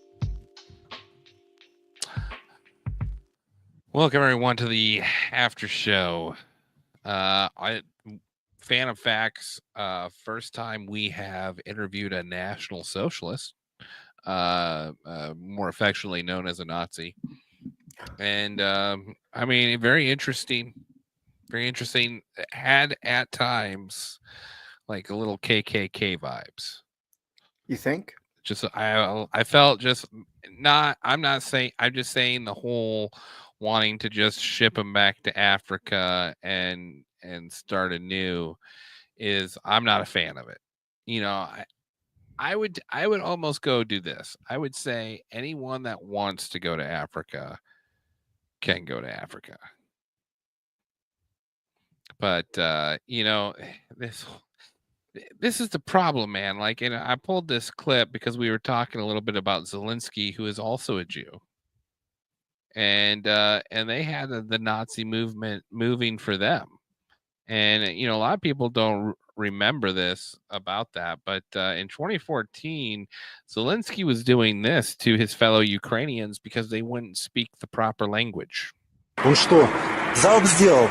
Welcome, everyone, to the after show. Fan of facts. First time we have interviewed a National Socialist, more affectionately known as a Nazi. And I mean, very interesting. Had at times like a little KKK vibes. You think? Just I felt just not. I'm just saying the whole wanting to just ship them back to Africa and start anew is, I'm not a fan of it. You know, I would almost go do this. I would say anyone that wants to go to Africa can go to Africa. But you know, this is the problem, man. Like, and I pulled this clip because we were talking a little bit about Zelensky, who is also a Jew. And they had the Nazi movement moving for them. And you know, a lot of people don't remember this about that, but in 2014, Zelensky was doing this to his fellow Ukrainians because they wouldn't speak the proper language. Он что, залп сделал?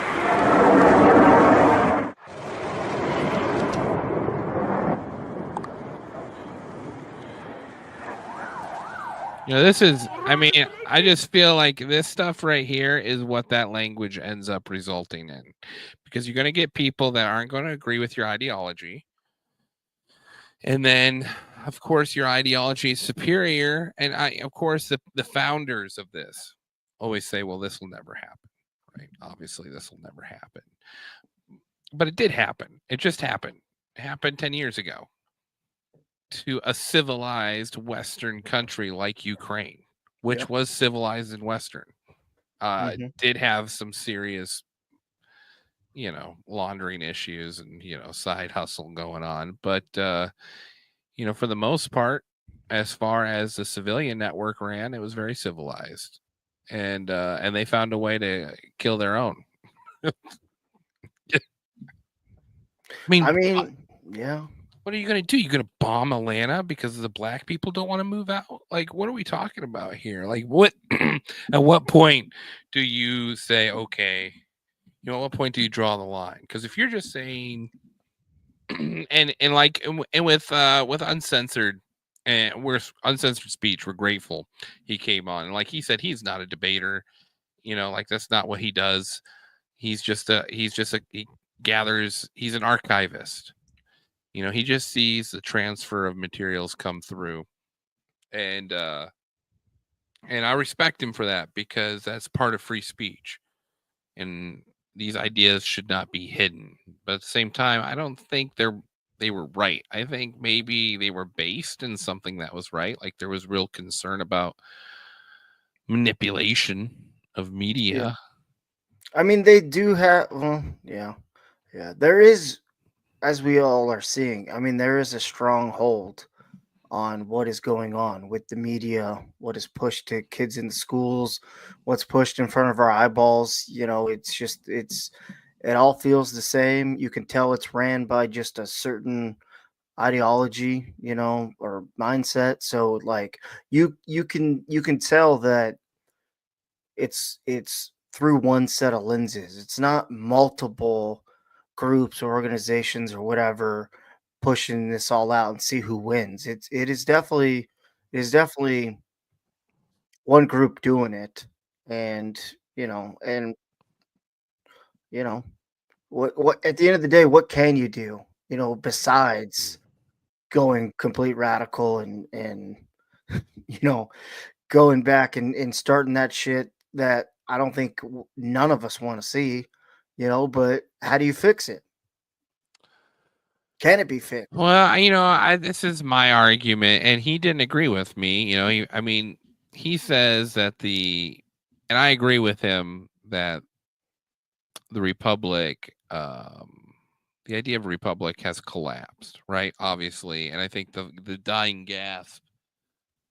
this is, I mean, I just feel like this stuff right here is what that language ends up resulting in. Because you're going to get people that aren't going to agree with your ideology. And then, of course, your ideology is superior. And of course, the founders of this always say, well, this will never happen. Right? Obviously, this will never happen. But it did happen. It just happened. It happened 10 years ago to a civilized Western country like Ukraine, which was civilized and Western. Did have some serious, laundering issues and, side hustle going on. But, for the most part, as far as the civilian network ran, it was very civilized. And they found a way to kill their own. I mean, yeah. What are you going to do? You're going to bomb Atlanta because the black people don't want to move out? Like, what are we talking about here? Like, what? At what point do you say, okay, at what point do you draw the line? Because if you're just saying, and with Uncensored, and we're Uncensored Speech, we're grateful he came on, and like he said, he's not a debater. Like that's not what he does. He gathers. He's an archivist. He just sees the transfer of materials come through, and I respect him for that because that's part of free speech, and these ideas should not be hidden. But at the same time, I don't think they were right. I think maybe they were based in something that was right. Like there was real concern about manipulation of media. Yeah. I mean, they do have. Well, yeah. There is, as we all are seeing. I mean, there is a strong hold on what is going on with the media, what is pushed to kids in the schools, what's pushed in front of our eyeballs. It all feels the same. You can tell it's ran by just a certain ideology, or mindset. So like you can tell that it's through one set of lenses. It's not multiple groups or organizations or whatever pushing this all out and see who wins. It is definitely one group doing it, and you know what at the end of the day, what can you do? Besides going complete radical and you know going back and starting that shit that I don't think none of us want to see. But how do you fix it? Can it be fixed? Well, this is my argument, and he didn't agree with me. He says that and I agree with him that the republic, the idea of a republic has collapsed, right? Obviously, and I think the dying gasp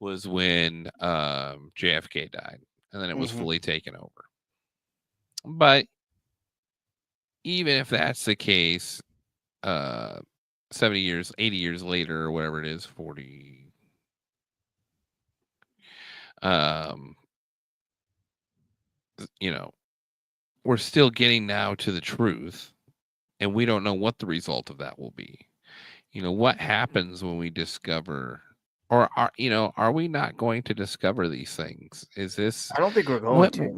was when JFK died, and then it was fully taken over. But even if that's the case, 70 years, 80 years later, or whatever it is, 40. We're still getting now to the truth, and we don't know what the result of that will be. What happens when we discover, or are we not going to discover these things? Is this? I don't think we're going to.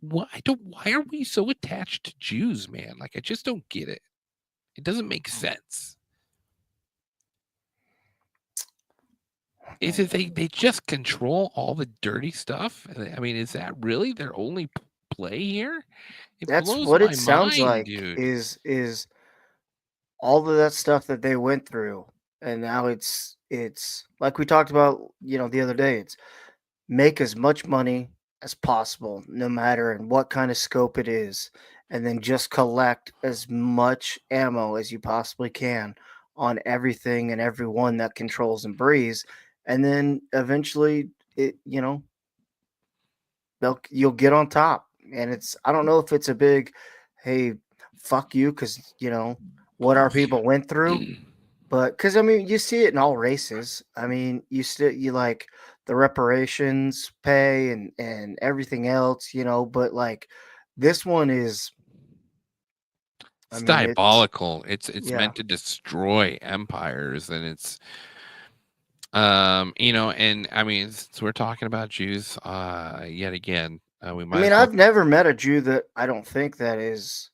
Why are we so attached to Jews, man? Like, I just don't get it. It doesn't make sense. Is it they just control all the dirty stuff? I mean, is that really their only play here? That's blows what my it sounds mind, like. dude. Is all of that stuff that they went through, and now it's like we talked about, the other day. It's make as much money as possible, no matter in what kind of scope it is, and then just collect as much ammo as you possibly can on everything and everyone that controls and breathes, and then eventually you'll get on top. And I don't know if it's a big, hey, fuck you, because what our people went through. But because I mean, you see it in all races. I mean, you like the reparations pay and everything else, but like this one is, It's diabolical. It's yeah. meant to destroy empires, and And I mean, since we're talking about Jews, yet again, we I might mean, as well. I've never met a Jew that I don't think that is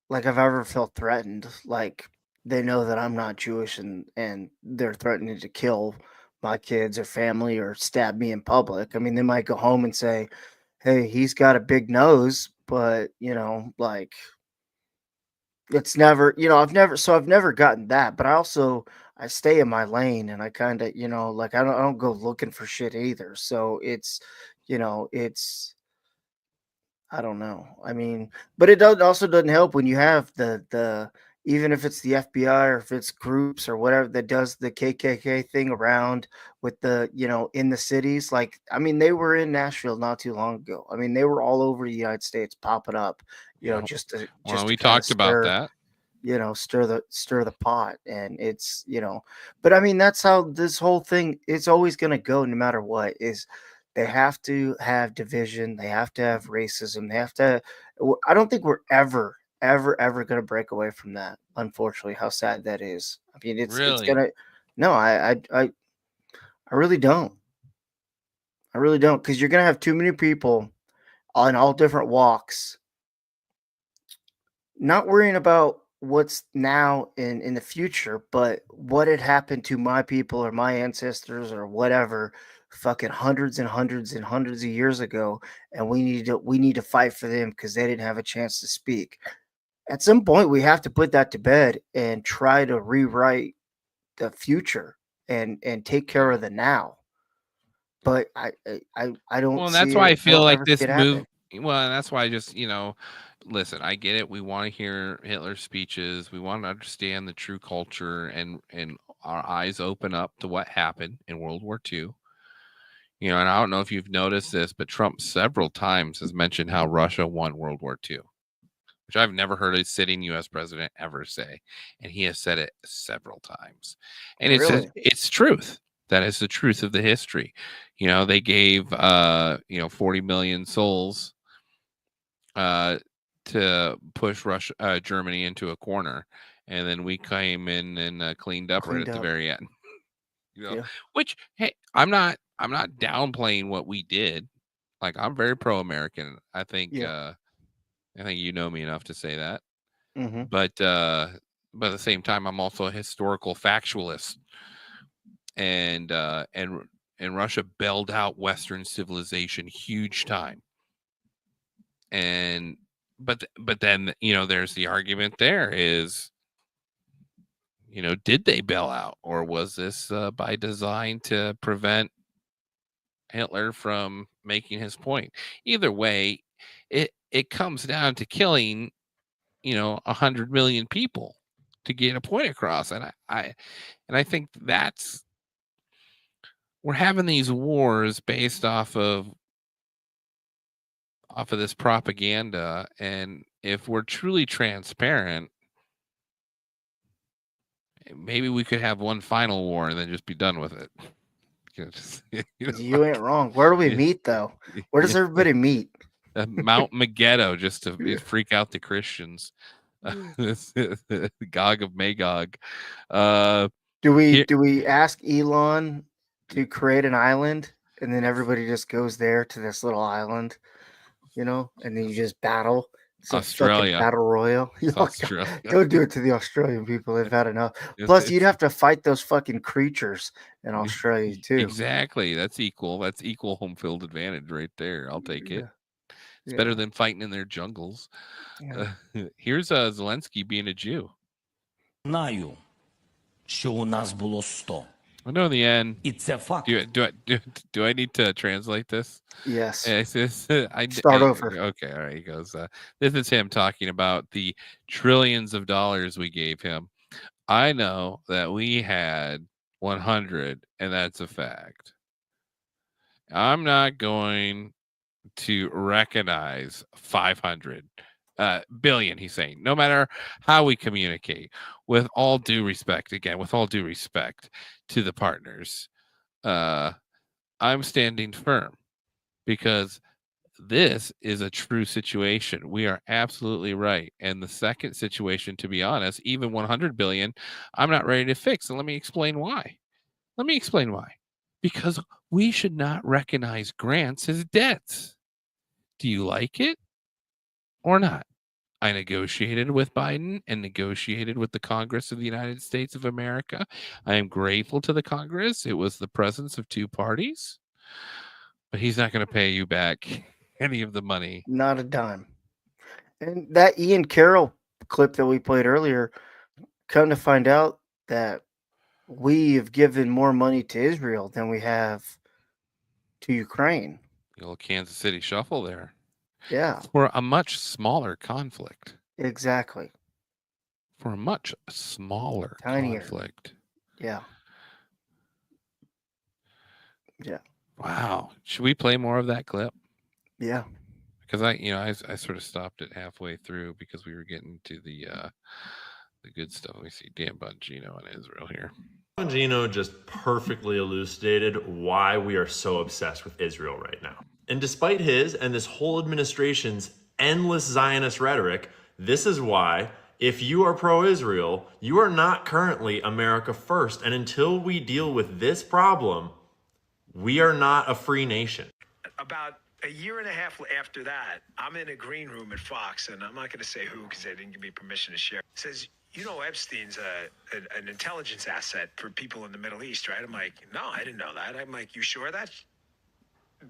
like I've ever felt threatened. Like they know that I'm not Jewish and they're threatening to kill my kids or family or stab me in public. I mean, they might go home and say, "Hey, he's got a big nose," but like it's never, I've never gotten that, but I stay in my lane and I kind of, like I don't go looking for shit either. So it's I don't know. I mean, but it also doesn't help when you have the even if it's the FBI or if it's groups or whatever that does the KKK thing around with the in the cities. Like, I mean, they were in Nashville not too long ago. I mean, they were all over the United States popping up, Yeah. just to We kind of talked about stir that. stir the pot. And it's but I mean, that's how this whole thing is always going to go, no matter what. Is they have to have division, they have to have racism, they have to I don't think we're ever going to break away from that, unfortunately. How sad that is. I mean, it's Really? gonna no, I really don't. I really don't, because you're gonna have too many people on all different walks not worrying about what's now in the future, but what had happened to my people or my ancestors or whatever, fucking hundreds and hundreds and hundreds of years ago, and we need to fight for them because they didn't have a chance to speak. At some point, we have to put that to bed and try to rewrite the future and take care of the now. But I don't Well, and that's see why it. I I feel don't like ever see this it move. happen. Well, and that's why I just, listen, I get it. We want to hear Hitler's speeches. We want to understand the true culture and our eyes open up to what happened in World War II. And I don't know if you've noticed this, but Trump several times has mentioned how Russia won World War II, which I've never heard a sitting U.S. president ever say, and he has said it several times, and Really? it's truth. That is the truth of the history. They gave 40 million souls to push Germany into a corner, and then we came in and cleaned up right Cleaned at the up. very end. Yeah. Which, hey, I'm not downplaying what we did. Like, I'm very pro-American. Yeah. I think you know me enough to say that. Mm-hmm. But at the same time, I'm also a historical factualist, and Russia bailed out Western civilization huge time. And but then there's the argument there is did they bail out, or was this by design to prevent Hitler from making his point? Either way, it comes down to killing 100 million people to get a point across, and I think that's we're having these wars based off of this propaganda, and if we're truly transparent, maybe we could have one final war and then just be done with it. You ain't wrong. Where do we meet, though? Where does everybody meet? Mount Megiddo, just to freak out the Christians. Gog of Magog. Do Here, we ask Elon to create an island, and then everybody just goes there to this little island, and then you just battle? It's a fucking Australia. battle royal. It's Australia. Don't do it to the Australian people. They've had enough. Plus, you'd have to fight those fucking creatures in Australia too. Exactly. That's equal. That's equal home field advantage right there. I'll take it. It's Yeah. better than fighting in their jungles. Yeah. Here's Zelensky being a Jew. Знаю, що у нас було 100. I know in the end. It's a fact. Do I need to translate this? Yes. Start over. Okay, all right. He goes, this is him talking about the trillions of dollars we gave him. I know that we had 100, and that's a fact. I'm not going to recognize 500 billion, he's saying, no matter how we communicate. With all due respect, again, with all due respect to the partners, I'm standing firm, because this is a true situation. We are absolutely right. And the second situation, to be honest, even 100 billion, I'm not ready to fix. And let me explain why. Because we should not recognize grants as debts. Do you like it or not? I negotiated with Biden and negotiated with the Congress of the United States of America. I am grateful to the Congress. It was the presence of two parties, but he's not going to pay you back any of the money. Not a dime. And that Ian Carroll clip that we played earlier, come to find out that we have given more money to Israel than we have to Ukraine. The old Kansas City shuffle there. Yeah. For a much smaller conflict. Exactly. For a much smaller Tinier. conflict. Yeah. Yeah. Wow. Should we play more of that clip? Yeah. Because I sort of stopped it halfway through because we were getting to the good stuff. Let me see. Dan Bongino and Israel here. Bongino just perfectly elucidated why we are so obsessed with Israel right now. And despite his and this whole administration's endless Zionist rhetoric, this is why, if you are pro-Israel, you are not currently America first. And until we deal with this problem, we are not a free nation. About a year and a half after that, I'm in a green room at Fox, and I'm not going to say who because they didn't give me permission to share. It says, you know, Epstein's an intelligence asset for people in the Middle East, right? I'm like, no, I didn't know that. I'm like, you sure of that?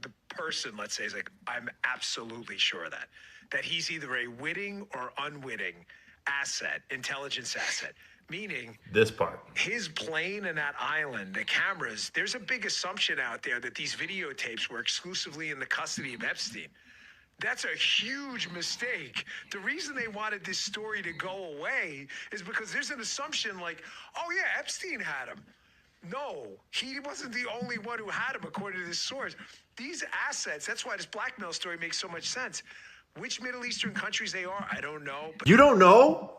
The person, let's say, is like, I'm absolutely sure of that. That he's either a witting or unwitting asset, intelligence asset. Meaning, this part. His plane and that island, the cameras, there's a big assumption out there that these videotapes were exclusively in the custody of Epstein. That's a huge mistake. The reason they wanted this story to go away is because there's an assumption like, oh yeah, Epstein had him. No, he wasn't the only one who had him, according to this source. These assets, that's why this blackmail story makes so much sense. Which Middle Eastern countries they are, I don't know. But you don't know?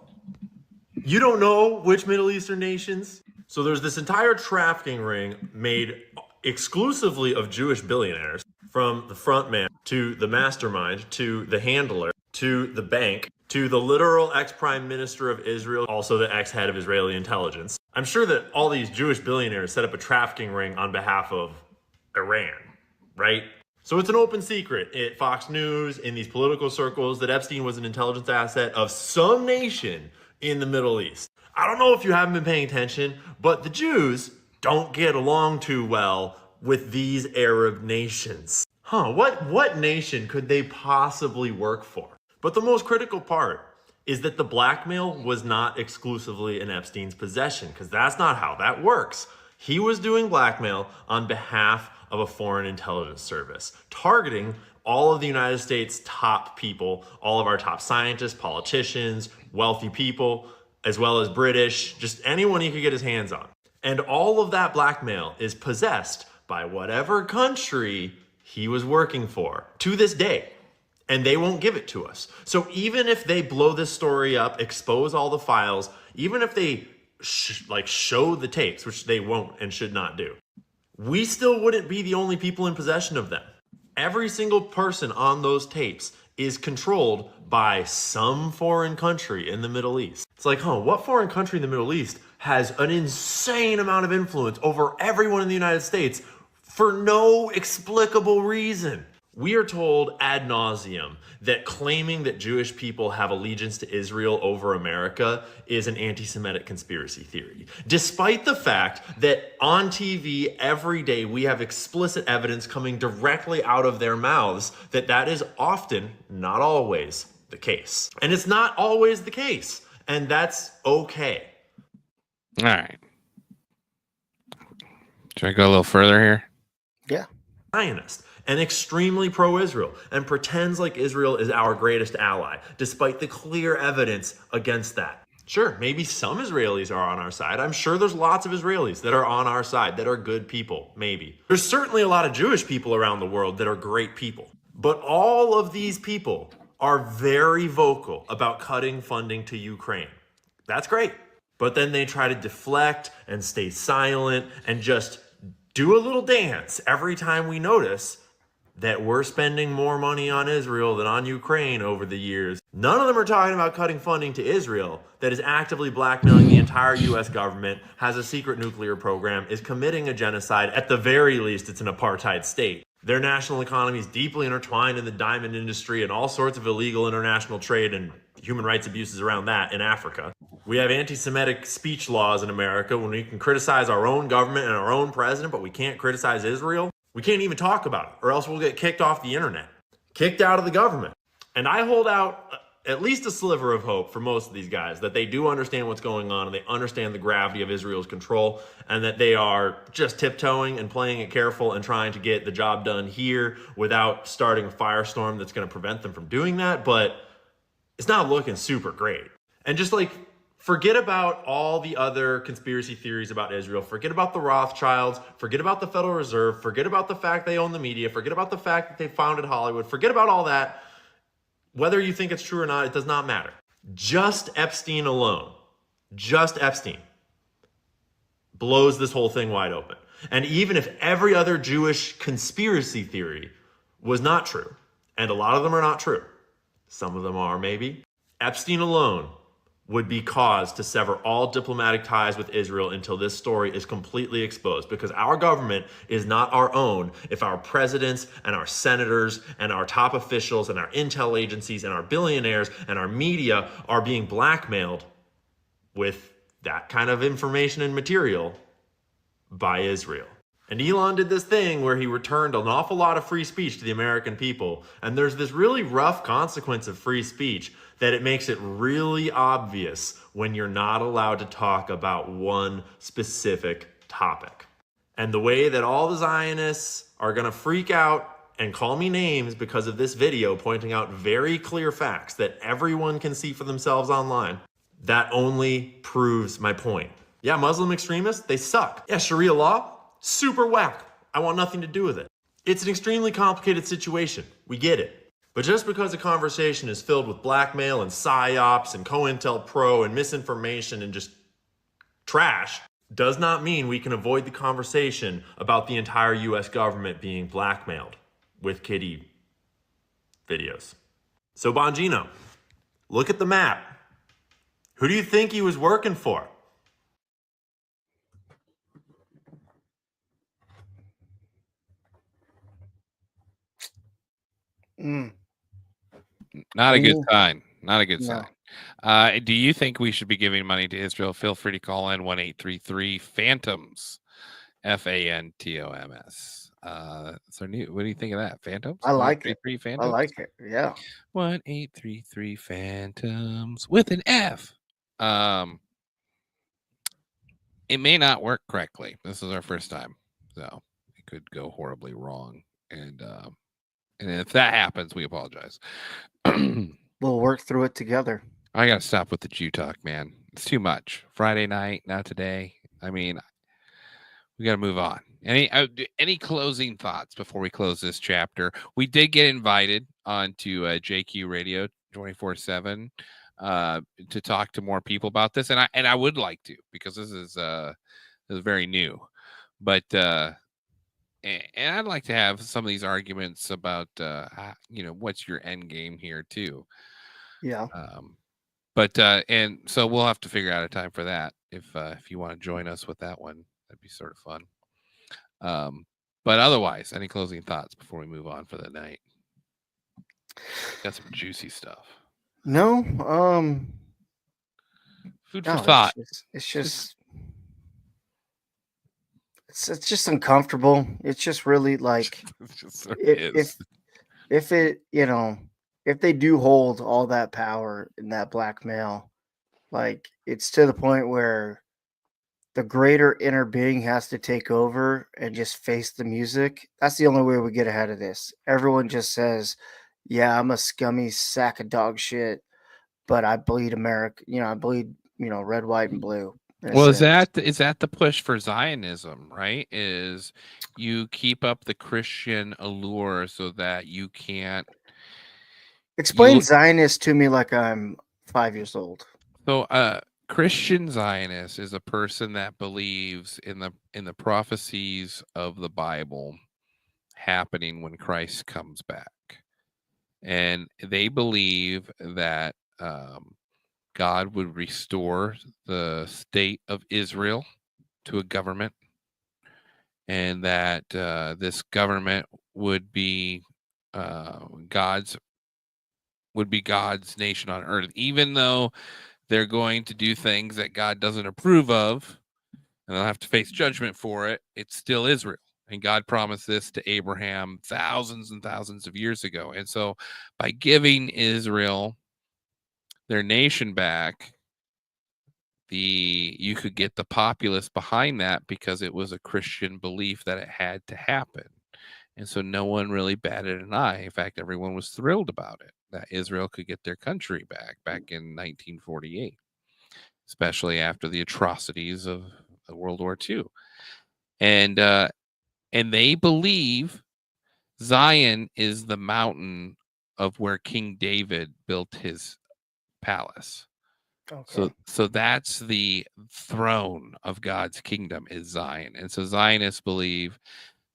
You don't know which Middle Eastern nations? So there's this entire trafficking ring made exclusively of Jewish billionaires, from the front man to the mastermind to the handler to the bank to the literal ex-prime minister of Israel, also the ex-head of Israeli intelligence. I'm sure that all these Jewish billionaires set up a trafficking ring on behalf of Iran, right? So it's an open secret at Fox News, in these political circles, that Epstein was an intelligence asset of some nation in the Middle East. I don't know if you haven't been paying attention, but the Jews don't get along too well with these Arab nations. What nation could they possibly work for? But the most critical part is that the blackmail was not exclusively in Epstein's possession, because that's not how that works. He was doing blackmail on behalf of a foreign intelligence service, targeting all of the United States' top people, all of our top scientists, politicians, wealthy people, as well as British, just anyone he could get his hands on. And all of that blackmail is possessed by whatever country he was working for to this day. And they won't give it to us. So even if they blow this story up, expose all the files, even if they show the tapes, which they won't and should not do, we still wouldn't be the only people in possession of them. Every single person on those tapes is controlled by some foreign country in the Middle East. It's like, what foreign country in the Middle East has an insane amount of influence over everyone in the United States for no explicable reason? We are told ad nauseum that claiming that Jewish people have allegiance to Israel over America is an anti-Semitic conspiracy theory, despite the fact that on TV every day we have explicit evidence coming directly out of their mouths that that is often, not always, the case. And it's not always the case, and that's okay. All right. Should I go a little further here? Yeah. Zionist and extremely pro-Israel and pretends like Israel is our greatest ally, despite the clear evidence against that. Sure, maybe some Israelis are on our side. I'm sure there's lots of Israelis that are on our side, that are good people, maybe. There's certainly a lot of Jewish people around the world that are great people. But all of these people are very vocal about cutting funding to Ukraine. That's great. But then they try to deflect and stay silent and just do a little dance every time we notice that we're spending more money on Israel than on Ukraine over the years. None of them are talking about cutting funding to Israel that is actively blackmailing the entire US government, has a secret nuclear program, is committing a genocide. At the very least, it's an apartheid state. Their national economy is deeply intertwined in the diamond industry and all sorts of illegal international trade and human rights abuses around that in Africa. We have anti-Semitic speech laws in America when we can criticize our own government and our own president, but we can't criticize Israel. We can't even talk about it, or else we'll get kicked off the internet, kicked out of the government. And I hold out at least a sliver of hope for most of these guys that they do understand what's going on and they understand the gravity of Israel's control and that they are just tiptoeing and playing it careful and trying to get the job done here without starting a firestorm that's going to prevent them from doing that. But it's not looking super great. And just like, forget about all the other conspiracy theories about Israel. Forget about the Rothschilds. Forget about the Federal Reserve. Forget about the fact they own the media. Forget about the fact that they founded Hollywood. Forget about all that. Whether you think it's true or not, it does not matter. Just Epstein alone, just Epstein, blows this whole thing wide open. And even if every other Jewish conspiracy theory was not true, and a lot of them are not true, some of them are maybe, Epstein alone would be cause to sever all diplomatic ties with Israel until this story is completely exposed, because our government is not our own if our presidents and our senators and our top officials and our intel agencies and our billionaires and our media are being blackmailed with that kind of information and material by Israel. And Elon did this thing where he returned an awful lot of free speech to the American people. And there's this really rough consequence of free speech that it makes it really obvious when you're not allowed to talk about one specific topic. And the way that all the Zionists are going to freak out and call me names because of this video pointing out very clear facts that everyone can see for themselves online, that only proves my point. Yeah, Muslim extremists, they suck. Yeah, Sharia law, super whack. I want nothing to do with it. It's an extremely complicated situation. We get it. But just because a conversation is filled with blackmail and psyops and COINTELPRO and misinformation and just trash does not mean we can avoid the conversation about the entire US government being blackmailed with kiddie videos. So Bongino, look at the map. Who do you think he was working for? Not a good sign. Not a good sign. Do you think we should be giving money to Israel? Feel free to call in 1-833-PHANTOMS, FANTOMS. So new. What do you think of that? Phantoms? I like it. Phantoms? I like it. Yeah. 1-833-PHANTOMS with an F. It may not work correctly. This is our first time, so it could go horribly wrong. And if that happens, we apologize. We'll work through it together. I gotta stop with the Jew talk, man. It's too much. Friday night, not today. I mean, we gotta move on. Any closing thoughts before we close this chapter? We did get invited onto JQ Radio 24/7 to talk to more people about this, and I would like to, because this is very new, but and I'd like to have some of these arguments about what's your end game here too. Yeah. But and so we'll have to figure out a time for that. If you want to join us with that one, that'd be sort of fun. But otherwise, any closing thoughts before we move on for the night? Got some juicy stuff. No. Food for thought. It's just uncomfortable. It's just really like if they do hold all that power in that blackmail, like it's to the point where the greater inner being has to take over and just face the music. That's the only way we get ahead of this. Everyone just says, yeah, I'm a scummy sack of dog shit, but I bleed America. I bleed, red, white, and blue. Well, is that the push for Zionism, right? Is you keep up the Christian allure so that you can't explain Zionist to me like I'm 5 years old. So, Christian Zionist is a person that believes in the prophecies of the Bible happening when Christ comes back. And they believe that God would restore the state of Israel to a government, and that this government would be God's nation on earth, even though they're going to do things that God doesn't approve of, and they'll have to face judgment for it. It's still Israel. And God promised this to Abraham thousands and thousands of years ago. And so by giving Israel their nation back, you could get the populace behind that because it was a Christian belief that it had to happen. And so no one really batted an eye. In fact, everyone was thrilled about it, that Israel could get their country back in 1948, especially after the atrocities of World War II. And they believe Zion is the mountain of where King David built his palace. Okay. So that's the throne of God's kingdom is Zion. And so Zionists believe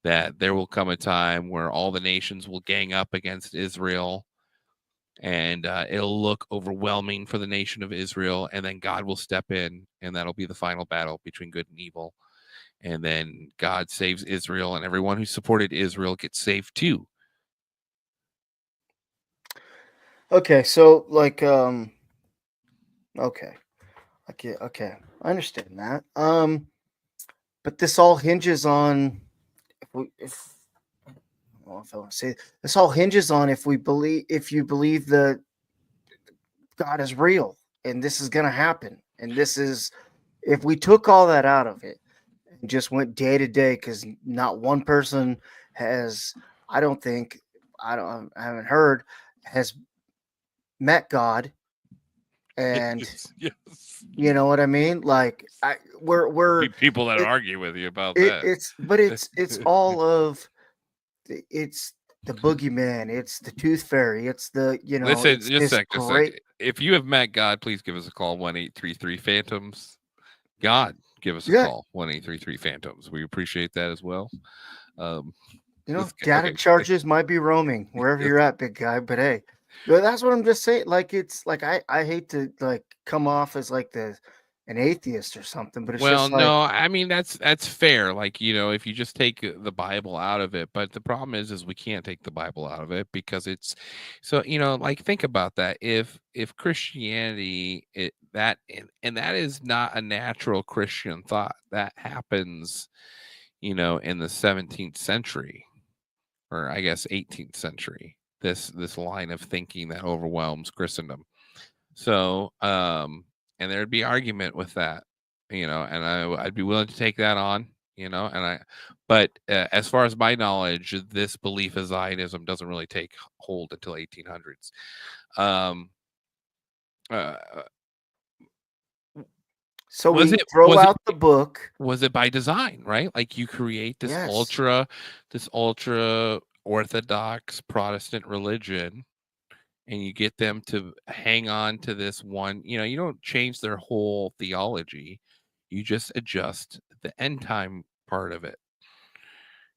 that there will come a time where all the nations will gang up against Israel, and it'll look overwhelming for the nation of Israel, and then God will step in, and that'll be the final battle between good and evil. And then God saves Israel, and everyone who supported Israel gets saved too. Okay, so like okay. Okay. I understand that. But this all hinges on if I don't know if I want to say this all hinges on if you believe that God is real and this is gonna happen. And this is if we took all that out of it and just went day to day, because not one person has I haven't heard has met God. And Yes. you know what I mean? Like we're Be people that it, argue with you about that. it's all of it's the boogeyman, it's the tooth fairy, it's the Listen, it's just a this sec, just a great sec. If you have met God, please give us a call, 1-833-PHANTOMS. God, give us a Yeah. call, 1-833-PHANTOMS. We appreciate that as well. Data Okay. charges might be roaming wherever you're at, big guy, but hey, that's what I'm just saying. Like it's like I hate to like come off as like an atheist or something, but it's Well, just like no, I mean that's fair. Like, if you just take the Bible out of it, but the problem is we can't take the Bible out of it because it's so, like think about that. If Christianity and that is not a natural Christian thought. That happens, in the 17th century, or I guess 18th century. This line of thinking that overwhelms Christendom. So, and there'd be argument with that, and I'd be willing to take that on, but as far as my knowledge, this belief of Zionism doesn't really take hold until 1800s. so we throw out the book. Was it by design, right? Like you create this Yes. ultra orthodox Protestant religion, and you get them to hang on to this one. You don't change their whole theology. You just adjust the end time part of it.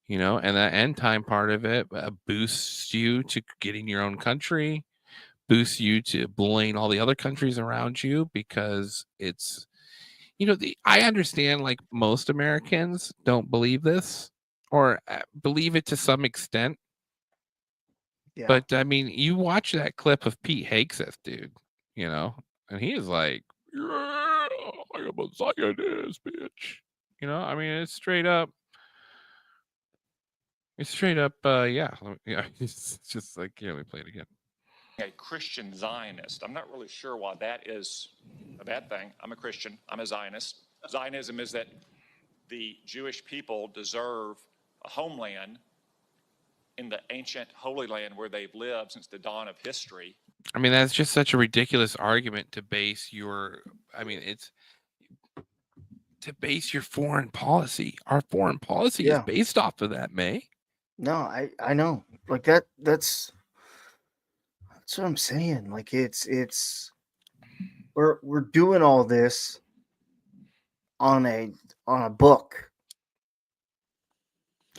And that end time part of it boosts you to getting your own country, boosts you to bullying all the other countries around you because it's, I understand like most Americans don't believe this or believe it to some extent. Yeah. But I mean, you watch that clip of Pete Hegseth, dude, and he is like, yeah, I am a Zionist, bitch. I mean, it's straight up. Yeah. It's just like, let me play it again. A Christian Zionist. I'm not really sure why that is a bad thing. I'm a Christian. I'm a Zionist. Zionism is that the Jewish people deserve a homeland in the ancient Holy Land where they've lived since the dawn of history. I mean, that's just such a ridiculous argument to base your. I mean, it's to base your foreign policy. Our foreign policy is based off of that, May. No, I know. Like that's what I'm saying. Like it's we're doing all this on a book.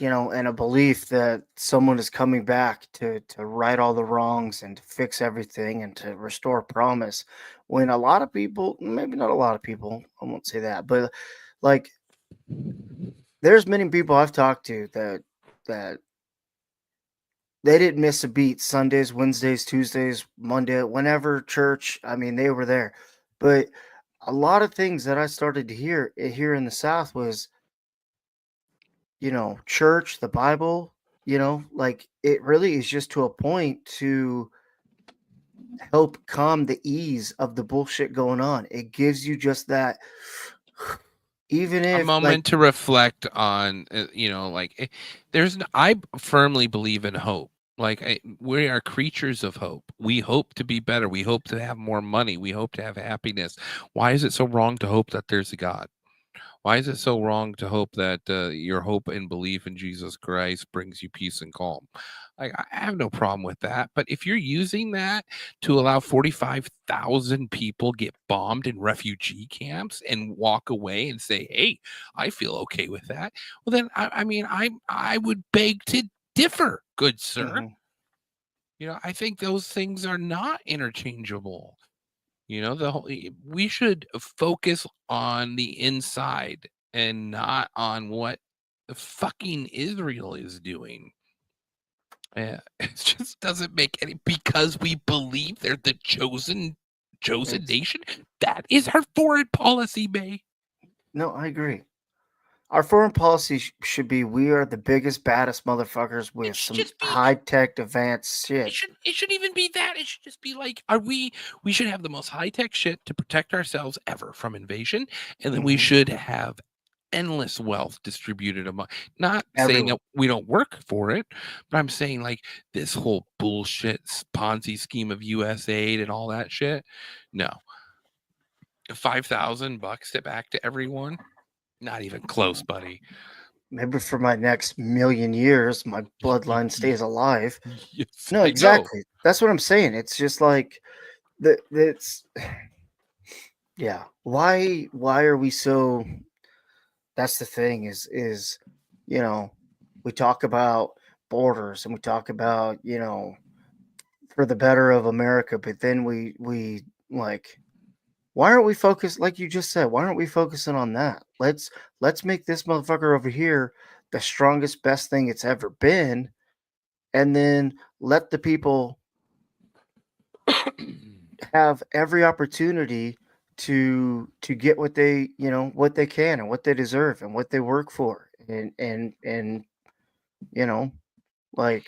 and a belief that someone is coming back to right all the wrongs and to fix everything and to restore promise. When a lot of people, maybe not a lot of people, I won't say that, but like there's many people I've talked to that they didn't miss a beat Sundays, Wednesdays, Tuesdays, Monday, whenever church. I mean, they were there. But a lot of things that I started to hear here in the South was, church, the Bible, like it really is just to a point to help calm the ease of the bullshit going on. It gives you just that, even A if like, moment to reflect on, I firmly believe in hope. We are creatures of hope. We hope to be better. We hope to have more money. We hope to have happiness. Why is it so wrong to hope that there's a God? Why is it so wrong to hope that your hope and belief in Jesus Christ brings you peace and calm? I have no problem with that. But if you're using that to allow 45,000 people get bombed in refugee camps and walk away and say, "Hey, I feel okay with that," well, then I would beg to differ, good sir. I think those things are not interchangeable. We should focus on the inside and not on what the fucking Israel is doing. Yeah, it just doesn't make any, because we believe they're the chosen nation. That is our foreign policy, May. No, I agree. Our foreign policy should be we are the biggest, baddest motherfuckers with some high tech, advanced shit. It should even be that. It should just be like, we should have the most high tech shit to protect ourselves ever from invasion, and then we should have endless wealth distributed among, not saying that we don't work for it, but I'm saying like this whole bullshit Ponzi scheme of US aid and all that shit. No. $5,000 to back to everyone? Not even close, buddy. Maybe for my next million years, my bloodline stays alive. Yes, No, I know. exactly. That's what I'm saying. It's just like it's yeah. Why are we so, that's the thing is, we talk about borders and we talk about, for the better of America, but then we like, why aren't we focused, like you just said, why aren't we focusing on that? Let's make this motherfucker over here the strongest, best thing it's ever been, and then let the people have every opportunity to get what they, what they can and what they deserve and what they work for, and you know like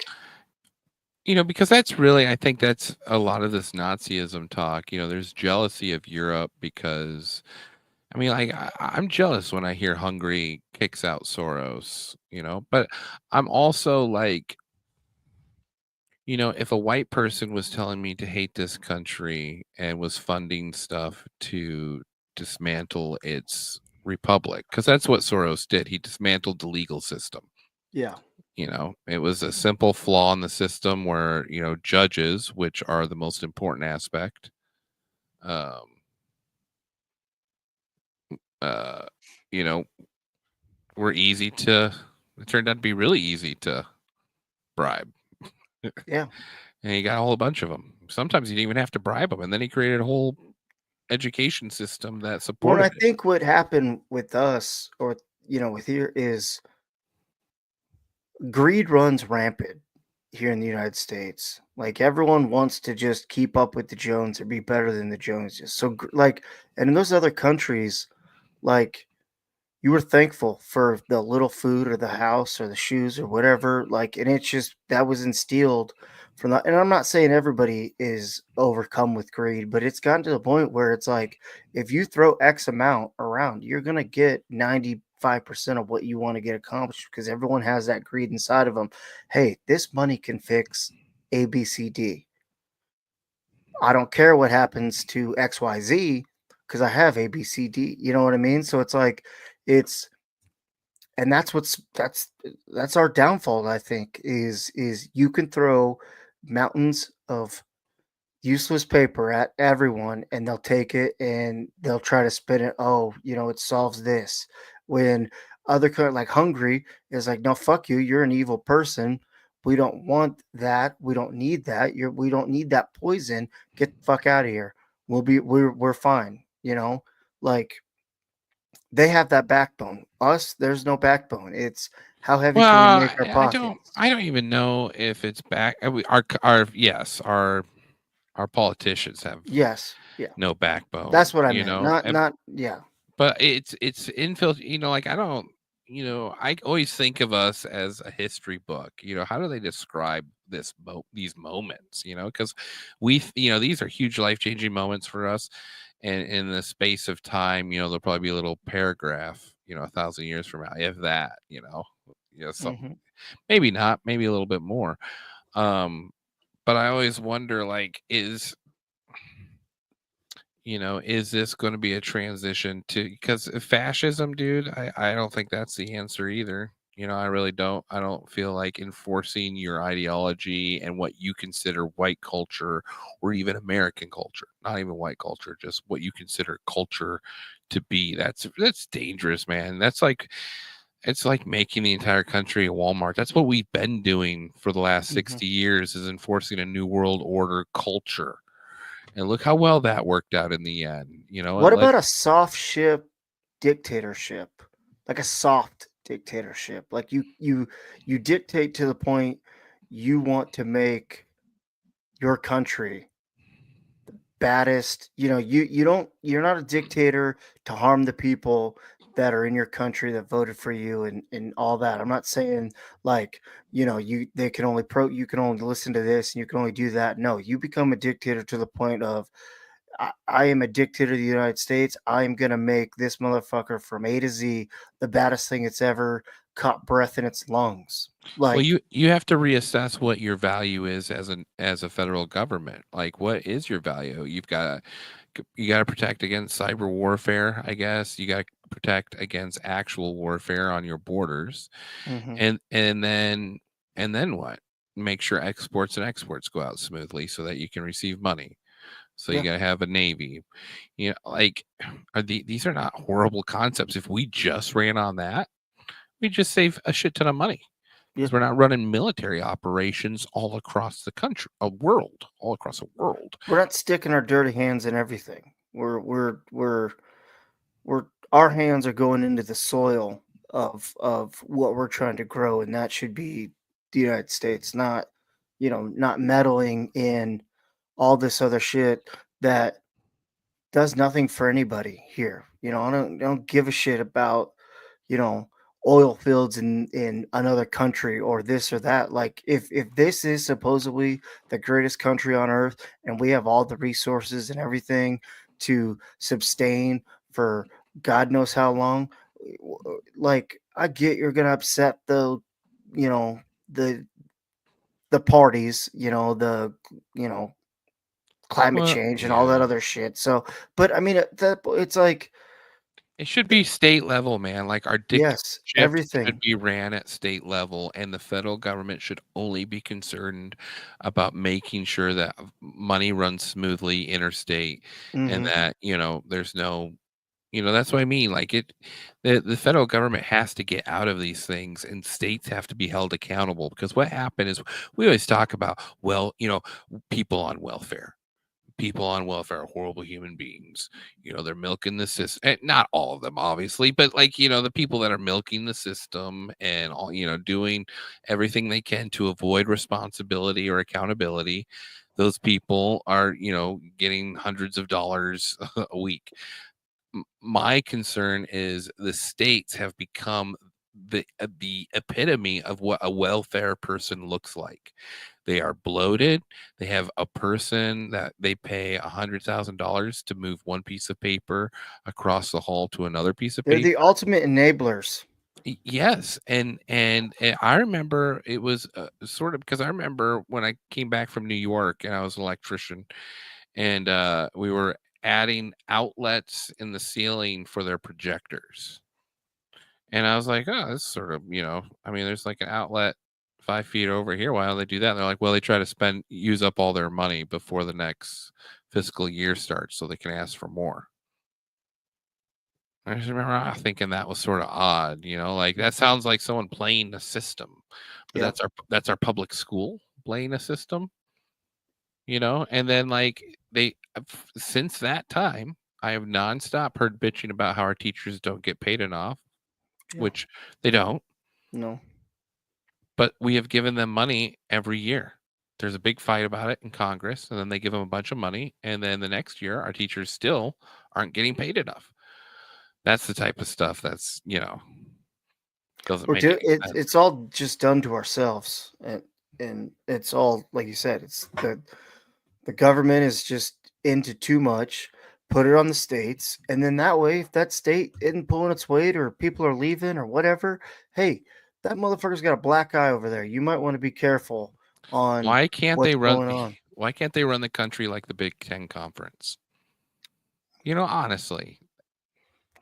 Because that's really, I think that's a lot of this Nazism talk. There's jealousy of Europe because, I'm jealous when I hear Hungary kicks out Soros, but I'm also like, if a white person was telling me to hate this country and was funding stuff to dismantle its republic, because that's what Soros did. He dismantled the legal system. Yeah. It was a simple flaw in the system where, judges, which are the most important aspect, you know, were easy to, it turned out to be really easy to bribe. Yeah. And he got a whole bunch of them. Sometimes you didn't even have to bribe them. And then he created a whole education system that Well, supported I it. think what happened with us, or with here, is greed runs rampant here in the United States. Like everyone wants to just keep up with the Jones or be better than the Joneses. So and in those other countries, like you were thankful for the little food or the house or the shoes or whatever, like, and it's just that was instilled from that. And I'm not saying everybody is overcome with greed, but it's gotten to the point where it's like if you throw X amount around, you're gonna get 95% of what you want to get accomplished because everyone has that greed inside of them. Hey, this money can fix ABCD. I don't care what happens to XYZ because I have ABCD. You know what I mean? So it's like it's and that's our downfall, I think, is you can throw mountains of useless paper at everyone and they'll take it and they'll try to spin it, oh, it solves this, when Other like Hungary is like, no, fuck you. You're an evil person. We don't want that. We don't need that. We don't need that poison. Get the fuck out of here. We're fine. Like they have that backbone. Us, there's no backbone. It's how heavy can we Well, make our I don't. pockets? I don't even know if it's back. Our politicians have Yes. Yeah. no backbone. That's what I meant. Not. Yeah. But it's infill. Like I don't. I always think of us as a history book. How do they describe these moments? Because these are huge life changing moments for us, and in the space of time, there'll probably be a little paragraph, 1,000 years from now, if that, something. Mhm. Maybe not, maybe a little bit more. But I always wonder, like, is this going to be a transition to, because fascism, dude, I don't think that's the answer either. I really don't. I don't feel like enforcing your ideology and what you consider white culture or even American culture, not even white culture, just what you consider culture to be. That's dangerous, man. It's like making the entire country a Walmart. That's what we've been doing for the last Mhm. 60 years, is enforcing a new world order culture. And look how well that worked out in the end. What about a soft ship dictatorship? Like a soft dictatorship. Like you dictate to the point you want to make your country baddest. You're not a dictator to harm the people that are in your country that voted for you and all that. I'm not saying like, they can only you can only listen to this and you can only do that. No, you become a dictator to the point of I am a dictator of the United States. I am gonna make this motherfucker from A to Z the baddest thing it's ever caught breath in its lungs. Well, Like, you have to reassess what your value is as a federal government. Like, what is your value? You got to protect against cyber warfare, I guess. You got to protect against actual warfare on your borders, Mhm. and then what? Make sure exports go out smoothly so that you can receive money. So you Yeah. got to have a navy. Like, these are not horrible concepts. If we just ran on that, we just save a shit ton of money. Yeah. Because we're not running military operations all across the country, all across the world. We're not sticking our dirty hands in everything. We're our hands are going into the soil of what we're trying to grow, and that should be the United States, not meddling in all this other shit that does nothing for anybody here. I don't give a shit about, you know, oil fields in another country or this or that. Like if this is supposedly the greatest country on earth and we have all the resources and everything to sustain for God knows how long, like I get you're gonna upset you know, the the parties, you know, climate Well, change and all that yeah. other shit. So, but I mean, it's like, It should be state level, man. Like, our yes, dictatorship should everything. be ran at state level, and the federal government should only be concerned about making sure that money runs smoothly interstate, and Mhm. that, there's no, that's what I mean. Like, the federal government has to get out of these things, and states have to be held accountable, because what happened is we always talk about, well, people on welfare. People on welfare are horrible human beings. They're milking the system. Not all of them, obviously, but, like, the people that are milking the system and all, doing everything they can to avoid responsibility or accountability. Those people are, getting hundreds of dollars a week. My concern is the states have become the epitome of what a welfare person looks like. They are bloated. They have a person that they pay $100,000 to move one piece of paper across the hall to another piece of They're the paper. ultimate enablers. Yes, and I remember it was sort of, because I remember when I came back from New York and I was an electrician, and we were adding outlets in the ceiling for their projectors. And I was like, oh, this is sort of, I mean, there's like an outlet 5 feet over here. Why don't they do that? And they're like, well, they try to use up all their money before the next fiscal year starts so they can ask for more. I just remember thinking that was sort of odd, like that sounds like someone playing the system, but Yeah. that's our public school playing a system, and then like since that time, I have nonstop heard bitching about how our teachers don't get paid enough, Yeah. which they don't. No. But we have given them money every year. There's a big fight about it in Congress, and then they give them a bunch of money, and then the next year, our teachers still aren't getting paid enough. That's the type of stuff that's doesn't make any sense. It's all just done to ourselves, and it's all like you said. It's the government is just into too much. Put it on the states, and then that way, if that state isn't pulling its weight, or people are leaving, or whatever, hey, that motherfucker's got a black eye over there. You might want to be careful on Why can't what's they run? going on. Why can't they run the country like the Big Ten Conference? Honestly,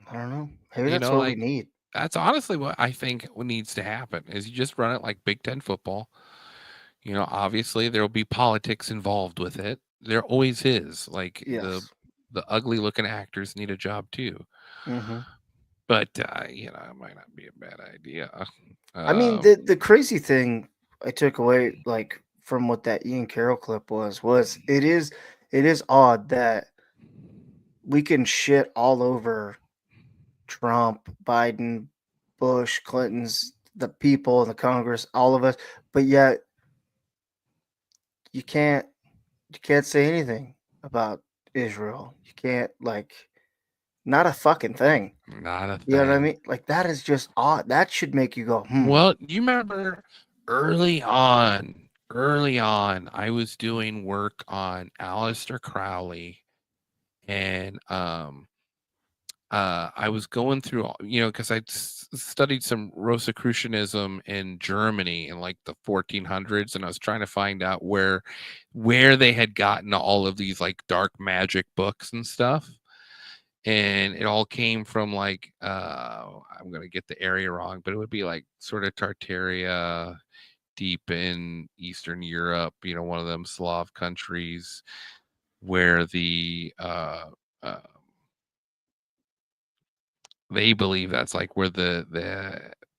I don't know. Maybe that's what we need. That's honestly what I think needs to happen. Is you just run it like Big Ten football. Obviously there will be politics involved with it. There always is. Like Yes. the ugly looking actors need a job too. Mm-hmm. But it might not be a bad idea. I mean, the crazy thing I took away, like from what that Ian Carroll clip was it is odd that we can shit all over Trump, Biden, Bush, Clinton's, the people, the Congress, all of us, but yet you can't say anything about Israel. You can't, like, not a fucking thing. Not a thing. You know what I mean? Like, that is just odd. That should make you go, Well, you remember early on, I was doing work on Aleister Crowley, and I was going through, because I studied some Rosicrucianism in Germany in like the 1400s, and I was trying to find out where they had gotten all of these like dark magic books and stuff. And it all came from like I'm gonna get the area wrong, but it would be like sort of Tartaria, deep in Eastern Europe, one of them Slav countries where the they believe that's like where the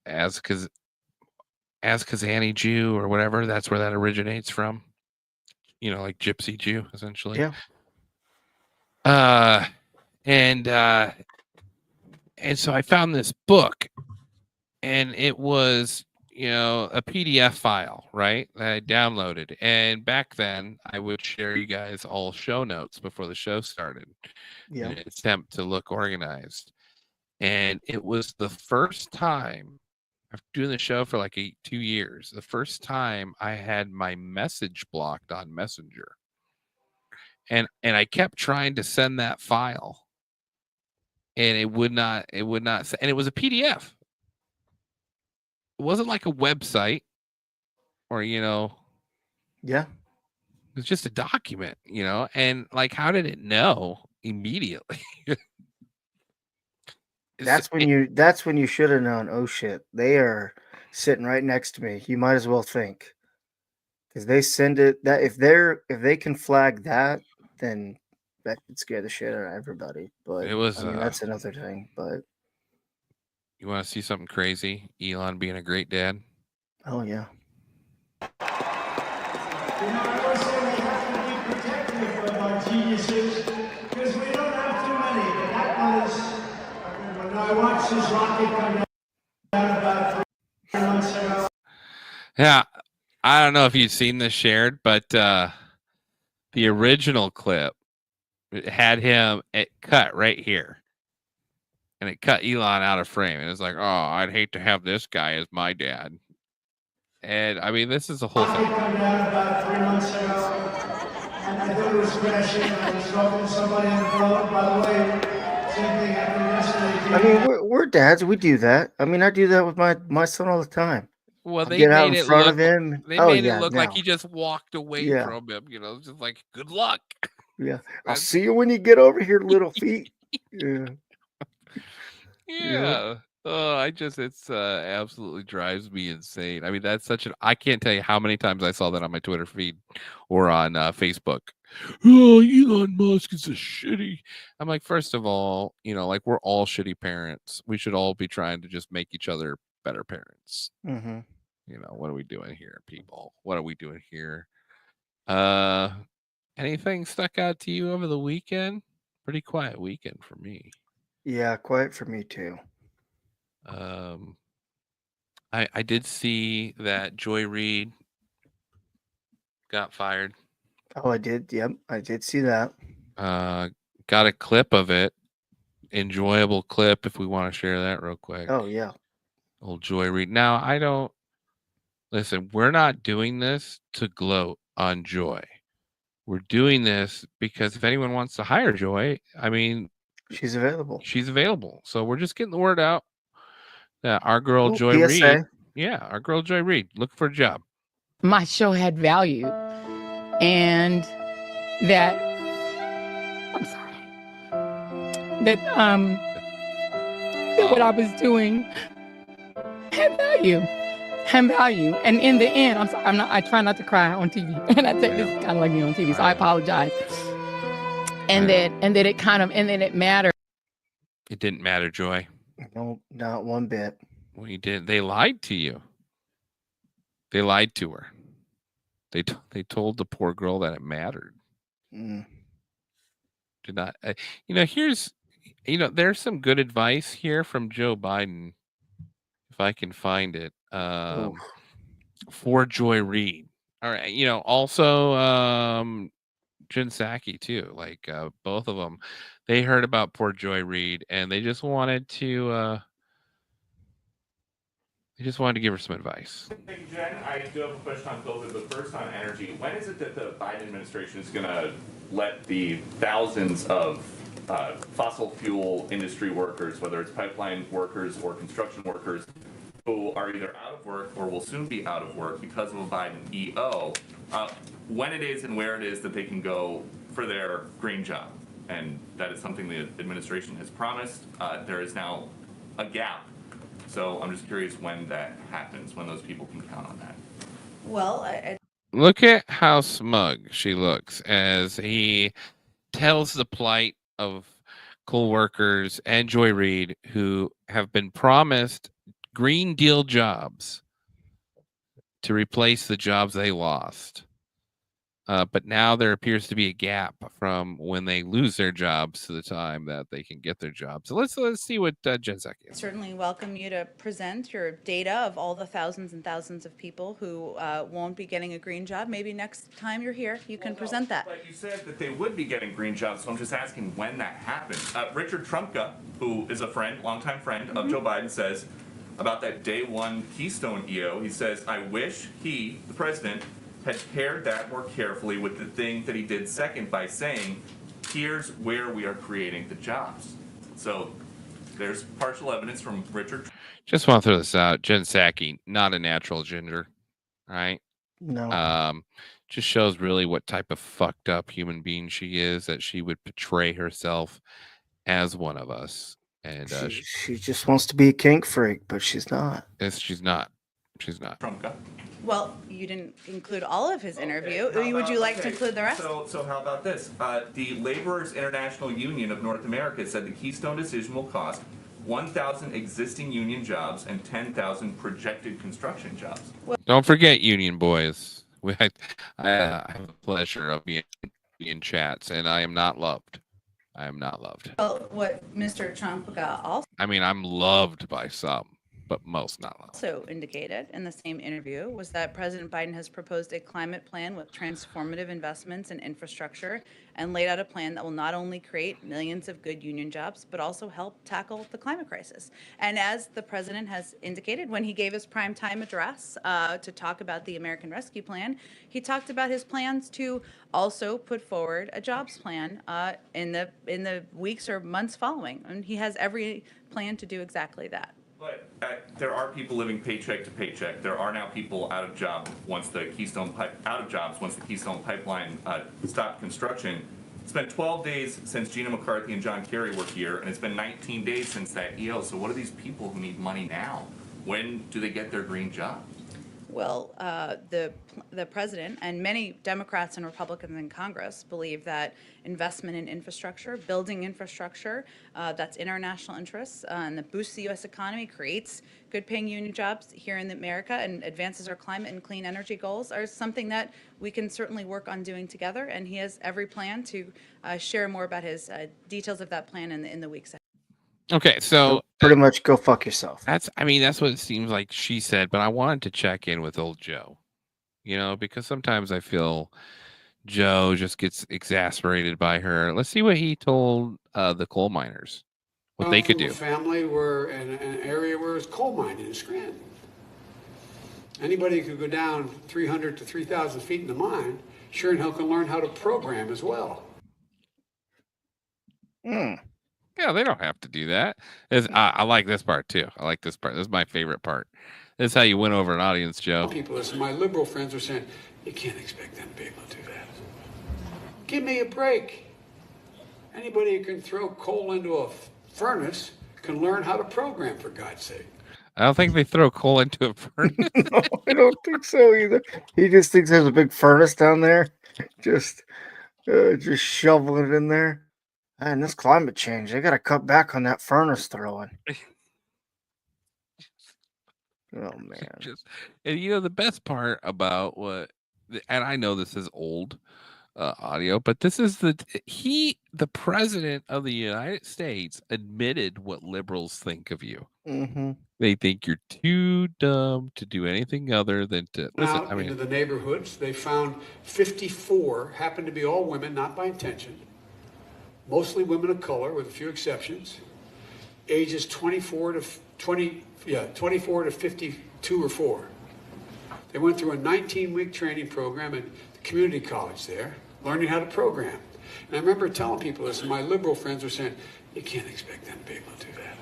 Azkazani Jew or whatever, that's where that originates from. Like Gypsy Jew, essentially. Yeah. And so I found this book, and it was, a PDF file, right? That I downloaded. And back then I would share you guys all show notes before the show started Yeah. in an attempt to look organized. And it was the first time, after doing the show for like 2 years, the first time I had my message blocked on Messenger. And I kept trying to send that file, and it would not, and it was a PDF. It wasn't like a website or, Yeah. it was just a document, and like, how did it know immediately? That's when you should have known. Oh shit, they are sitting right next to me. You might as well think, because they send it that if they can flag that, then that could scare the shit out of everybody. But It was, I mean, that's another thing. But you want to see something crazy? Elon being a great dad. oh yeah. I always say we have to be protective of our geniuses because we don't have too many. But that one is, when I watched this rocket come down about 3 months ago. Yeah, I don't know if you've seen this shared, but the original clip, it had him cut right here, and it cut Elon out of frame, and it's like, oh, I'd hate to have this guy as my dad. And I mean, this is a whole thing. Rocket come down about 3 months ago, and I thought it was crashing. I was talking to somebody on the phone. By the way, same thing happened yesterday. I mean, we're dads. We do that. I mean, I do that with my son all the time. Well, I they get out made in it front look. of him. They Oh made yeah, it look no. like he just walked away Yeah. from him. Just like, good luck. Yeah. I'll see you when you get over here, little feet. Yeah. Yeah. Oh, it's absolutely drives me insane. I mean, that's I can't tell you how many times I saw that on my Twitter feed or on Facebook. oh, Elon Musk is a shitty. I'm like, first of all, like we're all shitty parents. We should all be trying to just make each other better parents. Mm-hmm. What are we doing here, people? What are we doing here? Anything stuck out to you over the weekend? Pretty quiet weekend for me. Yeah, quiet for me too. I did see that Joy Reid got fired. Oh, I did. Yep, I did see that. Got a clip of it. Enjoyable clip if we want to share that real quick. Oh yeah. Old Joy Reid. Now, I don't listen, we're not doing this to gloat on Joy. We're doing this because if anyone wants to hire Joy, I mean, she's available. She's available. So we're just getting the word out that our girl Well, Joy PSA. Reid, our girl Joy Reid, looking for a job. My show had value, and that that what I was doing had value. And in the end, I'm sorry, I try not to cry on TV. And I take this kind of like me on TV, so I apologize. And that it mattered. It didn't matter, Joy. No, not one bit. We did. They lied to you. They lied to her. They told the poor girl that it mattered. Mm. Did not. Here's, there's some good advice here from Joe Biden, if I can find it, for Joy Reid. All right. Also Jen Psaki too. Like both of them, they heard about poor Joy Reid and they just wanted to. They just wanted to give her some advice. Thank you, Jen. I do have a question on both of the first on energy. When is it that the Biden administration is going to let the thousands of fossil fuel industry workers, whether it's pipeline workers or construction workers, who are either out of work or will soon be out of work because of a Biden EO, when it is and where it is that they can go for their green job? And that is something the administration has promised. There is now a gap. So I'm just curious when that happens, when those people can count on that. Well, Look at how smug she looks as he tells the plight of coal workers and Joy Reid who have been promised Green Deal jobs to replace the jobs they lost. But now there appears to be a gap from when they lose their jobs to the time that they can get their jobs. So let's see what Jen Psaki I certainly welcome you to present your data of all the thousands and thousands of people who won't be getting a green job. Maybe next time you're here, you can present that. But you said that they would be getting green jobs, so I'm just asking when that happens. Richard Trumka, who is a friend, longtime friend of Joe Biden, says about that day one Keystone EO, he says, I wish he, the president, had paired that more carefully with the thing that he did second by saying, here's where we are creating the jobs. So there's partial evidence from Richard. Just want to throw this out. Jen Psaki, not a natural ginger, right? No. Just shows really what type of fucked up human being she is, that she would portray herself as one of us. And she just wants to be a kink freak, but she's not. She's not. She's not. Well, you didn't include all of his interview. Would you like to include the rest? So how about this? The Laborers International Union of North America said the Keystone decision will cost 1,000 existing union jobs and 10,000 projected construction jobs. Don't forget, union boys. I have the pleasure of being in chats, and I am not loved. I am not loved. Well, what Mr. Trump also I mean, I'm loved by some, but most not loved. also indicated in the same interview was that President Biden has proposed a climate plan with transformative investments in infrastructure and laid out a plan that will not only create millions of good union jobs, but also help tackle the climate crisis. And as the president has indicated when he gave his primetime address to talk about the American Rescue Plan, he talked about his plans to also put forward a jobs plan in the weeks or months following. And he has every plan to do exactly that. But there are people living paycheck to paycheck. There are now people out of jobs once the Keystone Pipeline stopped construction. It's been 12 days since Gina McCarthy and John Kerry were here, and it's been 19 days since that EO. So what are these people who need money now? When do they get their green job? Well, the president and many Democrats and Republicans in Congress believe that investment in infrastructure, building infrastructure that's international interests and that boosts the U.S. economy, creates good-paying union jobs here in America, and advances our climate and clean energy goals are something that we can certainly work on doing together. And he has every plan to share more about his details of that plan in the weeks ahead. Okay, so pretty much go fuck yourself. That's what it seems like she said, but I wanted to check in with old Joe, because sometimes I feel Joe just gets exasperated by her. Let's see what he told the coal miners, what they could From do. a family where in an area where it's coal mining in Scranton. Anybody who could go down 300 to 3,000 feet in the mine, sure and hell can learn how to program as well. Yeah, they don't have to do that. I like this part too. I like this part. This is my favorite part. This is how you win over an audience, Joe. People, listen, my liberal friends are saying, you can't expect them to be able to do that. Give me a break. Anybody who can throw coal into a furnace can learn how to program, for God's sake. I don't think they throw coal into a furnace. No, I don't think so either. He just thinks there's a big furnace down there, just shoveling it in there. And this climate change, they got to cut back on that furnace throwing. Oh man! And the best part about and I know this is old audio, but this is the president of the United States admitted what liberals think of you. Mm-hmm. They think you're too dumb to do anything other than to listen. Out into the neighborhoods, they found 54, happened to be all women, not by intention. Mostly women of color, with a few exceptions. Ages 24 to 52 or 4. They went through a 19-week training program at the community college there, learning how to program. And I remember telling people this, and my liberal friends were saying, you can't expect them to be able to do that.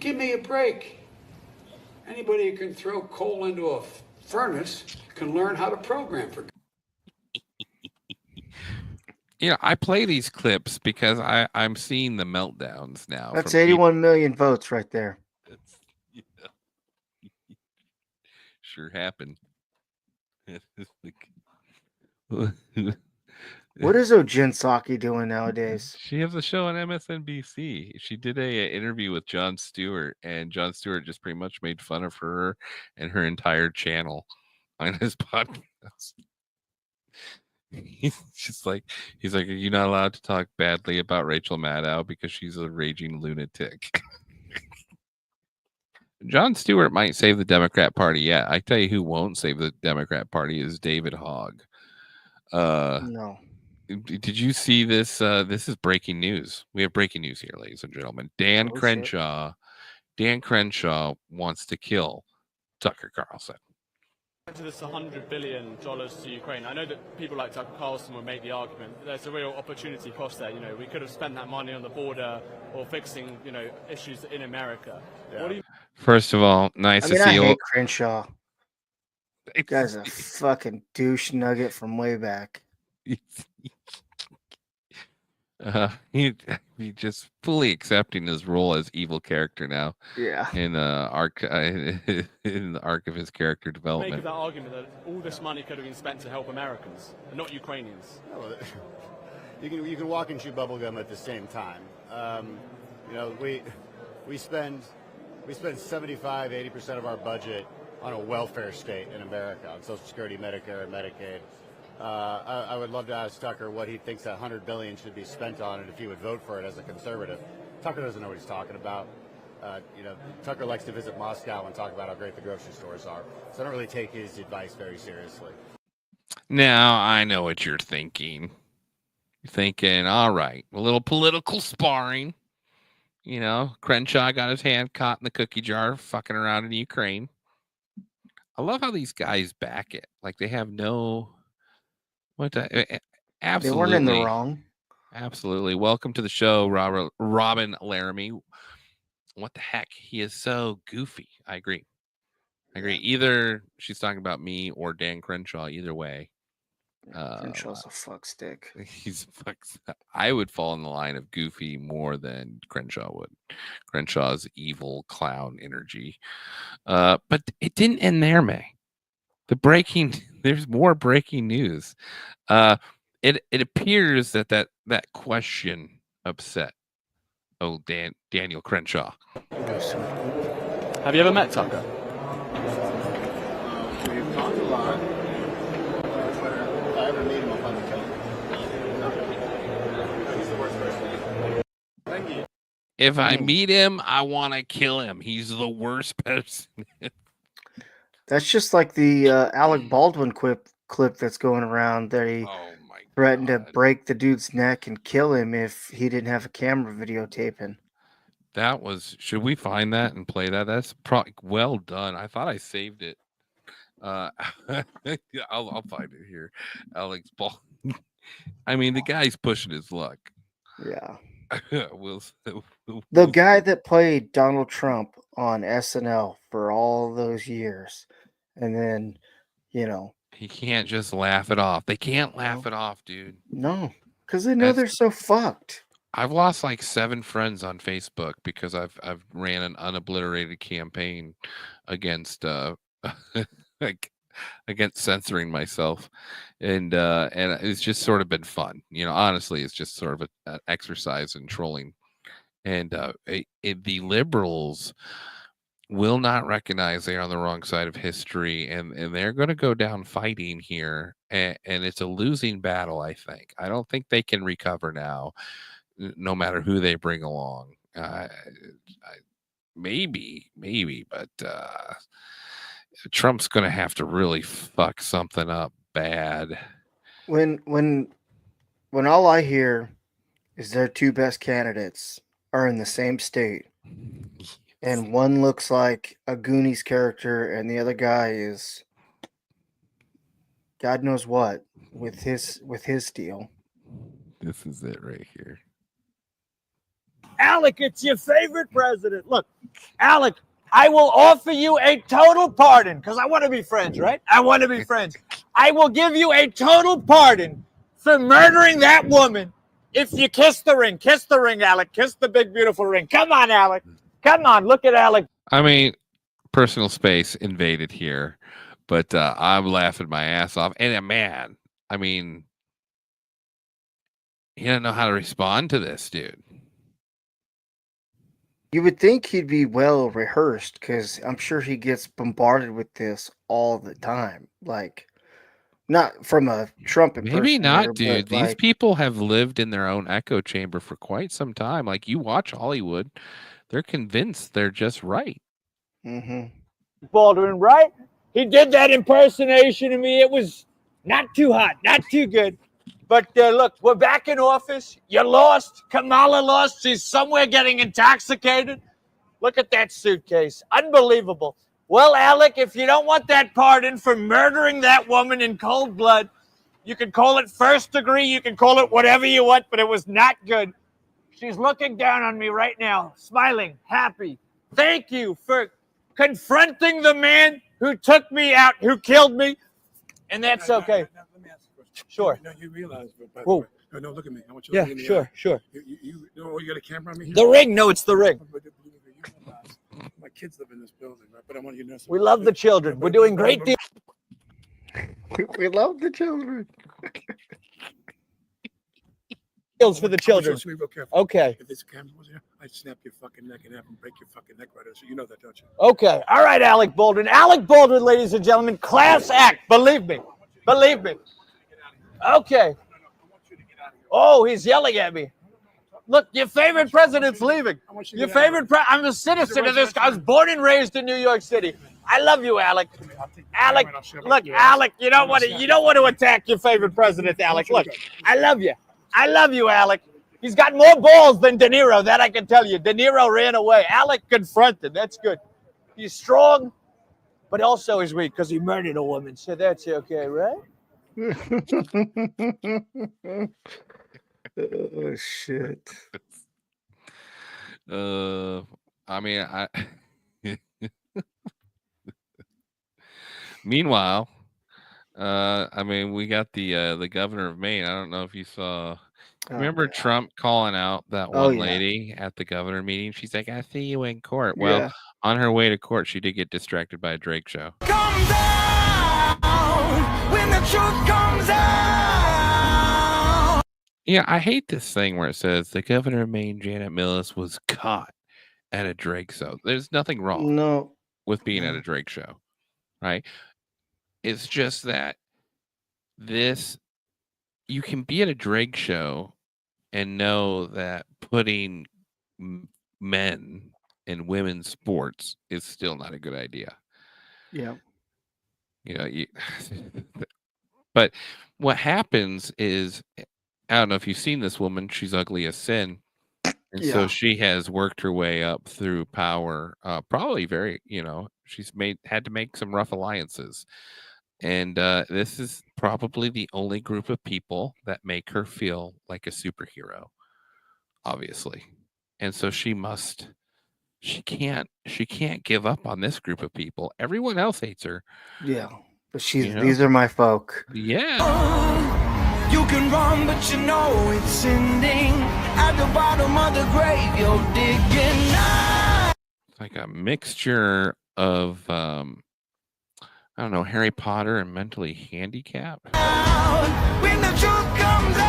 Give me a break. Anybody who can throw coal into a furnace can learn how to program, for I play these clips because I'm seeing the meltdowns now. That's 81 million votes right there. Sure happened. What is Jen Psaki doing nowadays? She has a show on MSNBC. She did a interview with Jon Stewart, and Jon Stewart just pretty much made fun of her and her entire channel on his podcast. He's like, are you not allowed to talk badly about Rachel Maddow because she's a raging lunatic? Jon Stewart might save the Democrat Party. Yeah, I tell you who won't save the Democrat Party is David Hogg. No. Did you see this? This is breaking news. We have breaking news here, ladies and gentlemen. Dan Crenshaw wants to kill Tucker Carlson. To this $100 billion to Ukraine, I know that people like Tucker Carlson will make the argument that there's a real opportunity cost there. We could have spent that money on the border or fixing, issues in America. Yeah. What do you? First of all, nice to see I you. hate Crenshaw. That guy's a fucking douche nugget from way back. He just fully accepting his role as evil character now. Yeah. In the arc of his character development. Make of that argument that all this money could have been spent to help Americans and not Ukrainians. Well, you can walk and chew bubblegum at the same time. We spend 75-80% of our budget on a welfare state in America, on Social Security, Medicare, and Medicaid. I would love to ask Tucker what he thinks that $100 billion should be spent on, and if he would vote for it as a conservative. Tucker doesn't know what he's talking about. Tucker likes to visit Moscow and talk about how great the grocery stores are. So I don't really take his advice very seriously. Now I know what you're thinking. You're thinking, all right, a little political sparring. Crenshaw got his hand caught in the cookie jar, fucking around in Ukraine. I love how these guys back it. Like they have no. Absolutely. They weren't in the wrong. Absolutely. Welcome to the show, Robin Laramie. What the heck? He is so goofy. I agree. Either she's talking about me or Dan Crenshaw. Either way. Crenshaw's a fuck stick. I would fall in the line of goofy more than Crenshaw would. Crenshaw's evil clown energy. But it didn't end there, May. There's more breaking news. It appears that question upset Daniel Crenshaw. Have you ever met Tucker? We've talked a lot. If I ever meet him, I'll find the He's the worst person. Thank you. If I meet him, I want to kill him. He's the worst person. That's just like the Alec Baldwin clip that's going around that he threatened to break the dude's neck and kill him if he didn't have a camera videotaping. That was. Should we find that and play that? That's well done. I thought I saved it. I'll find it here. Alex Baldwin. I mean, the guy's pushing his luck. Yeah. The guy that played Donald Trump on SNL for all those years, and then, he can't just laugh it off. They can't laugh it off, dude. No, because they know they're so fucked. I've lost like 7 friends on Facebook because I've ran an unobliterated campaign against against censoring myself, and it's just sort of been fun. Honestly, it's just sort of an exercise in trolling, and the liberals will not recognize they are on the wrong side of history, and they're going to go down fighting here, and it's a losing battle. I think. I don't think they can recover now, no matter who they bring along. Maybe, but Trump's going to have to really fuck something up bad. When all I hear is their 2 best candidates are in the same state, and one looks like a Goonies character, and the other guy is God knows what with his deal. This is it right here. Alec, it's your favorite president. Look, Alec, I will offer you a total pardon because I want to be friends, right? I want to be friends. I will give you a total pardon for murdering that woman if you kiss the ring. Kiss the ring, Alec. Kiss the big, beautiful ring. Come on, Alec. Come on. Look at Alec. I mean, personal space invaded here, but I'm laughing my ass off. And man, I mean, he doesn't know how to respond to this, dude. You would think he'd be well rehearsed because I'm sure he gets bombarded with this all the time. Like, not from a Trump impersonator. Maybe not, dude. These like, people have lived in their own echo chamber for quite some time. Like, you watch Hollywood, they're convinced they're just right. Mm-hmm. Baldwin, right? He did that impersonation of me. It was not too hot, not too good. But look, we're back in office. You lost. Kamala lost. She's somewhere getting intoxicated. Look at that suitcase. Unbelievable. Well, Alec, if you don't want that pardon for murdering that woman in cold blood, you can call it first degree. You can call it whatever you want, but it was not good. She's looking down on me right now, smiling, happy. Thank you for confronting the man who took me out, who killed me. And that's okay. Sure. No, you realize, by Whoa. the way, no, look at me. I want you to look in the eye. Sure. You got a camera on me here? The ring. No, it's the ring. My kids live in this building, right? But I want you to know something. We love the children. We're doing great deals. We love the children. Deals for the children. Be real careful. Okay. If this camera was here, I'd snap your fucking neck in half and break your fucking neck right out. So you know that, don't you? Okay. All right, Alec Baldwin. Alec Baldwin, ladies and gentlemen, class act. Believe me. Believe me. Okay. Oh, he's yelling at me. Look, your favorite president's leaving. Your favorite I'm a citizen of this. I was born and raised in New York City. I love you, Alec. Alec, look, Alec, you don't want to attack your favorite president, Alec. Look, I love you. I love you, Alec. He's got more balls than De Niro, that I can tell you. De Niro ran away. Alec confronted. That's good. He's strong, but also he's weak because he murdered a woman. So that's okay, right? Oh shit. I mean, meanwhile, I mean, we got the governor of Maine. I don't know if you saw. Remember Trump calling out that one lady at the governor meeting? She's like, "I see you in court." Well, on her way to court, she did get distracted by a Drake show. Come down! truth comes out. Yeah, I hate this thing where it says the governor of Maine, Janet Mills, was caught at a Drake show. There's nothing wrong No. with being at a Drake show, right? It's just that you can be at a Drake show and know that putting men in women's sports is still not a good idea. Yeah. But what happens is, I don't know if you've seen this woman. She's ugly as sin. And so she has worked her way up through power. Probably very, she's had to make some rough alliances. And this is probably the only group of people that make her feel like a superhero, obviously. And so she can't give up on this group of people. Everyone else hates her. Yeah. But these are my folk. Yeah. You can run, but you know it's ending. At the bottom of the grave, you're digging now. It's like a mixture of, I don't know, Harry Potter and mentally handicapped. When the truth comes out.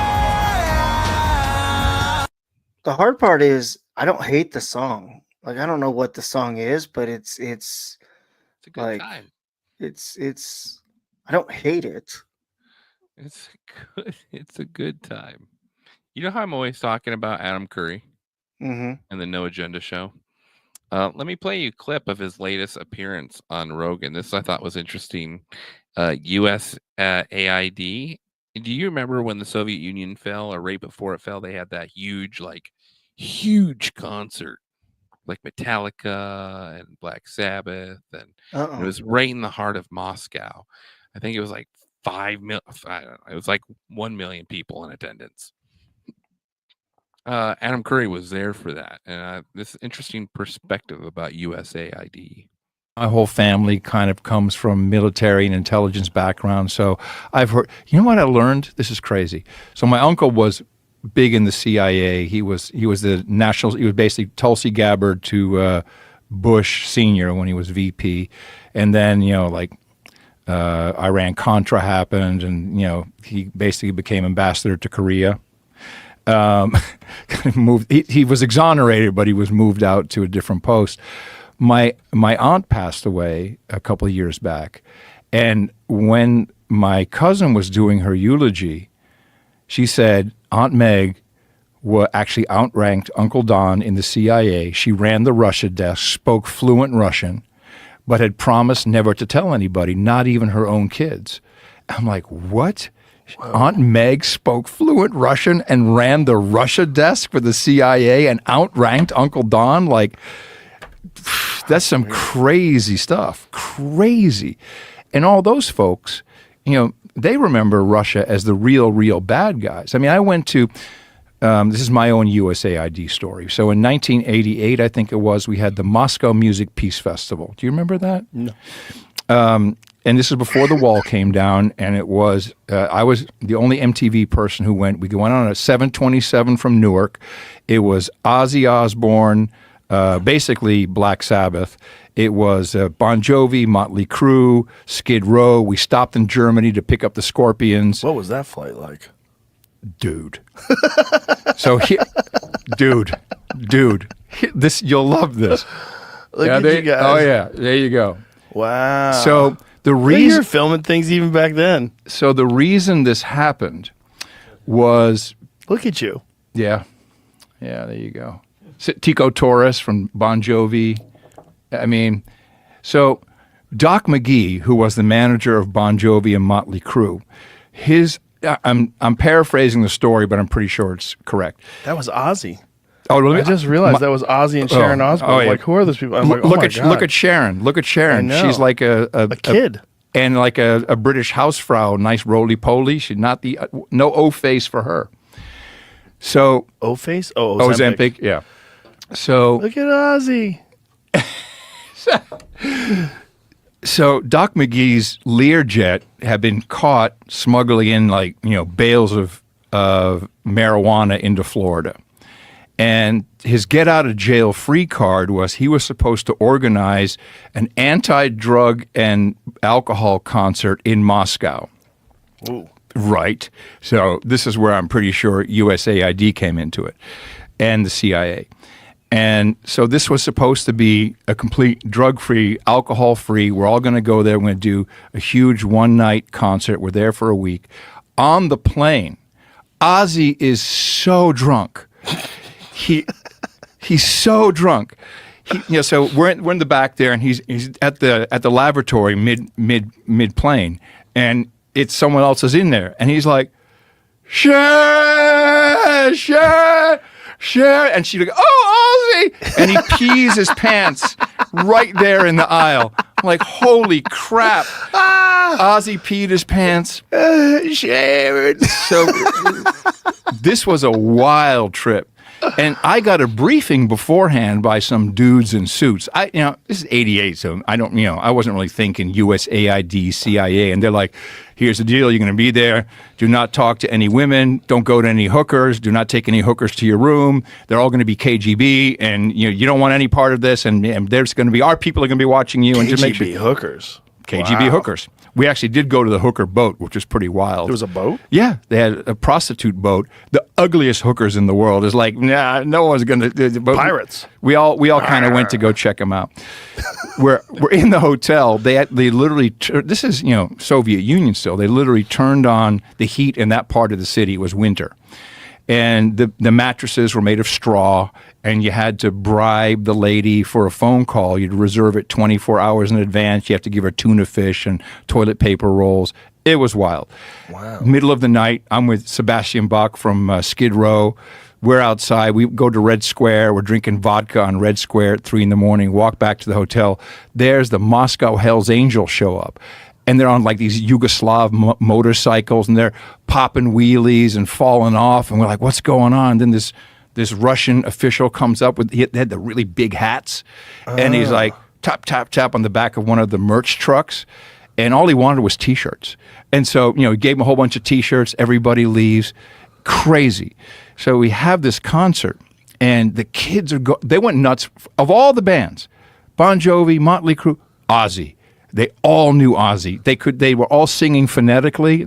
The hard part is I don't hate the song. Like, I don't know what the song is, but it's a good time. It's I don't hate it. It's good. It's a good time. You know how I'm always talking about Adam Curry Mm-hmm. and the No Agenda show? Let me play you a clip of his latest appearance on Rogan. This I thought was interesting. US AID. Do you remember when the Soviet Union fell, or right before it fell, they had that huge concert, like Metallica and Black Sabbath, and it was right in the heart of Moscow. I think it was like 5 million. I don't know. It was like 1 million people in attendance. Adam Curry was there for that, and this interesting perspective about USAID. My whole family kind of comes from military and intelligence background, so I've heard. You know what I learned? This is crazy. So my uncle was big in the CIA. He was the national. He was basically Tulsi Gabbard to Bush Senior when he was VP, and then Iran Contra happened, and he basically became ambassador to Korea. Moved. He was exonerated, but he was moved out to a different post. My aunt passed away a couple of years back, and when my cousin was doing her eulogy, she said Aunt Meg actually outranked Uncle Don in the CIA. She ran the Russia desk, spoke fluent Russian, but had promised never to tell anybody, not even her own kids. I'm like, what? Whoa. Aunt Meg spoke fluent Russian and ran the Russia desk for the CIA and outranked Uncle Don? Like, that's some crazy stuff. Crazy. And all those folks, they remember Russia as the real bad guys. I mean, I went to, this is my own USAID story. So in 1988, I think it was, we had the Moscow Music Peace Festival. Do you remember that? No. And this is before the wall came down, and it was, I was the only MTV person who went. We went on a 727 from Newark. It was Ozzy Osbourne, basically Black Sabbath. It was Bon Jovi, Motley Crue, Skid Row. We stopped in Germany to pick up the Scorpions. What was that flight like? Dude. Dude, this, you'll love this. Look at you guys. Oh yeah, there you go. Wow. So the reason you're filming things even back then. So the reason this happened was, look at you. Yeah, there you go. Tico Torres from Bon Jovi. I mean, so Doc McGee, who was the manager of Bon Jovi and Motley Crue, I'm paraphrasing the story, but I'm pretty sure it's correct. That was Ozzy. Oh, really? I just realized that was Ozzy and Sharon Osbourne. Oh, yeah. Like, who are those people? I'm like, look at Sharon. Look at Sharon. I know. She's like a kid. And like a British housefrau, nice roly-poly. She's not no O-face for her. So O-face? Oh, Ozempic. Yeah. So look at Ozzy. So Doc McGee's Learjet had been caught smuggling in bales of marijuana into Florida. And his get out of jail free card was he was supposed to organize an anti-drug and alcohol concert in Moscow. Ooh. Right. So this is where I'm pretty sure USAID came into it and the CIA. And so this was supposed to be a complete drug-free, alcohol-free. We're all going to go there. We're going to do a huge one-night concert. We're there for a week. On the plane, Ozzy is so drunk. He's so drunk. So we're in the back there, and he's at the lavatory mid plane, and it's someone else is in there, and he's like, share, and she like, oh, Ozzy, and he pees his pants right there in the aisle. I'm like, holy crap! Ozzy peed his pants. Sharon. So this was a wild trip. And I got a briefing beforehand by some dudes in suits. This is '88, so I wasn't really thinking USAID, CIA, and they're like, "Here's the deal: you're going to be there. Do not talk to any women. Don't go to any hookers. Do not take any hookers to your room. They're all going to be KGB, and you don't want any part of this. And there's going to be our people are going to be watching you. And just make sure hookers. KGB hookers. We actually did go to the hooker boat, which was pretty wild. There was a boat? Yeah, they had a prostitute boat. The ugliest hookers in the world. Is like, nah, no one's going to. Pirates. We all kind of went to go check them out. We're in the hotel. They literally. This is Soviet Union still. They literally turned on the heat in that part of the city. It was winter. And the mattresses were made of straw, and you had to bribe the lady for a phone call. You'd reserve it 24 hours in advance. You have to give her tuna fish and toilet paper rolls. It was wild. Wow. Middle of the night, I'm with Sebastian Bach from Skid Row. We're outside. We go to Red Square. We're drinking vodka on Red Square at 3 a.m. Walk back to the hotel. There's the Moscow Hells Angels show up. And they're on like these Yugoslav motorcycles, and they're popping wheelies and falling off. And we're like, what's going on? Then this Russian official comes up they had the really big hats. And he's like, tap, tap, tap on the back of one of the merch trucks. And all he wanted was T-shirts. And so, he gave him a whole bunch of T-shirts. Everybody leaves. Crazy. So we have this concert, and the kids they went nuts. Of all the bands, Bon Jovi, Motley Crue, Ozzy. They all knew Ozzy. They were all singing phonetically.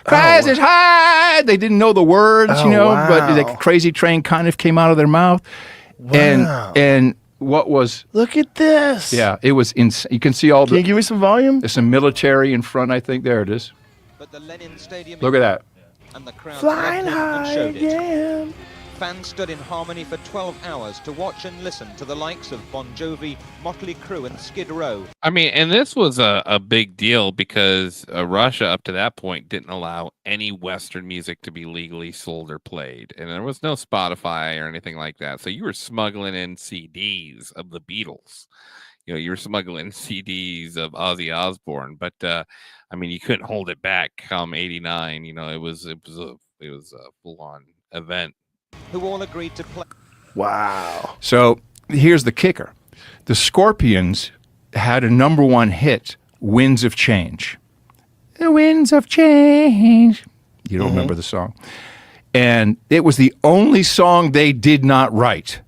Cries is high. They didn't know the words, wow. But the Crazy Train kind of came out of their mouth. Wow. And what was? Look at this. Yeah, it was insane. You can see all Can you give me some volume? There's some military in front, I think. There it is. Look at that. And the crowd Flying loved it and high showed it. again. Fans stood in harmony for 12 hours to watch and listen to the likes of Bon Jovi, Motley Crue and Skid Row. I mean, and this was a big deal because Russia up to that point didn't allow any Western music to be legally sold or played. And there was no Spotify or anything like that. So you were smuggling in CDs of the Beatles. You were smuggling CDs of Ozzy Osbourne. But, I mean, you couldn't hold it back come 89. It was a full-on event. Who all agreed to play. Wow. So here's the kicker. The Scorpions had a #1 hit, Winds of Change. The Winds of Change. You don't remember the song. And it was the only song they did not write.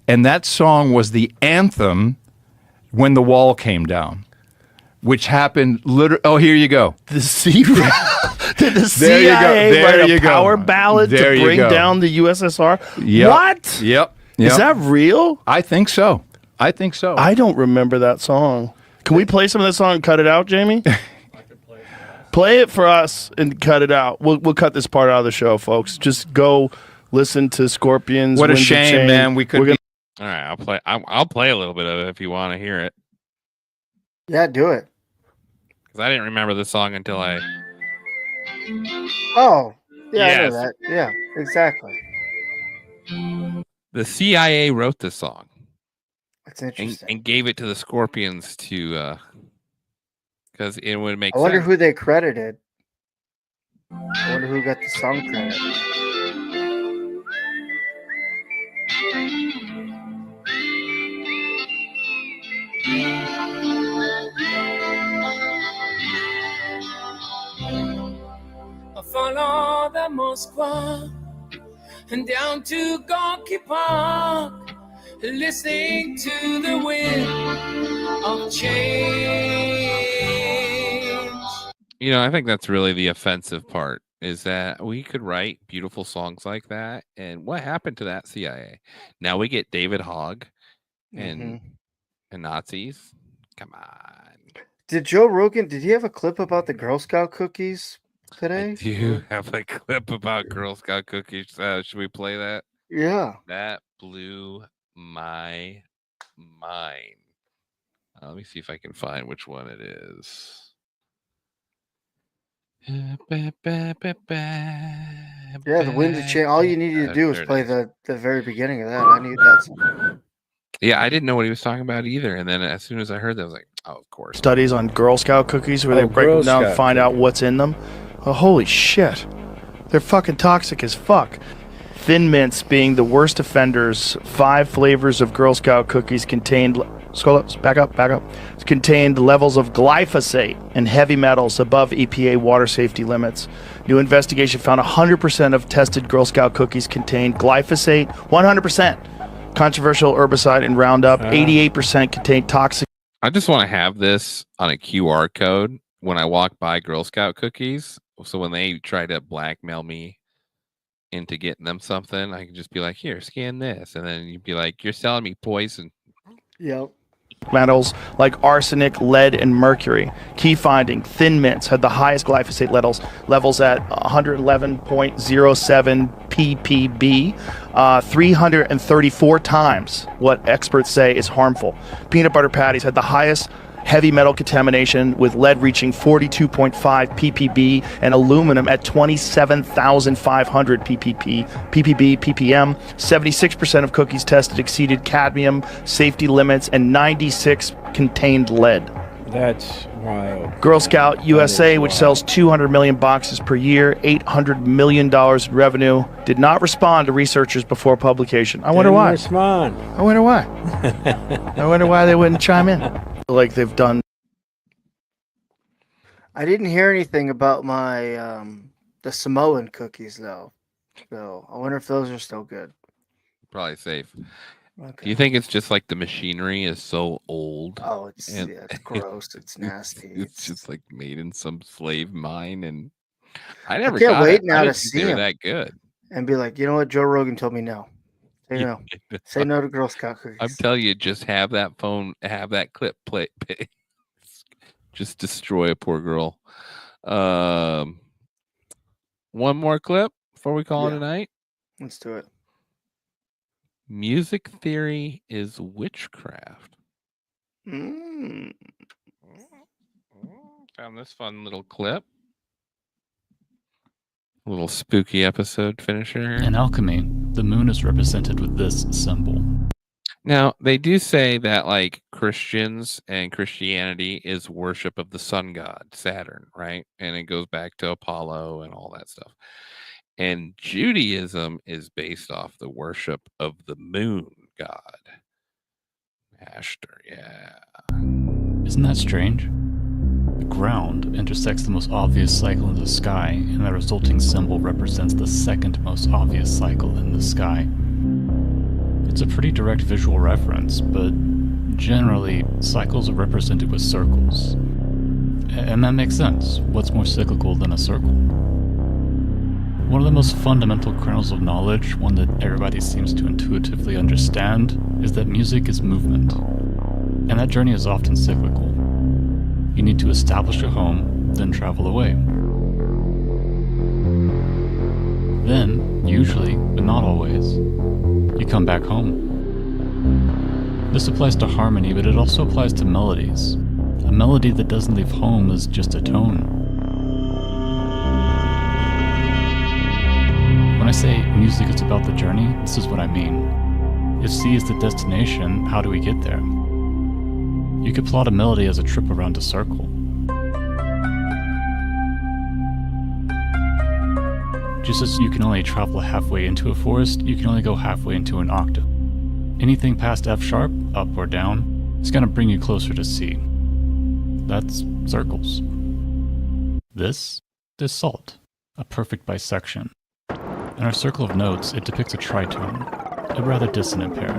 And that song was the anthem when the wall came down, which happened literally. Oh, here you go. The Did the CIA write a power ballad to bring down the USSR? Yep. What? Yep. Is that real? I think so. I don't remember that song. Can we play some of that song and cut it out, Jamie? Play it for us and cut it out. We'll cut this part out of the show, folks. Just go listen to Scorpions. What a Winds of shame, Change. man. We could. All right, I'll play a little bit of it if you want to hear it. Yeah, do it. Because I didn't remember the song until I. Oh, yeah, I Yes. know that. Yeah, exactly. The CIA wrote this song. That's interesting. And gave it to the Scorpions to, because it would make I wonder sense. who they credited. I wonder who got the song credit. I follow the Moskva and down to Gorky Park, listening to the wind of change. I think that's really the offensive part, is that we could write beautiful songs like that. And what happened to that CIA? Now we get David Hogg and Nazis. Come on. Did Joe Rogan, did he have a clip about the Girl Scout cookies today? I do have a clip about Girl Scout cookies. Should we play that? Yeah. That blew my mind. Let me see if I can find which one it is. Yeah, the Wind of Change. All you needed to do was play the very beginning of that. I knew that's. Yeah, I didn't know what he was talking about either. And then as soon as I heard that, I was like, oh, of course. Studies on Girl Scout cookies where they break them down and find out what's in them. Oh, holy shit. They're fucking toxic as fuck. Thin Mints being the worst offenders, 5 flavors of Girl Scout cookies contained... Scroll up, back up. Contained levels of glyphosate and heavy metals above EPA water safety limits. New investigation found 100% of tested Girl Scout cookies contained glyphosate, 100%. Controversial herbicide and Roundup, 88% contained toxic. I just want to have this on a QR code when I walk by Girl Scout cookies. So when they try to blackmail me into getting them something, I can just be like, here, scan this. And then you'd be like, you're selling me poison. Yep. Metals like arsenic, lead, and mercury. Key finding, Thin Mints had the highest glyphosate levels at 111.07 ppb, 334 times what experts say is harmful. Peanut butter patties had the highest heavy metal contamination, with lead reaching 42.5 ppb and aluminum at 27,500 ppb, ppm. 76% of cookies tested exceeded cadmium safety limits, and 96 contained lead. That's wild. Girl Scout USA, which sells 200 million boxes per year, $800 million in revenue, did not respond to researchers before publication. I wonder why. Respond. I wonder why. I wonder why they wouldn't chime in. Like they've done. I didn't hear anything about my the Samoan cookies though. So I wonder if those are still good. Probably safe. Okay. Do you think it's just like the machinery is so old? Oh, it's gross. It's nasty. It's just like made in some slave mine, and I never can't got wait it. now I to didn't think see they were them. that good. And be like, you know what? Joe Rogan told me no. Say no. Say no to Girl Scout cookies. I'm telling you, just have that phone, have that clip play. Just destroy a poor girl. One more clip before we call it a night. Let's do it. Music theory is witchcraft. Mm. Found this fun little clip. A little spooky episode finisher. In alchemy, the moon is represented with this symbol. Now, they do say that like Christians and Christianity is worship of the sun god, Saturn, right? And it goes back to Apollo and all that stuff. And Judaism is based off the worship of the moon god. Ashtar, yeah. Isn't that strange? The ground intersects the most obvious cycle in the sky, and the resulting symbol represents the second most obvious cycle in the sky. It's a pretty direct visual reference, but generally, cycles are represented with circles. And that makes sense. What's more cyclical than a circle? One of the most fundamental kernels of knowledge, one that everybody seems to intuitively understand, is that music is movement. And that journey is often cyclical. You need to establish a home, then travel away. Then, usually, but not always, you come back home. This applies to harmony, but it also applies to melodies. A melody that doesn't leave home is just a tone. When I say music is about the journey, this is what I mean. If C is the destination, how do we get there? You could plot a melody as a trip around a circle. Just as you can only travel halfway into a forest, you can only go halfway into an octave. Anything past F sharp, up or down, is going to bring you closer to C. That's circles. This is salt, a perfect bisection. In our circle of notes, it depicts a tritone, a rather dissonant pair.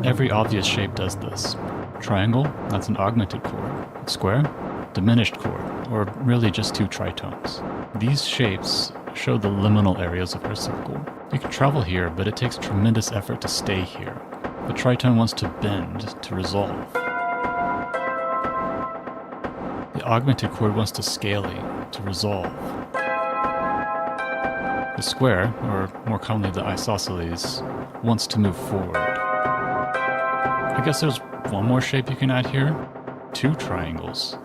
Every obvious shape does this. Triangle, that's an augmented chord. Square, diminished chord, or really just two tritones. These shapes show the liminal areas of our circle. You can travel here, but it takes tremendous effort to stay here. The tritone wants to bend, to resolve. The augmented chord wants to scale, to resolve. The square, or more commonly the isosceles, wants to move forward. I guess there's one more shape you can add here. Two triangles.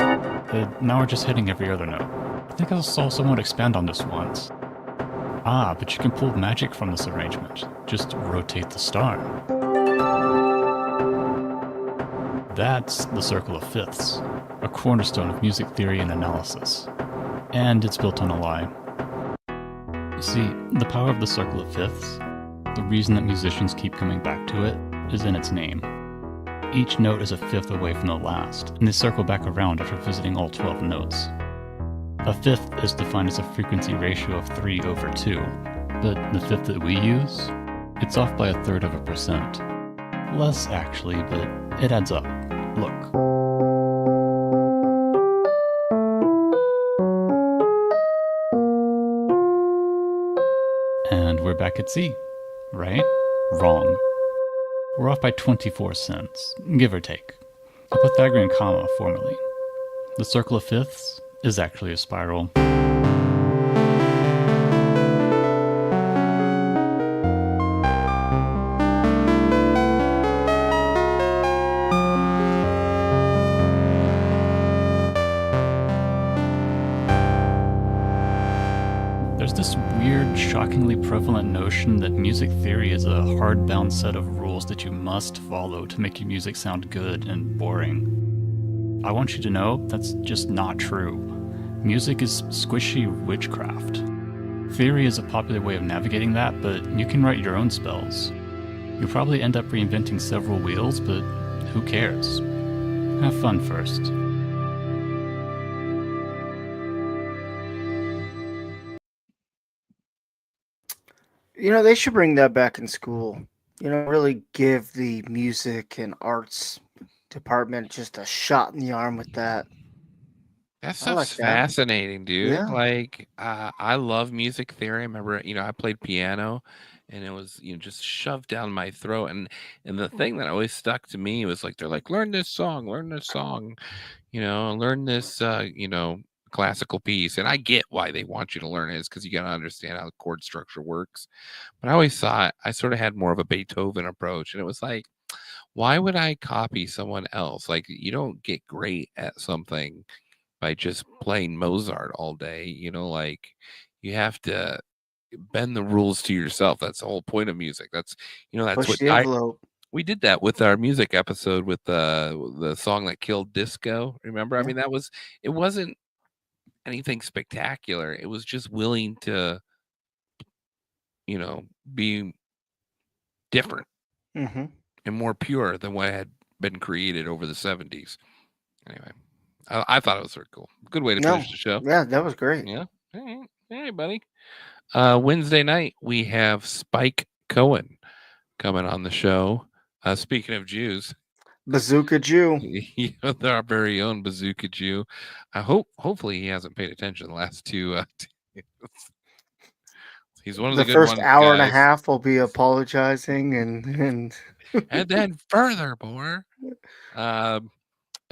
Now we're just hitting every other note. I think I saw someone expand on this once. Ah, but you can pull magic from this arrangement. Just rotate the star. That's the circle of fifths, a cornerstone of music theory and analysis. And it's built on a lie. You see, the power of the circle of fifths, the reason that musicians keep coming back to it, is in its name. Each note is a fifth away from the last, and they circle back around after visiting all 12 notes. A fifth is defined as a frequency ratio of 3/2, but the fifth that we use, it's off by 1/3%. Less actually, but it adds up. Look. And we're back at C, right? Wrong. We're off by 24 cents, give or take. A Pythagorean comma formally. The circle of fifths is actually a spiral. There's this weird, shockingly prevalent notion that music theory is a hard-bound set of rules that you must follow to make your music sound good and boring. I want you to know that's just not true. Music is squishy witchcraft. Theory is a popular way of navigating that, but you can write your own spells. You'll probably end up reinventing several wheels, but who cares? Have fun first. They should bring that back in school. Really give the music and arts department just a shot in the arm with that. That I stuff's like that. fascinating, dude. Yeah. Like, I love music theory. I remember, I played piano, and it was, just shoved down my throat. And the thing that always stuck to me was like, they're like, learn this song, learn this, classical piece. And I get why they want you to learn it, is because you got to understand how the chord structure works. But I always thought I sort of had more of a Beethoven approach, and it was like, why would I copy someone else? Like, you don't get great at something by just playing Mozart all day. Like, you have to bend the rules to yourself. That's the whole point of music. That's Push what the envelope. we did that with our music episode with the song that killed disco. Remember? I Yeah. mean, it wasn't anything spectacular. It was just willing to, be different Mm-hmm. and more pure than what had been created over the 70s. Anyway, I thought it was sort of cool. Good way to No. finish the show. Yeah, that was great. Yeah. Hey, buddy. Wednesday night, we have Spike Cohen coming on the show. Speaking of Jews, Bazooka Jew. Our very own Bazooka Jew. Hopefully he hasn't paid attention the last two. He's one of the good first ones, hour and a guys. half will be apologizing and And then furthermore, a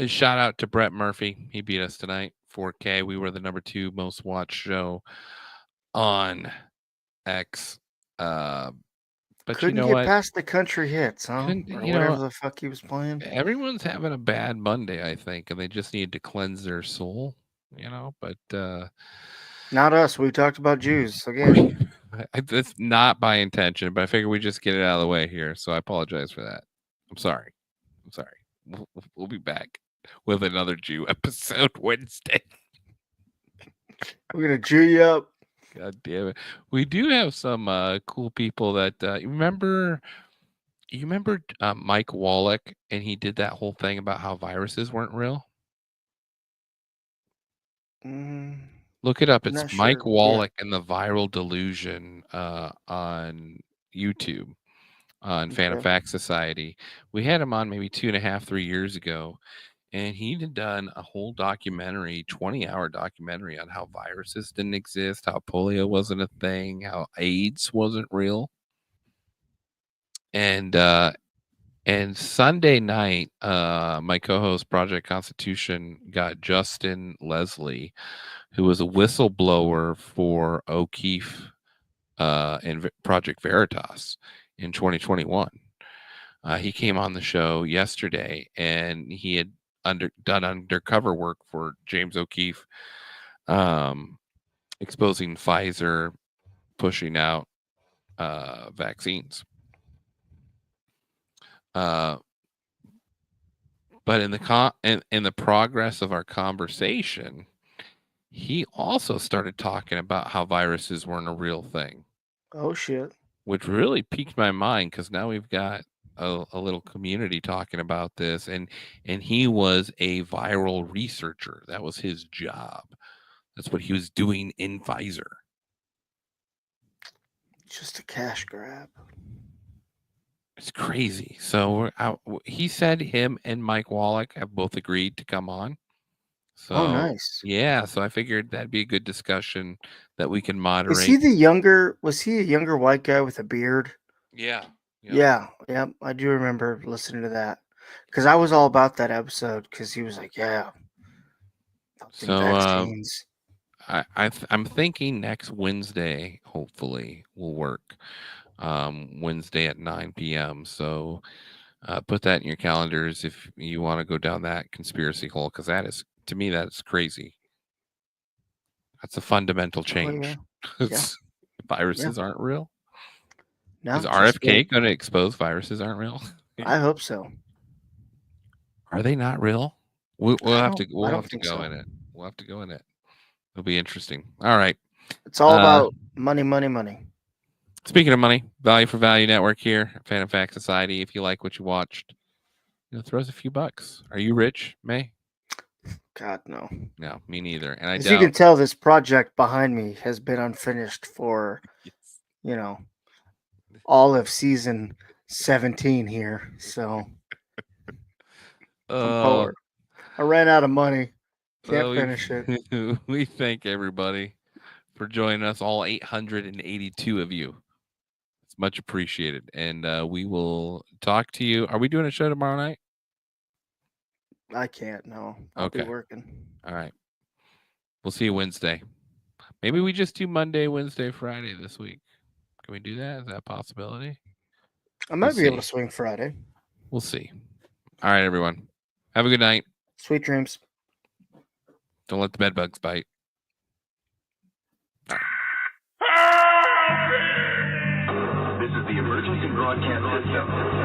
shout out to Brett Murphy. He beat us tonight, 4K. We were the number 2 most watched show on X. But couldn't you know get what? past the country hits, huh? Or whatever the fuck he was playing. Everyone's having a bad Monday, I think, and they just need to cleanse their soul, but Not us. We talked about Jews again. It's not by intention, but I figure we just get it out of the way here, so I apologize for that. I'm sorry. We'll be back with another Jew episode Wednesday. We're gonna Jew you up. God damn it. We do have some cool people that you remember Mike Wallach, and he did that whole thing about how viruses weren't real? Look it up. I'm It's not Mike sure. Wallach and the Viral Delusion on YouTube on Fan of Okay. Fact Society. We had him on maybe 2.5, 3 years ago, And he'd done a whole documentary, 20-hour documentary on how viruses didn't exist, how polio wasn't a thing, how AIDS wasn't real. And Sunday night, my co-host Project Constitution got Justin Leslie, who was a whistleblower for O'Keefe and Project Veritas in 2021. He came on the show yesterday, and he had done undercover work for James O'Keefe, exposing Pfizer pushing out vaccines. But in the progress of our conversation, he also started talking about how viruses weren't a real thing. Oh shit! Which really piqued my mind, because now we've got a little community talking about this, and he was a viral researcher. That was his job. That's what he was doing in Pfizer. Just a cash grab. It's crazy. So he said him and Mike Wallach have both agreed to come on. So, nice. Yeah, so I figured that'd be a good discussion that we can moderate. Was he a younger white guy with a beard? Yeah. Yeah. I do remember listening to that, because I was all about that episode, because he was like, yeah. So vaccines. I'm thinking next Wednesday, hopefully, will work. Wednesday at 9 p.m. So put that in your calendars if you want to go down that conspiracy hole, because that is, to me, that's crazy. That's a fundamental change. Viruses aren't real. No, Is RFK going to expose viruses aren't real? I hope so. Are they not real? We'll have to go in it. We'll have to go in it. It'll be interesting. All right. It's all about money, money, money. Speaking of money, Value for Value Network here, Fan and Fact Society. If you like what you watched, throw us a few bucks. Are you rich, May? God, no. No, me neither. And As you can tell, this project behind me has been unfinished for, all of season 17 here. So I'm poor. I ran out of money. Can't finish it. We thank everybody for joining us, all 882 of you. It's much appreciated. And we will talk to you. Are we doing a show tomorrow night? I can't, no. I'll be working. All right. We'll see you Wednesday. Maybe we just do Monday, Wednesday, Friday this week. Can we do that? Is that a possibility? I might be able to swing Friday. We'll see. All right, everyone. Have a good night. Sweet dreams. Don't let the bed bugs bite. This is the emergency broadcast system.